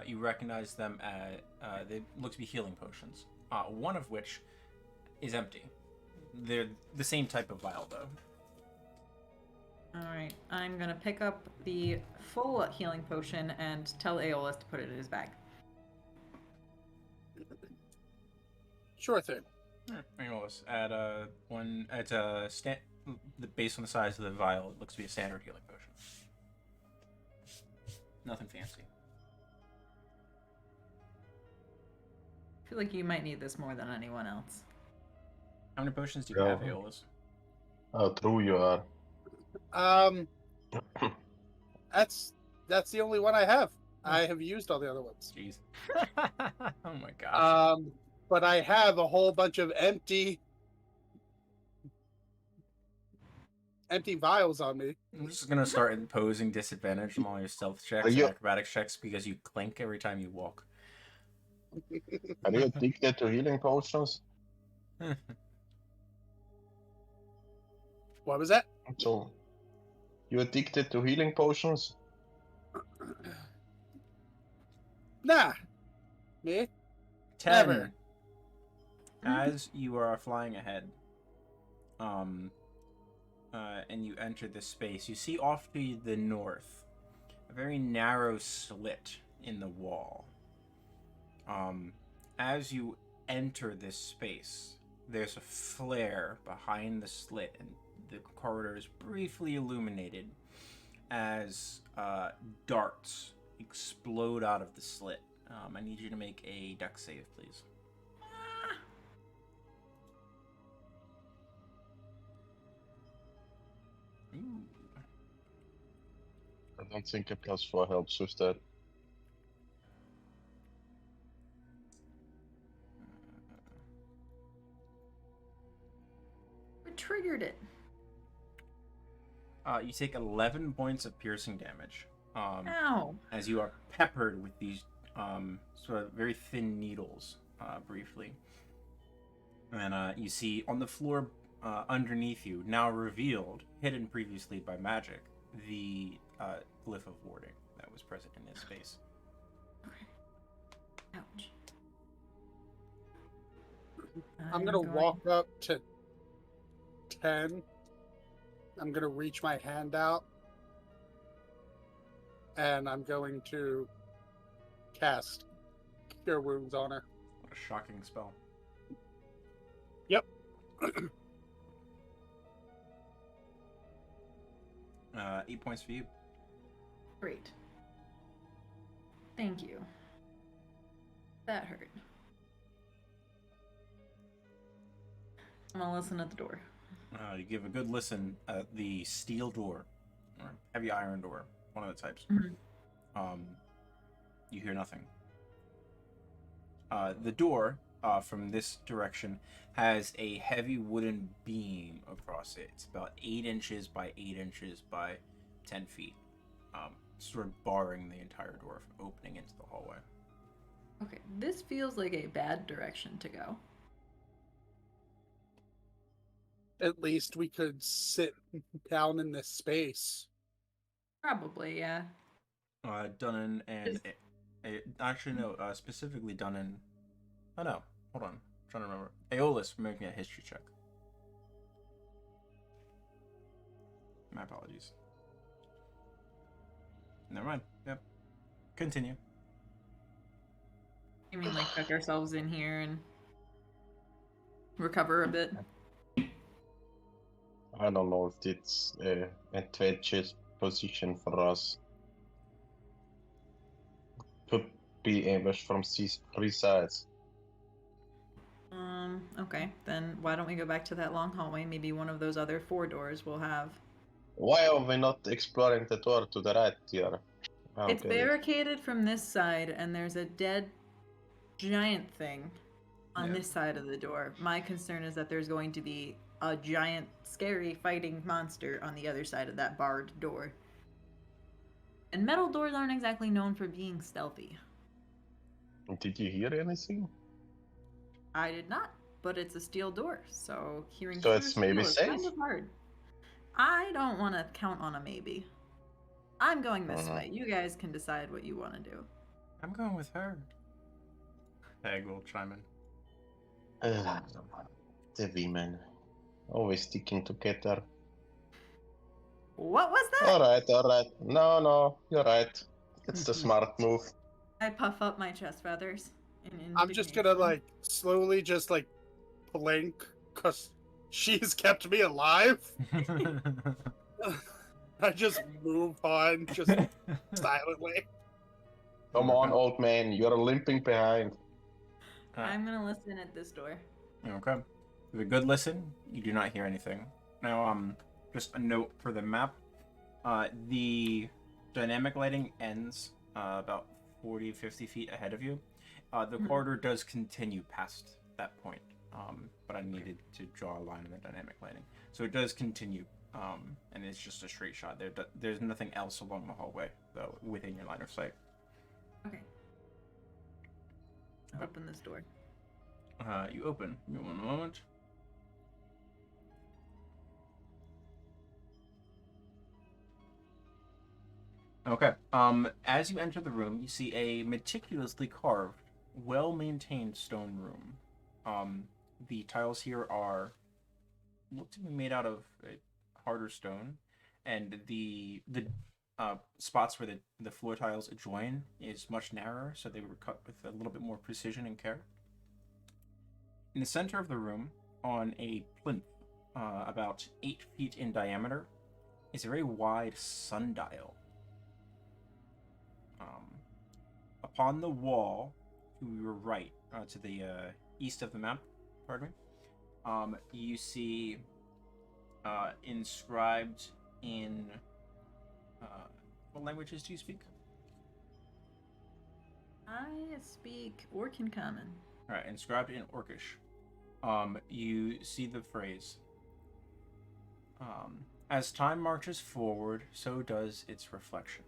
[SPEAKER 1] You recognize them as they look to be healing potions. One of which is empty. They're the same type of vial, though.
[SPEAKER 4] Alright, I'm gonna pick up the full healing potion and tell Aeolus to put it in his bag.
[SPEAKER 3] Sure thing.
[SPEAKER 1] Aeolus, based on the size of the vial, it looks to be a standard healing potion. Nothing fancy.
[SPEAKER 4] I feel like you might need this more than anyone else.
[SPEAKER 1] How many potions do you have, Aeolus?
[SPEAKER 2] How true you are.
[SPEAKER 3] That's the only one I have. I have used all the other ones.
[SPEAKER 1] Jeez. Oh my gosh.
[SPEAKER 3] But I have a whole bunch of empty vials on me.
[SPEAKER 1] I'm just gonna start imposing disadvantage on all your stealth checks
[SPEAKER 2] Are
[SPEAKER 1] and
[SPEAKER 2] you-
[SPEAKER 1] acrobatics checks because you clink every time you walk.
[SPEAKER 2] Are you addicted to healing potions?
[SPEAKER 3] What was that?
[SPEAKER 2] So, you addicted to healing potions?
[SPEAKER 3] Nah. Me?
[SPEAKER 1] 10.
[SPEAKER 3] Never.
[SPEAKER 1] As you are flying ahead, and you enter this space, you see off to the north a very narrow slit in the wall. As you enter this space, there's a flare behind the slit, and the corridor is briefly illuminated as darts explode out of the slit. I need you to make a dex save, please. Ooh.
[SPEAKER 2] I don't think a +4 helps with that.
[SPEAKER 4] What triggered it?
[SPEAKER 1] You take 11 points of piercing damage.
[SPEAKER 4] Ow!
[SPEAKER 1] As you are peppered with these sort of very thin needles, briefly. And you see on the floor underneath you, now revealed, hidden previously by magic, the glyph of warding that was present in this space.
[SPEAKER 4] Okay. Ouch.
[SPEAKER 3] I'm gonna walk up to 10. I'm gonna reach my hand out. And I'm going to cast Cure Wounds on her.
[SPEAKER 1] What a shocking spell.
[SPEAKER 3] Yep.
[SPEAKER 1] 8 points for you.
[SPEAKER 4] Great. Thank you. That hurt. I'm gonna listen at the door.
[SPEAKER 1] You give a good listen at the steel door, or heavy iron door, one of the types.
[SPEAKER 4] Mhm.
[SPEAKER 1] You hear nothing. The door from this direction has a heavy wooden beam across it. It's about 8 inches by 8 inches by 10 feet, sort of barring the entire door from opening into the hallway.
[SPEAKER 4] Okay, this feels like a bad direction to go.
[SPEAKER 3] At least we could sit down in this space.
[SPEAKER 4] Probably, yeah.
[SPEAKER 1] Dunnan and actually no, specifically Dunnan. Oh no, hold on, I'm trying to remember. Aeolus, making a history check. My apologies. Never mind. Yep. Continue.
[SPEAKER 4] You mean like tuck ourselves in here and recover a bit?
[SPEAKER 2] I don't know if it's a advantageous position for us to be ambushed from three sides.
[SPEAKER 4] Okay. Then why don't we go back to that long hallway? Maybe one of those other 4 doors will have...
[SPEAKER 2] Why are we not exploring the door to the right here?
[SPEAKER 4] It's barricaded from this side, and there's a dead giant thing on this side of the door. My concern is that there's going to be a giant, scary, fighting monster on the other side of that barred door. And metal doors aren't exactly known for being stealthy.
[SPEAKER 2] Did you hear anything?
[SPEAKER 4] I did not, but it's a steel door, so hearing
[SPEAKER 2] So
[SPEAKER 4] through
[SPEAKER 2] it's
[SPEAKER 4] steel
[SPEAKER 2] maybe
[SPEAKER 4] is
[SPEAKER 2] safe?
[SPEAKER 4] kind of hard. I don't want to count on a maybe. I'm going this way. You guys can decide what you want to do.
[SPEAKER 1] I'm going with her. Peg will chime in.
[SPEAKER 2] The women. Always sticking together.
[SPEAKER 4] What was that?
[SPEAKER 2] Alright. No, you're right. It's the smart move.
[SPEAKER 4] I puff up my chest feathers.
[SPEAKER 3] I'm just gonna like slowly just like blink because she's kept me alive. I just move on, just silently.
[SPEAKER 2] Come on, old man, you're limping behind.
[SPEAKER 4] I'm gonna listen at this door.
[SPEAKER 1] Okay. With a good listen, you do not hear anything. Now, just a note for the map. The dynamic lighting ends about 40, 50 feet ahead of you. The corridor does continue past that point, but I needed to draw a line in the dynamic lighting. So it does continue, and it's just a straight shot. There's nothing else along the hallway, though, within your line of sight.
[SPEAKER 4] Okay. I'll open this door.
[SPEAKER 1] You open. Give me one moment. Okay. As you enter the room, you see a meticulously carved, well-maintained stone room. The tiles here look to be made out of harder stone, and the spots where the floor tiles adjoin is much narrower, so they were cut with a little bit more precision and care. In the center of the room, on a plinth about 8 feet in diameter, is a very wide sundial. Upon the wall to your right, to the east of the map, pardon me, you see inscribed in what languages do you speak?
[SPEAKER 4] I speak Orcan Common.
[SPEAKER 1] All right, inscribed in Orcish. You see the phrase, as time marches forward, so does its reflection.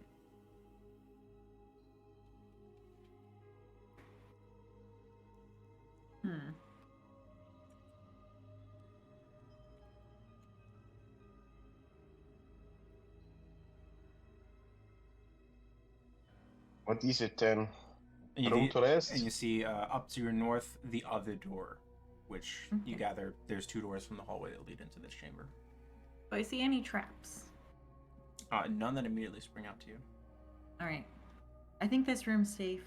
[SPEAKER 2] What is it then?
[SPEAKER 1] And
[SPEAKER 2] Room to rest?
[SPEAKER 1] And you see up to your north the other door, which you gather there's 2 doors from the hallway that lead into this chamber.
[SPEAKER 4] Do I see any traps?
[SPEAKER 1] None that immediately spring out to you.
[SPEAKER 4] Alright. I think this room's safe.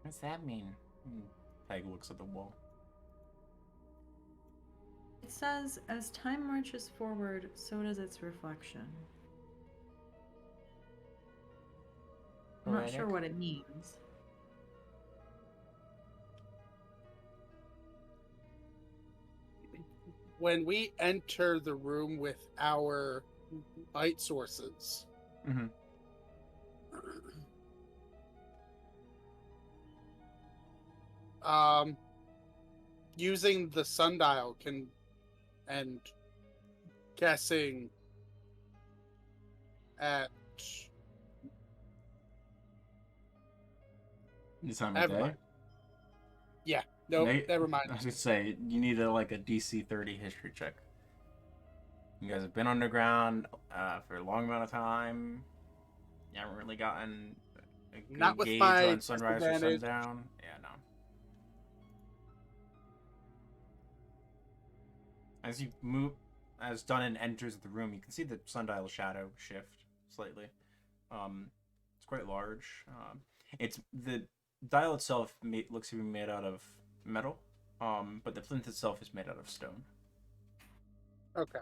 [SPEAKER 1] What's that mean? Peg looks at the wall.
[SPEAKER 4] It says, as time marches forward, so does its reflection. I'm not sure what it means.
[SPEAKER 3] When we enter the room with our light sources, using the sundial and guessing at
[SPEAKER 1] This time of day?
[SPEAKER 3] Yeah. No, never mind.
[SPEAKER 1] I was gonna say, you need a DC 30 history check. You guys have been underground for a long amount of time. You haven't really gotten
[SPEAKER 3] Not with
[SPEAKER 1] gauge
[SPEAKER 3] my
[SPEAKER 1] on sunrise or
[SPEAKER 3] disadvantage.
[SPEAKER 1] sundown. Yeah, no. As you move, as Dunnan enters the room, you can see the sundial shadow shift slightly. It's quite large. It's the dial itself looks to be made out of metal, but the plinth itself is made out of stone.
[SPEAKER 3] Okay.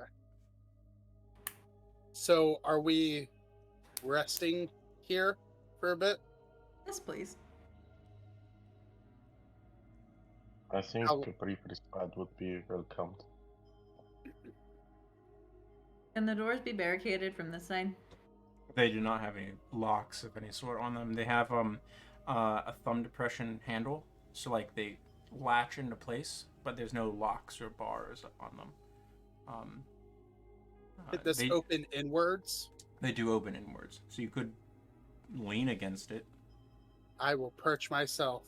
[SPEAKER 3] So, are we resting here for a bit?
[SPEAKER 4] Yes, please.
[SPEAKER 2] I think
[SPEAKER 3] How-
[SPEAKER 2] a brief respite would be welcomed.
[SPEAKER 4] Can the doors be barricaded from this side?
[SPEAKER 1] They do not have any locks of any sort on them. They have a thumb depression handle, so like they latch into place, but there's no locks or bars on them.
[SPEAKER 3] Did this
[SPEAKER 1] they,
[SPEAKER 3] open inwards?
[SPEAKER 1] They do open inwards, so you could lean against it.
[SPEAKER 3] I will perch myself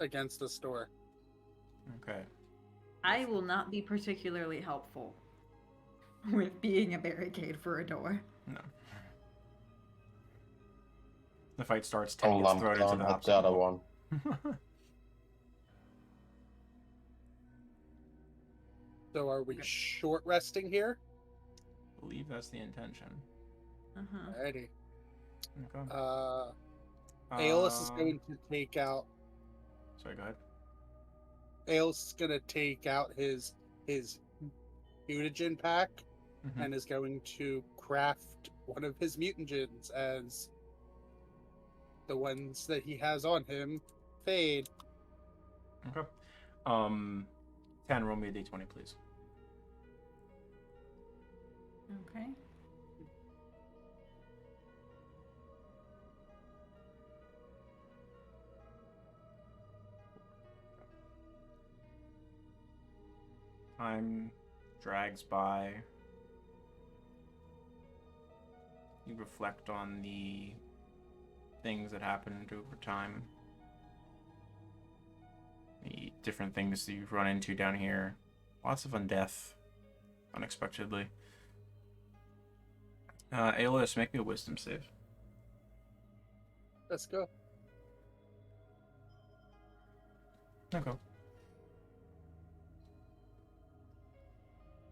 [SPEAKER 3] against this door.
[SPEAKER 1] Okay.
[SPEAKER 4] I will not be particularly helpful with being a barricade for a door.
[SPEAKER 1] No. The fight starts. Teddy
[SPEAKER 2] I'll
[SPEAKER 1] gets
[SPEAKER 2] lump
[SPEAKER 1] thrown into
[SPEAKER 2] down
[SPEAKER 1] the
[SPEAKER 2] at the
[SPEAKER 1] opposite
[SPEAKER 2] other
[SPEAKER 1] wall.
[SPEAKER 2] one.
[SPEAKER 3] So, are we short resting here?
[SPEAKER 1] I believe that's the intention.
[SPEAKER 4] Uh-huh.
[SPEAKER 3] Alrighty.
[SPEAKER 1] Okay.
[SPEAKER 3] Aeolus is going to take out.
[SPEAKER 1] Sorry, go ahead.
[SPEAKER 3] Aeolus is going to take out his mutagen pack
[SPEAKER 1] Mhm.
[SPEAKER 3] and is going to craft one of his mutagens as the ones that he has on him fade.
[SPEAKER 1] Okay. 10, roll me a d20, please.
[SPEAKER 4] Okay.
[SPEAKER 1] Time drags by. You reflect on the things that happened over time. The different things that you've run into down here. Lots of undeath, unexpectedly. Aeolus, make me a wisdom save.
[SPEAKER 3] Let's go.
[SPEAKER 1] Okay.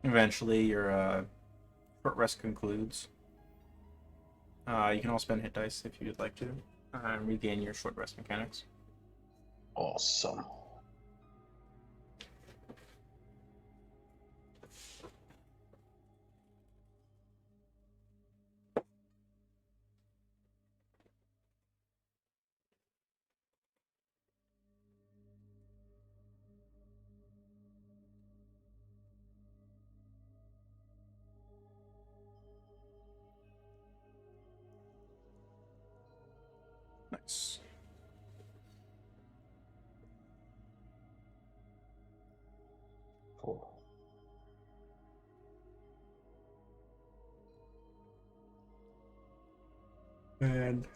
[SPEAKER 1] Eventually, your short rest concludes. You can all spend hit dice if you'd like to, and regain your short rest mechanics.
[SPEAKER 2] Awesome.
[SPEAKER 1] Nice.
[SPEAKER 2] Cool.
[SPEAKER 1] And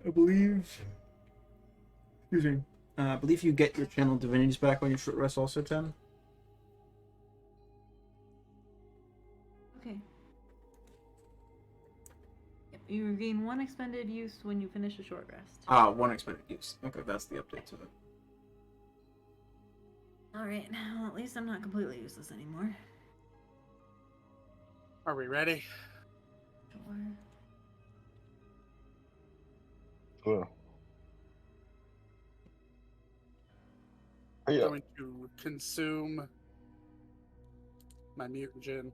[SPEAKER 1] I believe, excuse me, I believe you get your channel divinities back on your short rest also, 10.
[SPEAKER 4] Okay. Yep, you regain 1 expended use when you finish a short rest.
[SPEAKER 1] One expended use. Okay, that's the update to it.
[SPEAKER 4] Alright, well, at least I'm not completely useless anymore.
[SPEAKER 3] Are we ready?
[SPEAKER 4] Sure.
[SPEAKER 2] Sure.
[SPEAKER 3] I'm
[SPEAKER 2] Yeah.
[SPEAKER 3] going to consume my mutagen.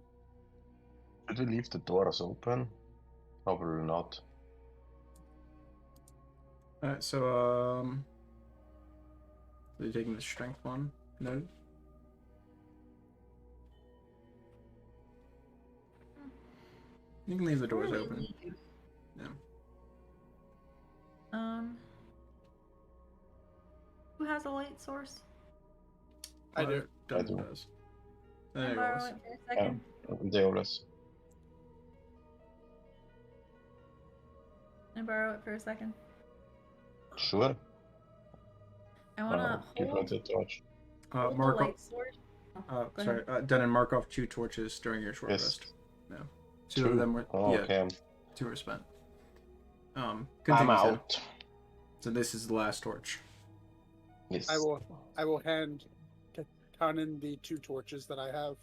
[SPEAKER 2] Should we leave the doors open? Probably not.
[SPEAKER 1] Alright, so, you're taking the strength one? No? You can leave the doors open. Yeah.
[SPEAKER 4] Who has a light source?
[SPEAKER 3] I do.
[SPEAKER 1] Duncan
[SPEAKER 2] I do.
[SPEAKER 1] does.
[SPEAKER 4] Can I
[SPEAKER 1] There
[SPEAKER 4] borrow
[SPEAKER 1] it was.
[SPEAKER 4] it for a second?
[SPEAKER 2] Deolus.
[SPEAKER 4] Can I borrow it for a second?
[SPEAKER 2] Sure.
[SPEAKER 4] I wanna
[SPEAKER 2] Give her
[SPEAKER 4] hold,
[SPEAKER 2] the torch.
[SPEAKER 4] hold the
[SPEAKER 1] Mark off,
[SPEAKER 4] light source. Oh, go
[SPEAKER 1] sorry,
[SPEAKER 4] ahead.
[SPEAKER 1] Duncan, mark off 2 torches during your short
[SPEAKER 2] Yes.
[SPEAKER 1] rest. No. 2 of them were,
[SPEAKER 2] Oh,
[SPEAKER 1] yeah,
[SPEAKER 2] okay.
[SPEAKER 1] 2 were spent.
[SPEAKER 2] I'm
[SPEAKER 1] Continue, Tim.
[SPEAKER 2] out.
[SPEAKER 1] So this is the last torch.
[SPEAKER 2] Yes.
[SPEAKER 3] I will hand Tannen the 2 torches that I have.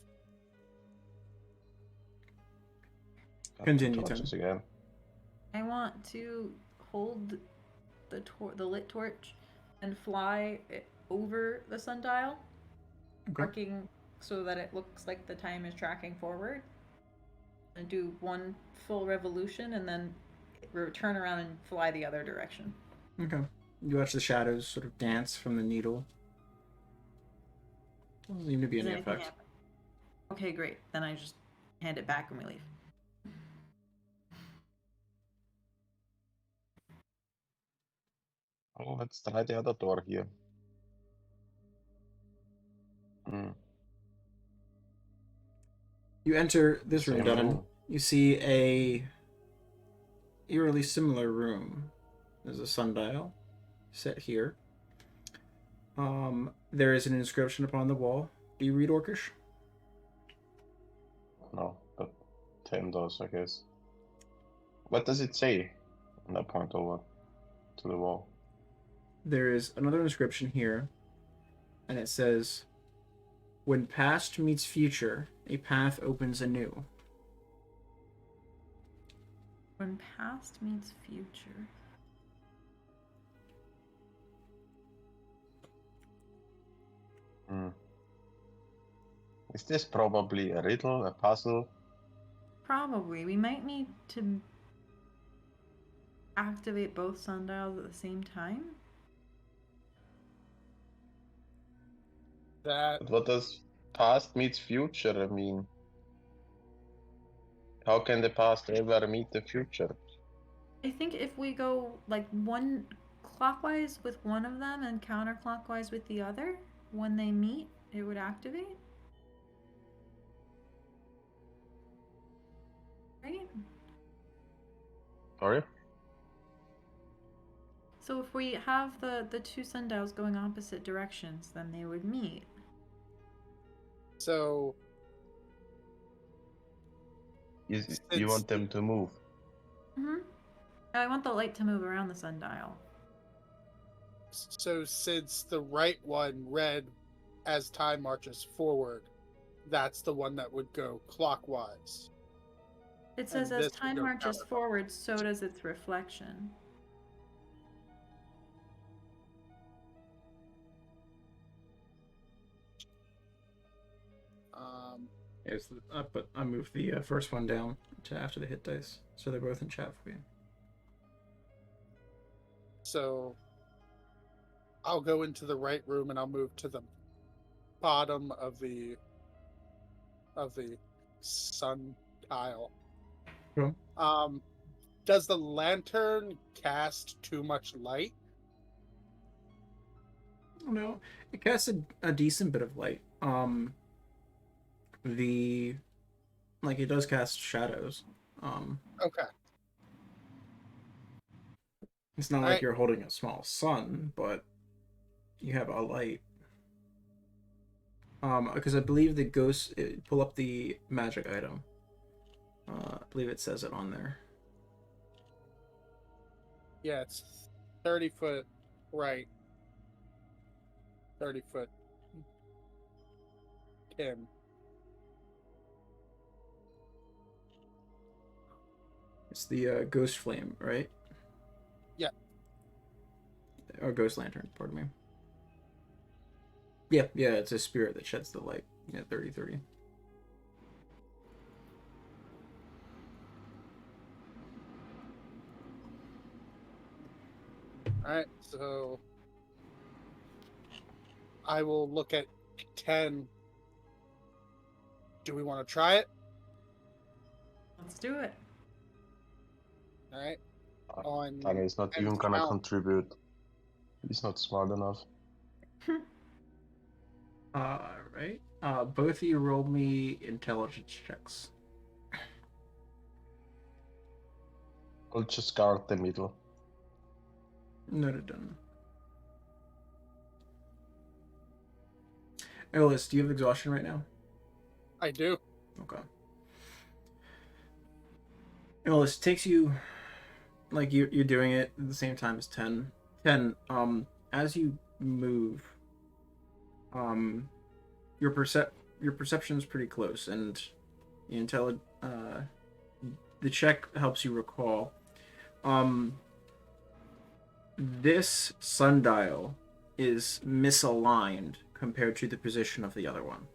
[SPEAKER 1] Continue,
[SPEAKER 2] Torches again.
[SPEAKER 4] I want to hold the lit torch and fly it over the sundial, marking so that it looks like the time is tracking forward. And do 1 full revolution and then turn around and fly the other direction.
[SPEAKER 1] Okay. You watch the shadows sort of dance from the needle. Doesn't seem to be
[SPEAKER 4] Does
[SPEAKER 1] any
[SPEAKER 4] anything
[SPEAKER 1] effect.
[SPEAKER 4] happen? Okay, great. Then I just hand it back when we leave.
[SPEAKER 2] Oh, let's try the other door here.
[SPEAKER 1] You enter this room,
[SPEAKER 2] Same
[SPEAKER 1] Dunnan.
[SPEAKER 2] room.
[SPEAKER 1] You see a eerily similar room. There's a sundial set here. There is an inscription upon the wall. Do you read Orcish?
[SPEAKER 2] No, but 10 does, I guess. What does it say? And I point over to the wall.
[SPEAKER 1] There is another inscription here, and it says, "When past meets future, a path opens anew."
[SPEAKER 4] When past meets future.
[SPEAKER 2] Is this probably a riddle, a puzzle?
[SPEAKER 4] Probably. We might need to activate both sundials at the same time.
[SPEAKER 2] But what does past meets future mean? How can the past ever meet the future?
[SPEAKER 4] I think if we go like one clockwise with one of them and counterclockwise with the other, when they meet, it would activate. Right?
[SPEAKER 2] Sorry?
[SPEAKER 4] So if we have the 2 sundials going opposite directions, then they would meet.
[SPEAKER 3] So
[SPEAKER 2] You want them to move?
[SPEAKER 4] Mm-hmm. I want the light to move around the sundial.
[SPEAKER 3] So since the right one read as time marches forward, that's the one that would go clockwise.
[SPEAKER 4] It says
[SPEAKER 3] And
[SPEAKER 4] as
[SPEAKER 3] this would
[SPEAKER 4] time
[SPEAKER 3] go
[SPEAKER 4] marches
[SPEAKER 3] counterclockwise.
[SPEAKER 4] forward, so does its reflection.
[SPEAKER 1] Yes, I moved the first one down to after the hit dice, so they're both in chat for you.
[SPEAKER 3] So I'll go into the right room and I'll move to the bottom of the sun tile.
[SPEAKER 1] Cool.
[SPEAKER 3] Does the lantern cast too much light?
[SPEAKER 1] No, it casts a decent bit of light. It does cast shadows.
[SPEAKER 3] Okay.
[SPEAKER 1] It's not like
[SPEAKER 3] Alright.
[SPEAKER 1] you're holding a small sun, but you have a light. Because I believe the ghost pull up the magic item. I believe it says it on there.
[SPEAKER 3] Yeah, it's 30 foot right. 30 foot. Tim.
[SPEAKER 1] It's the ghost flame, right?
[SPEAKER 3] Yeah.
[SPEAKER 1] Or ghost lantern, pardon me. Yeah, it's a spirit that sheds the light. Yeah, 30-30.
[SPEAKER 3] Alright, so I will look at 10. Do we want to try it?
[SPEAKER 4] Let's do it.
[SPEAKER 3] Alright.
[SPEAKER 2] Tanya is not even gonna contribute. He's not smart enough.
[SPEAKER 1] Alright. Both of you roll me intelligence checks.
[SPEAKER 2] I'll just guard the middle.
[SPEAKER 1] Noted done. Elis, do you have exhaustion right now?
[SPEAKER 3] I do.
[SPEAKER 1] Okay. Elis, takes you, like, you're doing it at the same time as 10. Ken, as you move, your perception is pretty close, and the check helps you recall. This sundial is misaligned compared to the position of the other one.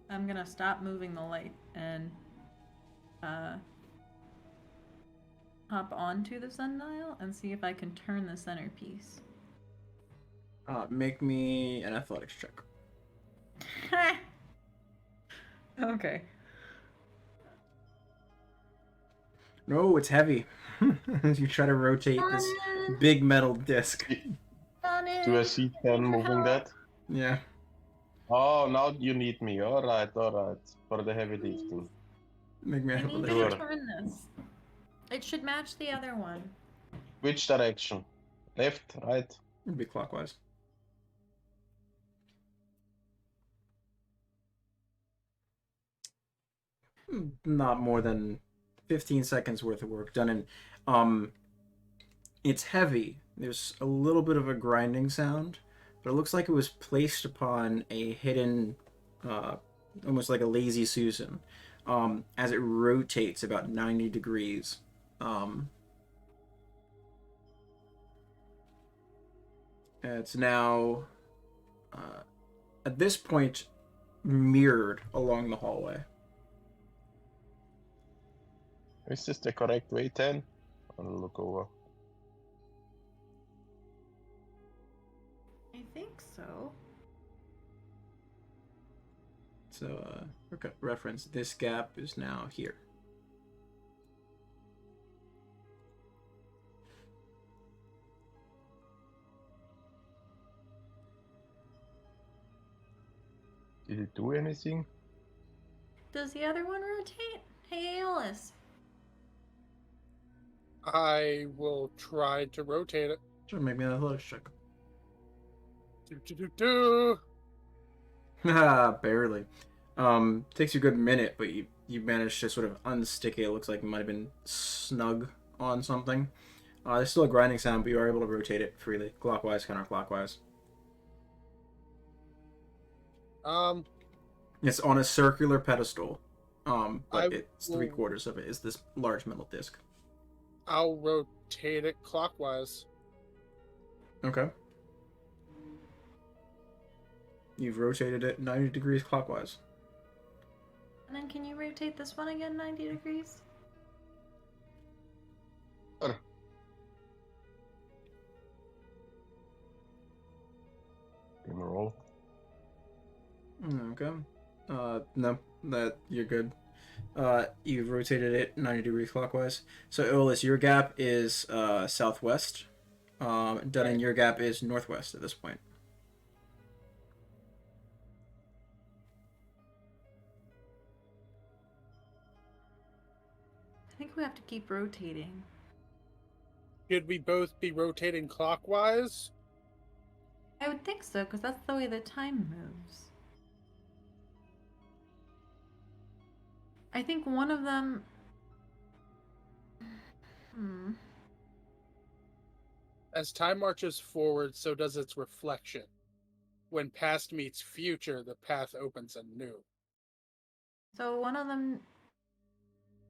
[SPEAKER 4] I'm gonna stop moving the light and hop onto the sundial and see if I can turn the centerpiece.
[SPEAKER 1] Make me an athletics check.
[SPEAKER 4] Okay.
[SPEAKER 1] No, it's heavy. As you try to rotate this big metal disc.
[SPEAKER 2] Do I see Ken moving that?
[SPEAKER 1] Yeah.
[SPEAKER 2] Oh, now you need me. Alright. For the heavy lifting.
[SPEAKER 1] Make me
[SPEAKER 4] I
[SPEAKER 1] an
[SPEAKER 4] need
[SPEAKER 1] athletics
[SPEAKER 4] you
[SPEAKER 2] Sure.
[SPEAKER 4] to turn this. It should match the other one.
[SPEAKER 2] Which direction? Left, right?
[SPEAKER 1] It'd be clockwise. Not more than 15 seconds worth of work done, and it's heavy. There's a little bit of a grinding sound, but it looks like it was placed upon a hidden, almost like a lazy Susan, as it rotates about 90 degrees. It's now, at this point, mirrored along the hallway.
[SPEAKER 2] Is this the correct way, 10? I'll look over.
[SPEAKER 4] I think so.
[SPEAKER 1] So, for reference, this gap is now here.
[SPEAKER 2] Did it do anything?
[SPEAKER 4] Does the other one rotate? Hey, Aeolus.
[SPEAKER 3] I will try to rotate it.
[SPEAKER 1] Sure, make me an athletics check.
[SPEAKER 3] Do.
[SPEAKER 1] Haha, barely. Takes you a good minute, but you managed to sort of unstick it. It looks like it might have been snug on something. There's still a grinding sound, but you are able to rotate it freely, clockwise, counterclockwise. It's on a circular pedestal, but it's 3/4 of it is this large metal disc.
[SPEAKER 3] I'll rotate it clockwise.
[SPEAKER 1] Okay. You've rotated it 90 degrees clockwise.
[SPEAKER 4] And then can you rotate this one again 90 degrees?
[SPEAKER 2] Sure. Give me a roll.
[SPEAKER 1] Okay. No, that you're good. You've rotated it 90 degrees clockwise. So, Eolus, your gap is southwest. Dunnan, your gap is northwest at this point.
[SPEAKER 4] I think we have to keep rotating.
[SPEAKER 3] Should we both be rotating clockwise?
[SPEAKER 4] I would think so, because that's the way the time moves. I think one of them...
[SPEAKER 3] As time marches forward, so does its reflection. When past meets future, the path opens anew.
[SPEAKER 4] So one of them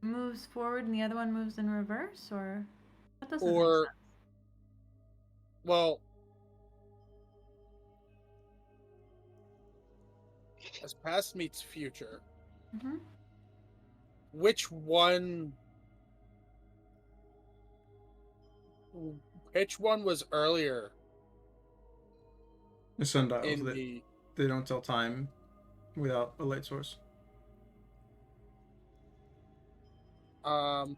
[SPEAKER 4] moves forward and the other one moves in reverse, or that doesn't make sense.
[SPEAKER 3] Well, as past meets future, which one was earlier?
[SPEAKER 1] The sundials. They don't tell time without a light source.
[SPEAKER 3] I'm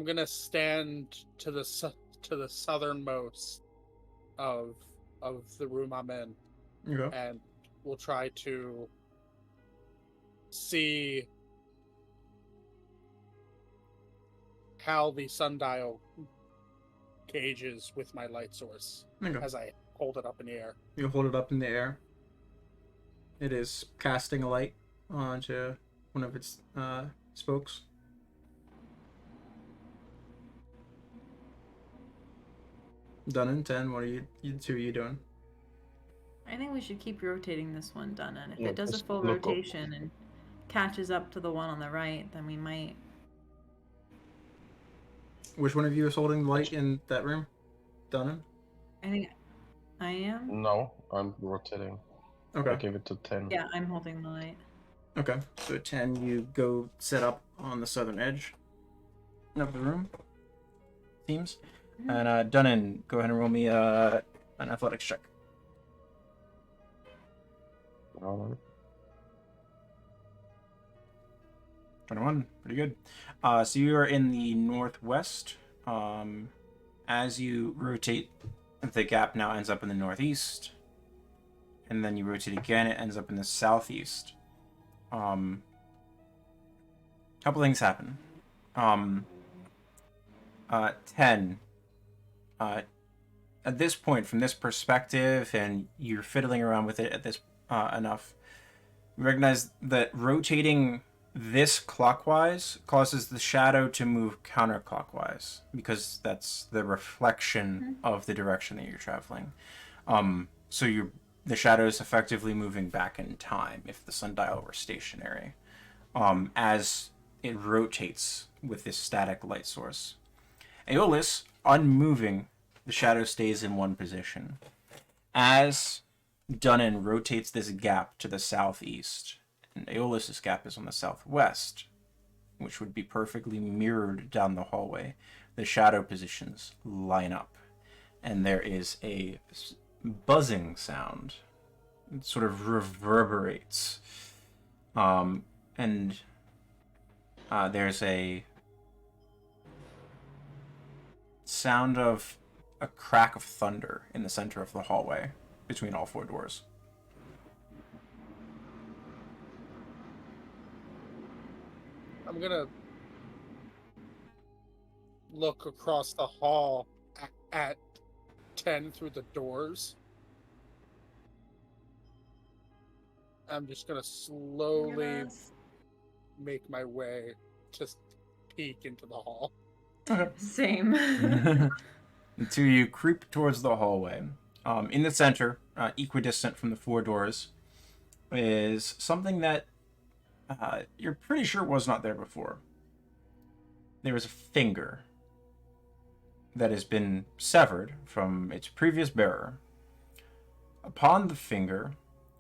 [SPEAKER 3] gonna stand to the southernmost of the room I'm in, and we'll try to see how the sundial gauges with my light source as I hold it up in the air.
[SPEAKER 1] You hold it up in the air. It is casting a light onto one of its spokes. Done in 10. What are you two are you doing?
[SPEAKER 4] I think we should keep rotating this one, Donna. And if
[SPEAKER 2] Yeah,
[SPEAKER 4] it does a
[SPEAKER 2] just
[SPEAKER 4] full
[SPEAKER 2] look up.
[SPEAKER 4] rotation and catches up to the one on the right, then we might.
[SPEAKER 1] Which one of you is holding the light in that room? Done.
[SPEAKER 4] I think I am.
[SPEAKER 2] No, I'm rotating. I
[SPEAKER 1] Okay.
[SPEAKER 2] give it to 10.
[SPEAKER 4] Yeah, I'm holding the light.
[SPEAKER 1] Okay. So at 10, you go set up on the southern edge of the room. Teams. And Dunnan, go ahead and roll me an athletics check.
[SPEAKER 2] Alright.
[SPEAKER 1] 21. Pretty good. So you are in the northwest. As you rotate, the gap now ends up in the northeast. And then you rotate again, it ends up in the southeast. Couple things happen. 10. At this point, from this perspective, and you're fiddling around with it at this enough, you recognize that rotating this clockwise causes the shadow to move counterclockwise, because that's the reflection of the direction that you're traveling. So the shadow is effectively moving back in time if the sundial were stationary, as it rotates with this static light source. Aeolus, unmoving, the shadow stays in one position. As Dunnan rotates this gap to the southeast, and Aeolus's gap is on the southwest, which would be perfectly mirrored down the hallway, the shadow positions line up, and there is a buzzing sound. It sort of reverberates, and there's a sound of a crack of thunder in the center of the hallway between all four doors.
[SPEAKER 3] I'm gonna look across the hall at 10 through the doors. I'm just gonna slowly make my way, just peek into the hall.
[SPEAKER 4] Same.
[SPEAKER 1] Until you creep towards the hallway. In the center, equidistant from the four doors, is something that you're pretty sure was not there before. There is a finger that has been severed from its previous bearer. Upon the finger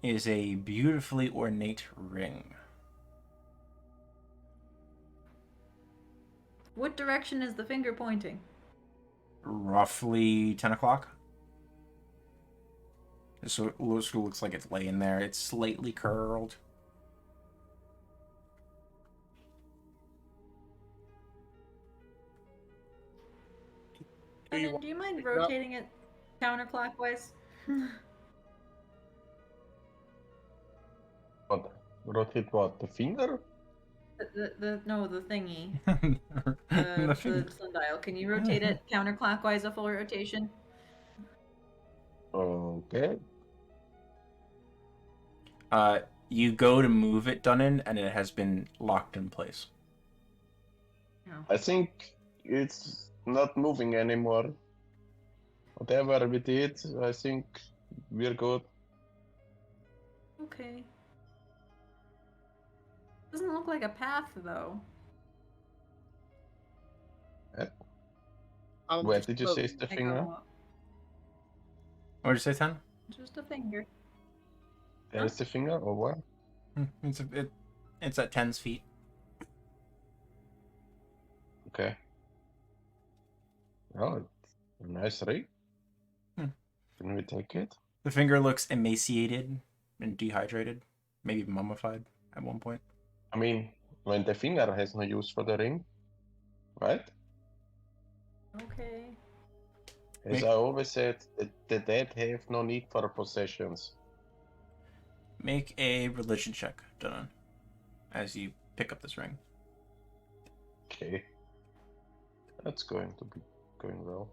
[SPEAKER 1] is a beautifully ornate ring.
[SPEAKER 4] What direction is the finger pointing?
[SPEAKER 1] Roughly 10 o'clock. So it looks like it's laying there. It's slightly curled.
[SPEAKER 3] Do
[SPEAKER 4] Do you mind rotating it counterclockwise?
[SPEAKER 2] What? Rotate what? The finger?
[SPEAKER 4] the thingy.
[SPEAKER 1] The
[SPEAKER 4] The
[SPEAKER 1] finger.
[SPEAKER 4] sundial. Can you rotate it counterclockwise, a full rotation?
[SPEAKER 2] Okay.
[SPEAKER 1] You go to move it, Dunnan, and it has been locked in place.
[SPEAKER 2] I think it's not moving anymore. Whatever we did, I think we're good.
[SPEAKER 4] Okay. Doesn't look like a path, though.
[SPEAKER 2] Where did you say is the
[SPEAKER 4] I
[SPEAKER 2] finger?
[SPEAKER 4] go,
[SPEAKER 1] What did you say, Tan?
[SPEAKER 4] just a finger.
[SPEAKER 2] There's the finger, or what?
[SPEAKER 1] It's at 10's feet.
[SPEAKER 2] Okay. Oh, it's a nice ring.
[SPEAKER 1] Hmm.
[SPEAKER 2] Can we take it?
[SPEAKER 1] The finger looks emaciated and dehydrated, maybe mummified at one point.
[SPEAKER 2] I mean, when the finger has no use for the ring, right?
[SPEAKER 4] Okay.
[SPEAKER 2] As I always said, the dead have no need for possessions.
[SPEAKER 1] Make a religion check, Dunnan, as you pick up this ring.
[SPEAKER 2] Okay. That's going to be going well.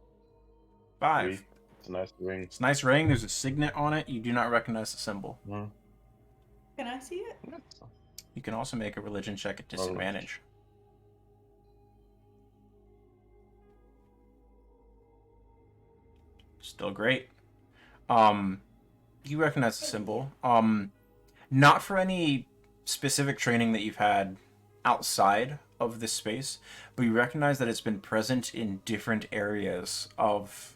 [SPEAKER 1] 5.
[SPEAKER 2] 3. It's a nice ring.
[SPEAKER 1] It's a nice ring. There's a signet on it. You do not recognize the symbol.
[SPEAKER 2] Mm.
[SPEAKER 4] Can I see it?
[SPEAKER 1] You can also make a religion check at disadvantage. Still great. You recognize the symbol. Not for any specific training that you've had outside of this space, but you recognize that it's been present in different areas of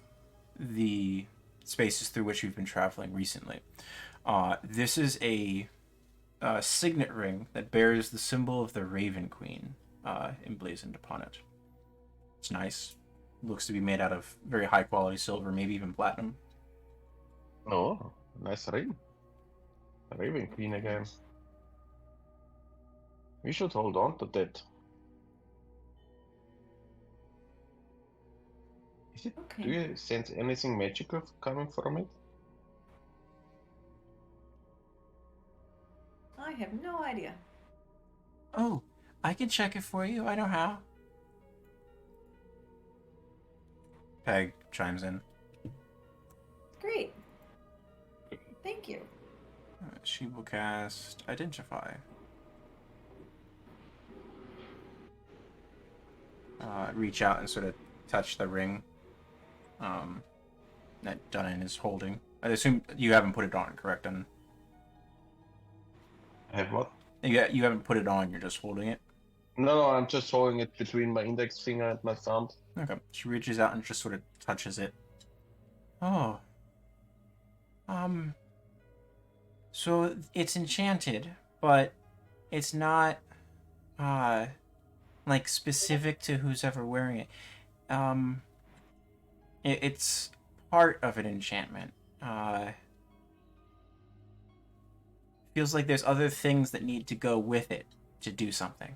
[SPEAKER 1] the spaces through which you've been traveling recently. This is a signet ring that bears the symbol of the Raven Queen emblazoned upon it. It's nice. Looks to be made out of very high quality silver, maybe even platinum.
[SPEAKER 2] Oh, nice ring. Raven Queen again. We should hold on to that. Is it,
[SPEAKER 4] Okay.
[SPEAKER 2] Do you sense anything magical coming from it?
[SPEAKER 4] I have no idea.
[SPEAKER 1] Oh, I can check it for you. I know how. Peg chimes in.
[SPEAKER 4] Great. Thank you.
[SPEAKER 1] She will cast Identify. Reach out and sort of touch the ring that Dunnan is holding. I assume you haven't put it on, correct? And
[SPEAKER 2] I have what?
[SPEAKER 1] you haven't put it on. You're just holding it.
[SPEAKER 2] No, I'm just holding it between my index finger and my thumb.
[SPEAKER 1] Okay. She reaches out and just sort of touches it. Oh. So it's enchanted, but it's not like specific to who's ever wearing it. It's part of an enchantment. Feels like there's other things that need to go with it to do something.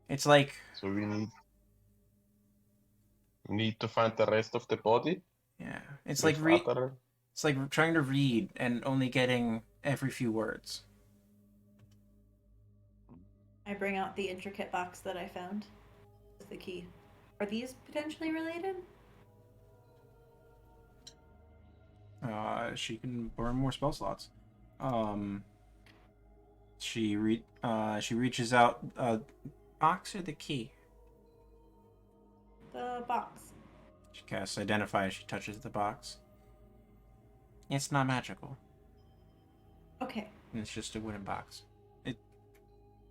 [SPEAKER 1] It's like
[SPEAKER 2] So we need to find the rest of the body.
[SPEAKER 1] it's
[SPEAKER 2] with
[SPEAKER 1] like
[SPEAKER 2] other...
[SPEAKER 1] it's like trying to read and only getting every few words.
[SPEAKER 4] I bring out the intricate box that I found with the key. Are these potentially related?
[SPEAKER 1] She can burn more spell slots. She reaches out. Box or the key?
[SPEAKER 4] The box.
[SPEAKER 1] She casts Identify as she touches the box. It's not magical.
[SPEAKER 4] Okay.
[SPEAKER 1] It's just a wooden box. It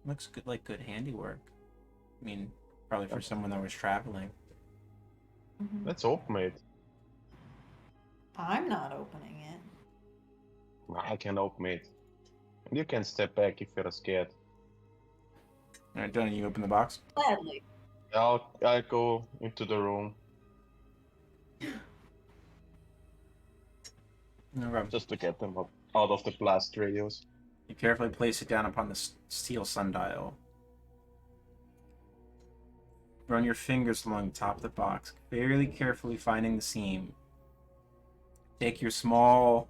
[SPEAKER 1] looks good, like good handiwork. I mean, probably for someone that was traveling.
[SPEAKER 4] Mm-hmm.
[SPEAKER 2] Let's open it.
[SPEAKER 4] I'm not opening it.
[SPEAKER 2] I can open it. And you can step back if you're scared.
[SPEAKER 1] Alright, Dunny, you open the box?
[SPEAKER 4] Gladly.
[SPEAKER 2] I'll go into the room
[SPEAKER 1] No problem.
[SPEAKER 2] just to get them out of the blast radius.
[SPEAKER 1] You carefully place it down upon the steel sundial. Run your fingers along the top of the box, fairly carefully finding the seam. Take your small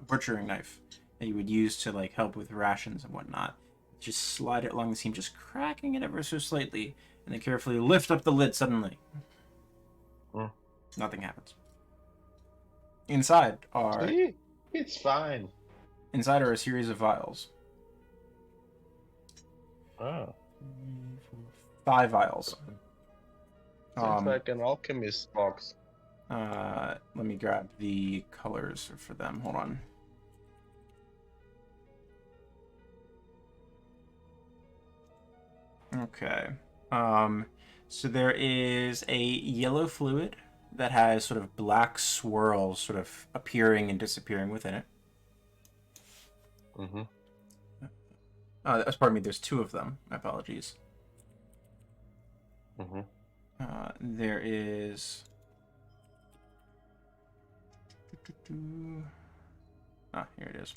[SPEAKER 1] butchering knife that you would use to like help with rations and whatnot. Just slide it along the seam, just cracking it ever so slightly, and then carefully lift up the lid suddenly. Nothing happens. Inside are
[SPEAKER 2] See? It's fine.
[SPEAKER 1] inside are a series of vials.
[SPEAKER 2] Ah,
[SPEAKER 1] 5 vials.
[SPEAKER 2] seems like an alchemist box.
[SPEAKER 1] Let me grab the colors for them. Hold on. Okay. So there is a yellow fluid that has sort of black swirls sort of appearing and disappearing within it.
[SPEAKER 2] Mm-hmm.
[SPEAKER 1] Pardon me, there's 2 of them. My apologies.
[SPEAKER 2] Mm-hmm.
[SPEAKER 1] There is... here it is.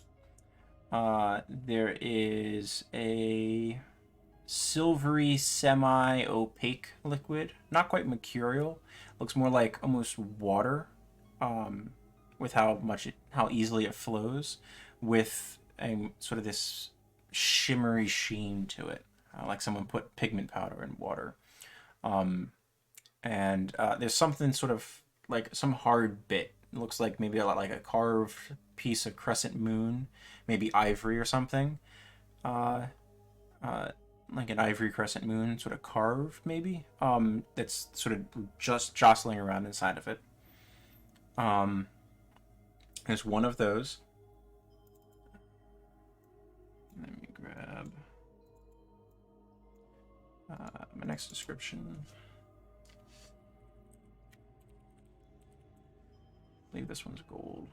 [SPEAKER 1] There is a silvery, semi-opaque liquid. Not quite mercurial. Looks more like almost water, with how easily it flows, with a sort of this shimmery sheen to it, like someone put pigment powder in water. And there's something sort of like some hard bit It looks like maybe like a carved piece of crescent moon, maybe ivory or something. Like an ivory crescent moon, sort of carved, maybe. That's sort of just jostling around inside of it. There's one of those. Let me grab my next description. I believe this one's gold.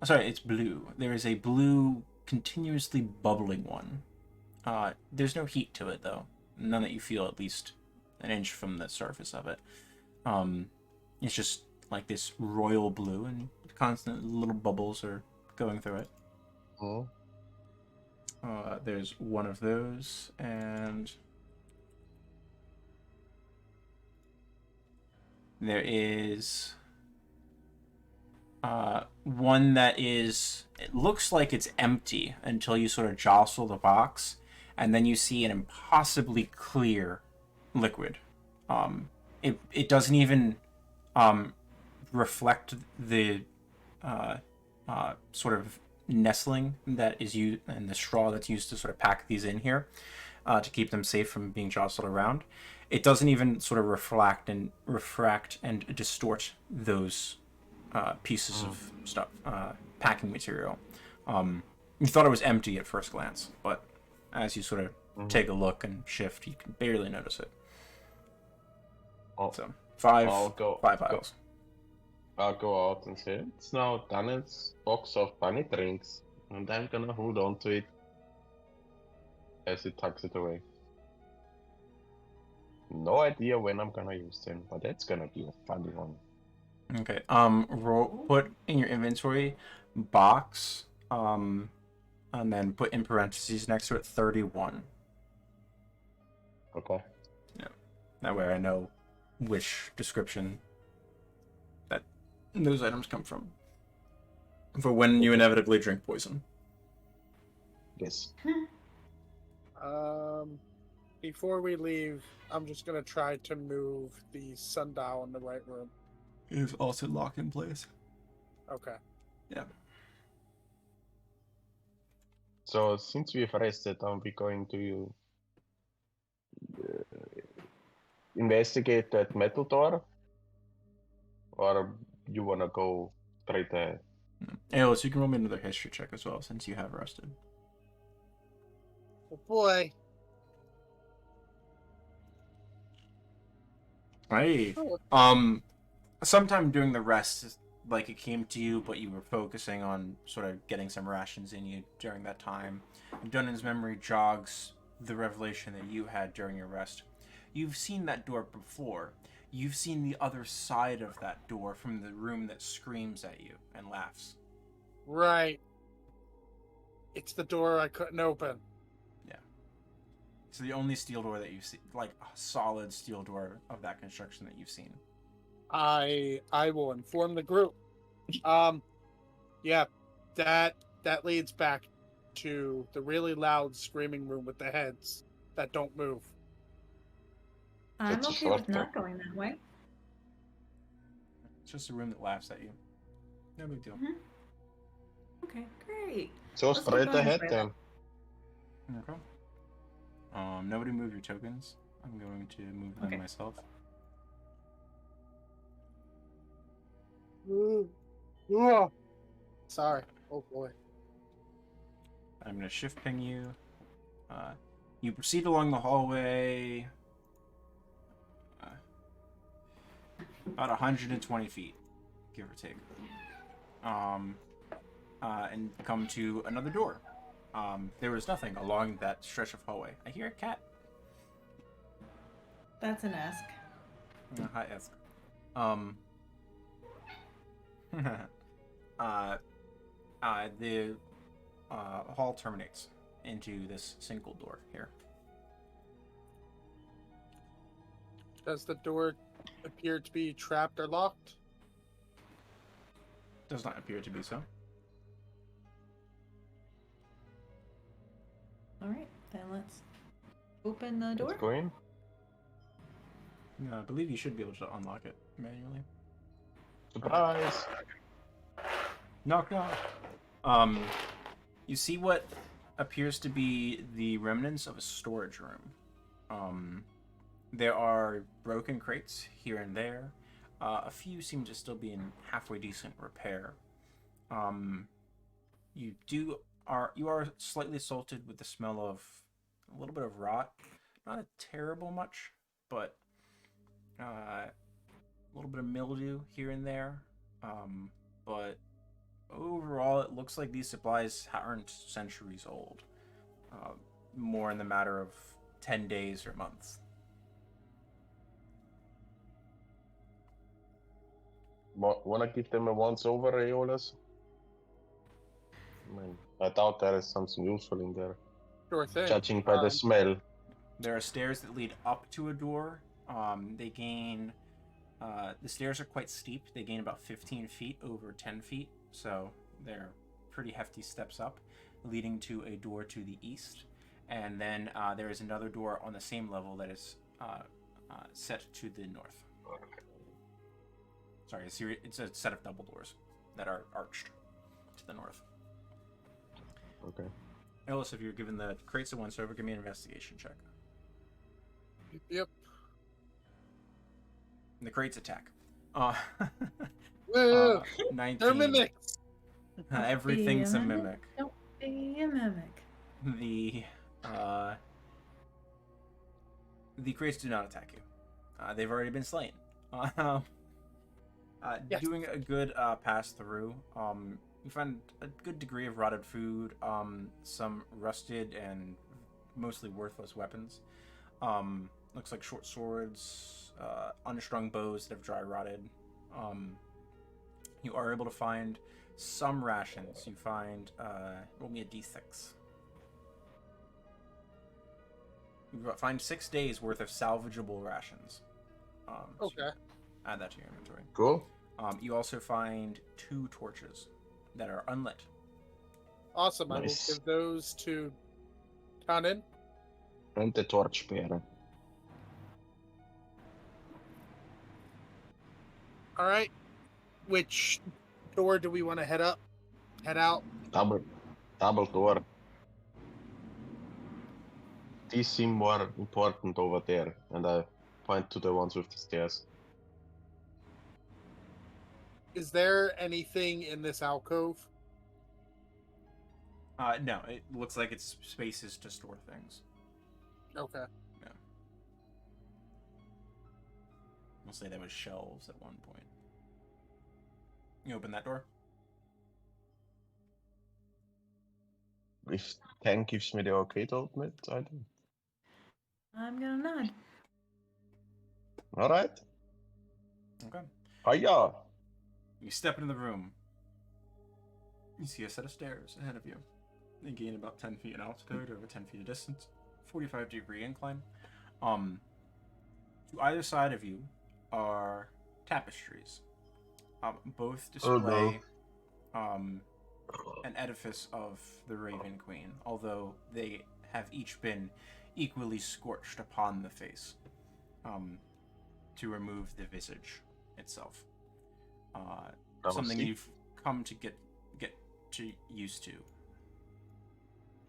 [SPEAKER 1] Sorry, it's blue. There is a blue, continuously bubbling one. There's no heat to it, though. None that you feel, at least an inch from the surface of it. It's just like this royal blue, and constant little bubbles are going through it.
[SPEAKER 2] Oh.
[SPEAKER 1] There's one of those, and there is one that is, it looks like it's empty until you sort of jostle the box, and then you see an impossibly clear liquid. It doesn't even reflect the sort of nestling that is used and the straw that's used to sort of pack these in here to keep them safe from being jostled around. It doesn't even sort of refract and distort those pieces of stuff, packing material. You thought it was empty at first glance, but as you sort of take a look and shift, you can barely notice it. So five piles.
[SPEAKER 2] I'll go out and say, it's now Daniel's box of bunny drinks, and I'm gonna hold on to it as he tucks it away. No idea when I'm gonna use them, but that's gonna be a funny one.
[SPEAKER 1] Okay. Put in your inventory box, and then put in parentheses next to it 31.
[SPEAKER 2] Okay.
[SPEAKER 1] Yeah. That way I know which description that those items come from. For when you inevitably drink poison.
[SPEAKER 2] Yes.
[SPEAKER 3] Before we leave, I'm just gonna try to move the sundial in the right room.
[SPEAKER 1] It is also locked in place.
[SPEAKER 3] Okay.
[SPEAKER 1] Yeah.
[SPEAKER 2] So since we've rested, are we going to investigate that metal door? Or you wanna go straight ahead?
[SPEAKER 1] Alice, you can roll me another history check as well, since you have rested.
[SPEAKER 3] Oh boy.
[SPEAKER 1] Hey. Sometime during the rest, like it came to you, but you were focusing on sort of getting some rations in you during that time. And Dunnan's memory jogs the revelation that you had during your rest. You've seen that door before. You've seen the other side of that door from the room that screams at you and laughs.
[SPEAKER 3] Right. It's the door I couldn't open.
[SPEAKER 1] Yeah. It's the only steel door that you've seen, like a solid steel door of that construction that you've seen.
[SPEAKER 3] I will inform the group. Yeah, that leads back to the really loud screaming room with the heads that don't move.
[SPEAKER 4] I'm
[SPEAKER 2] That's a
[SPEAKER 4] okay with
[SPEAKER 2] shortcut.
[SPEAKER 4] not going that way.
[SPEAKER 1] It's just a room that laughs at you. No big deal.
[SPEAKER 4] Okay, great.
[SPEAKER 2] So
[SPEAKER 4] Let's keep
[SPEAKER 2] straight
[SPEAKER 4] going this
[SPEAKER 2] ahead
[SPEAKER 4] way,
[SPEAKER 2] then.
[SPEAKER 1] Okay. Nobody move your tokens. I'm going to move them
[SPEAKER 4] Okay.
[SPEAKER 1] myself.
[SPEAKER 3] Sorry. Oh boy.
[SPEAKER 1] I'm going to shift ping you. You proceed along the hallway about 120 feet, give or take. And come to another door. There was nothing along that stretch of hallway. I hear a cat.
[SPEAKER 4] That's an ask.
[SPEAKER 1] Hi, Esk. The hall terminates into this single door here.
[SPEAKER 3] Does the door appear to be trapped or locked?
[SPEAKER 1] Does not appear to be so.
[SPEAKER 4] Alright, then let's open the door.
[SPEAKER 2] Let's go in.
[SPEAKER 1] I believe you should be able to unlock it manually.
[SPEAKER 2] Surprise!
[SPEAKER 1] Knock knock. You see what appears to be the remnants of a storage room. There are broken crates here and there. A few seem to still be in halfway decent repair. You are slightly assaulted with the smell of a little bit of rot. Not a terrible much, but a little bit of mildew here and there. But overall, it looks like these supplies aren't centuries old. More in the matter of 10 days or months.
[SPEAKER 2] Wanna give them a once over, Aeolus? I doubt there is something useful in there.
[SPEAKER 3] Sure thing.
[SPEAKER 2] Judging by the smell.
[SPEAKER 1] There are stairs that lead up to a door. They gain... the stairs are quite steep. They gain about 15 feet over 10 feet. So they're pretty hefty steps up, leading to a door to the east. And then there is another door on the same level that is set to the north. Sorry, it's a set of double doors that are arched to the north.
[SPEAKER 2] Okay.
[SPEAKER 1] Ellis, if you're given the crates a once over, give me an investigation check.
[SPEAKER 3] Yep.
[SPEAKER 1] And the crates attack.
[SPEAKER 3] Woo!
[SPEAKER 1] 19.
[SPEAKER 3] They're mimics.
[SPEAKER 1] Everything's a mimic.
[SPEAKER 4] Don't be a mimic.
[SPEAKER 1] The crates do not attack you. They've already been slain.
[SPEAKER 3] Yes.
[SPEAKER 1] Doing a good pass through. You find a good degree of rotted food, some rusted and mostly worthless weapons. Looks like short swords, unstrung bows that have dry rotted. You are able to find some rations. You find, roll me a d6. You find 6 days worth of salvageable rations.
[SPEAKER 3] Okay.
[SPEAKER 1] So add that to your inventory.
[SPEAKER 2] Cool.
[SPEAKER 1] You also find 2 torches that are unlit.
[SPEAKER 3] Awesome.
[SPEAKER 2] Nice.
[SPEAKER 3] I will give those to Tannen.
[SPEAKER 2] And the torchbearer.
[SPEAKER 3] All right. Which door do we want to head out?
[SPEAKER 2] Double door. These seem more important over there, and I point to the ones with the stairs.
[SPEAKER 3] Is there anything in this alcove?
[SPEAKER 1] No, it looks like it's spaces to store things.
[SPEAKER 3] Okay.
[SPEAKER 1] We'll say there was shelves at one point. You open that door?
[SPEAKER 2] If Ken gives me the okay to open it, I do.
[SPEAKER 4] I'm gonna nod.
[SPEAKER 2] Alright.
[SPEAKER 1] Okay.
[SPEAKER 2] Hiya!
[SPEAKER 1] You step into the room. You see a set of stairs ahead of you. They gain about 10 feet in altitude, over 10 feet of distance, 45-degree incline. To either side of you are tapestries. Both display an edifice of the Raven Queen, although they have each been equally scorched upon the face to remove the visage itself. Something you've come to get to used to.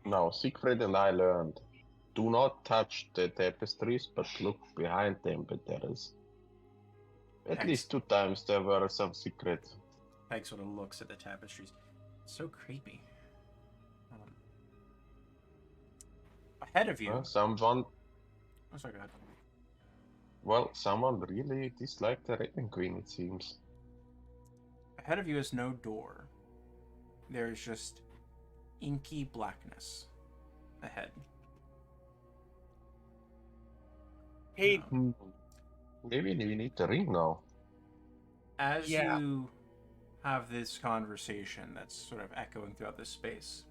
[SPEAKER 2] Now, Siegfried and I learned, do not touch the tapestries, but look behind them, but there is... At least 2 times there were some secrets.
[SPEAKER 1] Peg sort of looks at the tapestries. So creepy. Ahead of you...
[SPEAKER 2] Someone...
[SPEAKER 1] Oh, sorry, go ahead.
[SPEAKER 2] Well, someone really disliked the Raven Queen, it seems.
[SPEAKER 1] Ahead of you is no door. There is just inky blackness ahead.
[SPEAKER 3] Hey,
[SPEAKER 2] Maybe we need the ring now.
[SPEAKER 1] As
[SPEAKER 3] Yeah.
[SPEAKER 1] you have this conversation that's sort of echoing throughout this space,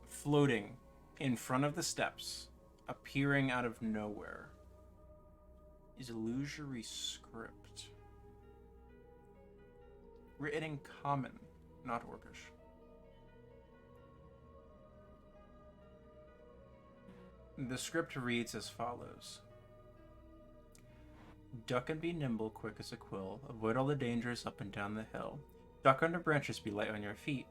[SPEAKER 1] floating in front of the steps, appearing out of nowhere, is illusory script. Written in common, not Orcish. The script reads as follows. Duck and be nimble, quick as a quill. Avoid all the dangers up and down the hill. Duck under branches, be light on your feet.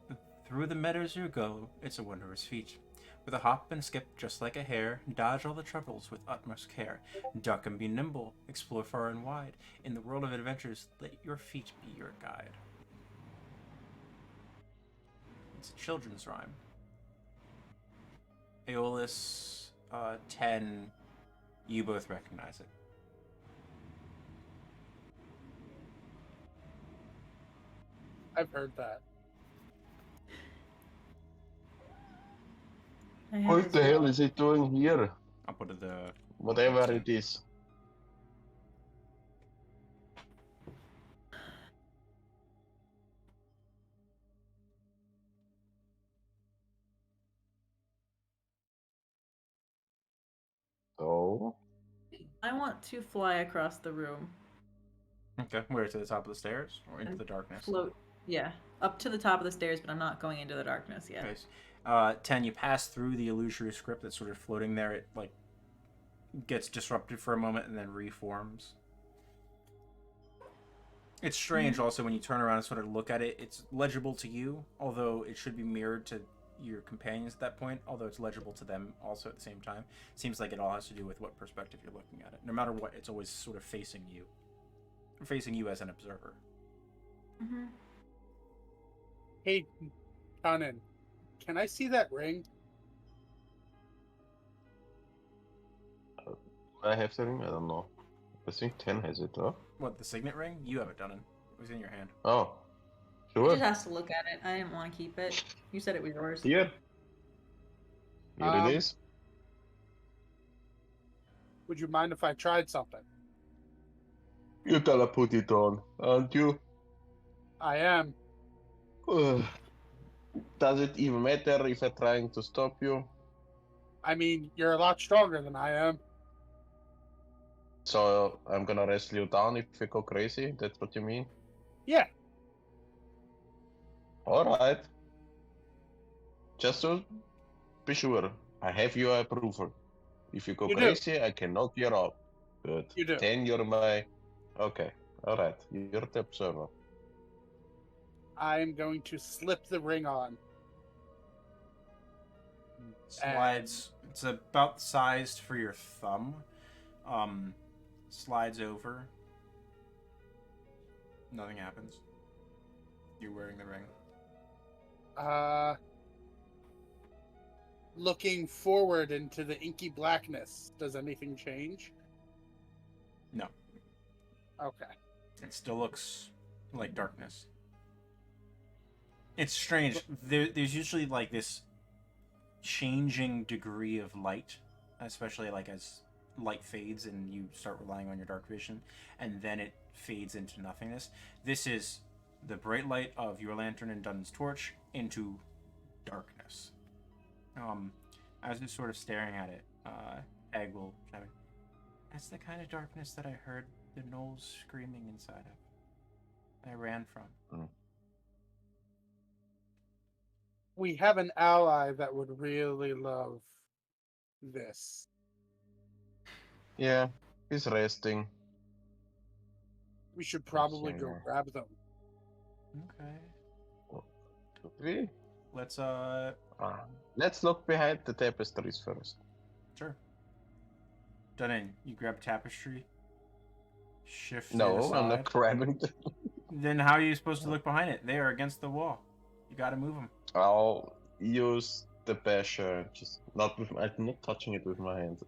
[SPEAKER 1] Through the meadows you go, it's a wondrous feat. With a hop and skip, just like a hare, dodge all the troubles with utmost care. Duck and be nimble, explore far and wide. In the world of adventures, let your feet be your guide. It's a children's rhyme. Aeolus, 10, you both recognize it.
[SPEAKER 3] I've heard that.
[SPEAKER 4] I have
[SPEAKER 2] What
[SPEAKER 4] as
[SPEAKER 2] the hell
[SPEAKER 4] well.
[SPEAKER 2] is it doing here?
[SPEAKER 1] I'll put it the...
[SPEAKER 2] Whatever it is. So,
[SPEAKER 4] I want to fly across the room.
[SPEAKER 1] Okay, where, to the top of the stairs? Or into
[SPEAKER 4] And
[SPEAKER 1] the darkness?
[SPEAKER 4] Float. Yeah. Up to the top of the stairs, but I'm not going into the darkness yet.
[SPEAKER 1] Okay. 10, you pass through the illusory script that's sort of floating there. It, like, gets disrupted for a moment and then reforms. It's strange also when you turn around and sort of look at it. It's legible to you, although it should be mirrored to your companions at that point, although it's legible to them also at the same time. Seems like it all has to do with what perspective you're looking at it. No matter what, it's always sort of facing you. Facing you as an observer.
[SPEAKER 4] Mm-hmm.
[SPEAKER 3] Hey, Conan, can I see that ring?
[SPEAKER 2] I have the ring? I don't know. I think 10 has it, huh?
[SPEAKER 1] What, the signet ring? You have it done. It was in your hand.
[SPEAKER 2] Oh,
[SPEAKER 4] He
[SPEAKER 2] sure.
[SPEAKER 4] just has to look at it. I didn't want to keep it. You said it was yours.
[SPEAKER 2] Here. Here it is.
[SPEAKER 3] Would you mind if I tried something?
[SPEAKER 2] You gotta put it on, aren't you?
[SPEAKER 3] I am.
[SPEAKER 2] Does it even matter if I'm trying to stop you?
[SPEAKER 3] I mean, you're a lot stronger than I am.
[SPEAKER 2] So I'm gonna wrestle you down if you go crazy? That's what you mean?
[SPEAKER 3] Yeah.
[SPEAKER 2] Alright. Just to be sure, I have your approval. If you go
[SPEAKER 3] You do.
[SPEAKER 2] crazy, I can knock you out. Good.
[SPEAKER 3] You do.
[SPEAKER 2] 10, you're my... Okay. Alright. You're the observer.
[SPEAKER 3] I am going to slip the ring on.
[SPEAKER 1] Slides. It's about sized for your thumb. Slides over. Nothing happens. You're wearing the ring.
[SPEAKER 3] Looking forward into the inky blackness, does anything change?
[SPEAKER 1] No.
[SPEAKER 3] Okay.
[SPEAKER 1] It still looks like darkness. It's strange. There's usually like this changing degree of light, especially like as light fades and you start relying on your dark vision, and then it fades into nothingness. This is the bright light of your lantern and Dunn's torch into darkness. As you're sort of staring at it, Egg will chime in. That's the kind of darkness that I heard the gnolls screaming inside of. I ran from.
[SPEAKER 3] We have an ally that would really love this.
[SPEAKER 2] Yeah, he's resting.
[SPEAKER 3] We should probably
[SPEAKER 2] Okay,
[SPEAKER 3] go
[SPEAKER 2] yeah.
[SPEAKER 3] grab them.
[SPEAKER 1] Okay.
[SPEAKER 2] 1, 2, 3.
[SPEAKER 1] Let's
[SPEAKER 2] Look behind the tapestries first.
[SPEAKER 1] sure. Dunnan, you grab tapestry. Shift it
[SPEAKER 2] No,
[SPEAKER 1] aside.
[SPEAKER 2] I'm not grabbing them.
[SPEAKER 1] Then how are you supposed to look behind it? They are against the wall. You gotta move them.
[SPEAKER 2] I'll use the basher. Just not with. I'm not touching it with my hands.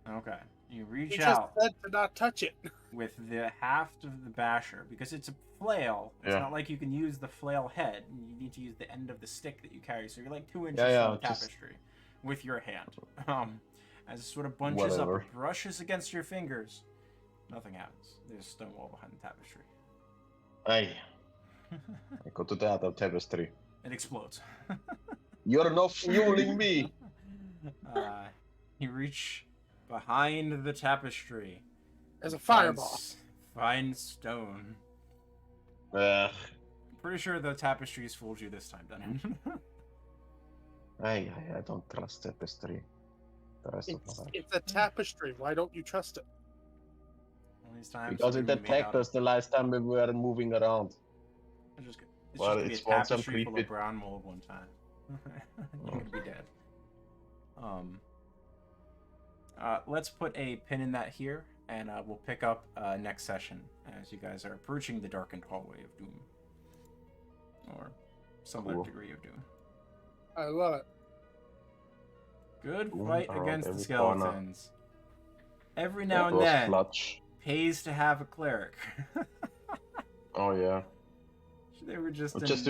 [SPEAKER 1] Okay. You
[SPEAKER 3] He
[SPEAKER 1] reach
[SPEAKER 3] just
[SPEAKER 1] out
[SPEAKER 3] said to not touch it.
[SPEAKER 1] with the haft of the basher because it's a flail. It's
[SPEAKER 2] Yeah.
[SPEAKER 1] not like you can use the flail head. You need to use the end of the stick that you carry. So you're like 2 inches
[SPEAKER 2] Yeah,
[SPEAKER 1] from the
[SPEAKER 2] just-
[SPEAKER 1] tapestry with your hand. As it sort of bunches
[SPEAKER 2] Whatever.
[SPEAKER 1] up, brushes against your fingers. Nothing happens. There's a stone wall behind the tapestry.
[SPEAKER 2] Aye. I go to the other tapestry.
[SPEAKER 1] It explodes.
[SPEAKER 2] You're not fueling me.
[SPEAKER 1] You reach behind the tapestry.
[SPEAKER 3] As a
[SPEAKER 1] Find
[SPEAKER 3] fireball.
[SPEAKER 1] Find stone.
[SPEAKER 2] Ugh.
[SPEAKER 1] Pretty sure the tapestries fooled you this time, Dunnan.
[SPEAKER 2] I don't trust tapestry. The rest of my life.
[SPEAKER 3] It's a tapestry. Why don't you trust it?
[SPEAKER 1] these times
[SPEAKER 2] Because
[SPEAKER 1] are
[SPEAKER 2] it
[SPEAKER 1] gonna be made
[SPEAKER 2] attacked
[SPEAKER 1] out
[SPEAKER 2] us the last time we were moving around.
[SPEAKER 1] It's
[SPEAKER 2] Well,
[SPEAKER 1] just gonna be a
[SPEAKER 2] it's want some
[SPEAKER 1] tapestry full
[SPEAKER 2] creepy-
[SPEAKER 1] of brown mold one time. You're gonna be dead. Let's put a pin in that here, and we'll pick up next session as you guys are approaching the darkened hallway of doom, or some
[SPEAKER 2] Cool.
[SPEAKER 1] degree of doom.
[SPEAKER 3] I love it.
[SPEAKER 1] Good
[SPEAKER 2] Doom
[SPEAKER 1] fight
[SPEAKER 2] around
[SPEAKER 1] against the
[SPEAKER 2] every corner.
[SPEAKER 1] skeletons. Every now
[SPEAKER 2] That
[SPEAKER 1] and
[SPEAKER 2] was
[SPEAKER 1] then,
[SPEAKER 2] clutch.
[SPEAKER 1] pays to have a cleric.
[SPEAKER 2] Oh yeah.
[SPEAKER 1] They were just.
[SPEAKER 2] I was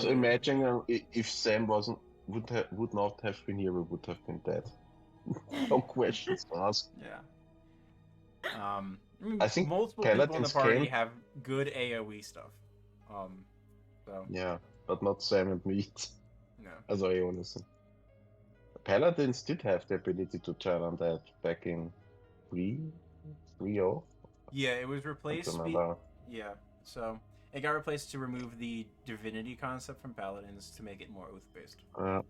[SPEAKER 1] annihilated.
[SPEAKER 2] imagining if Sam would not have been here, we would have been dead. No questions asked.
[SPEAKER 1] Yeah.
[SPEAKER 2] I think
[SPEAKER 1] multiple people in the
[SPEAKER 2] Paladins
[SPEAKER 1] party
[SPEAKER 2] can-
[SPEAKER 1] have good AOE stuff. So
[SPEAKER 2] Yeah, but not Sam and me.
[SPEAKER 1] no.
[SPEAKER 2] Also honestly. Paladins did have the ability to turn on that back in 3.0.
[SPEAKER 1] Yeah, it was replaced.
[SPEAKER 2] Something like
[SPEAKER 1] Yeah, so it got replaced to remove the divinity concept from paladins to make it more oath based.
[SPEAKER 2] that.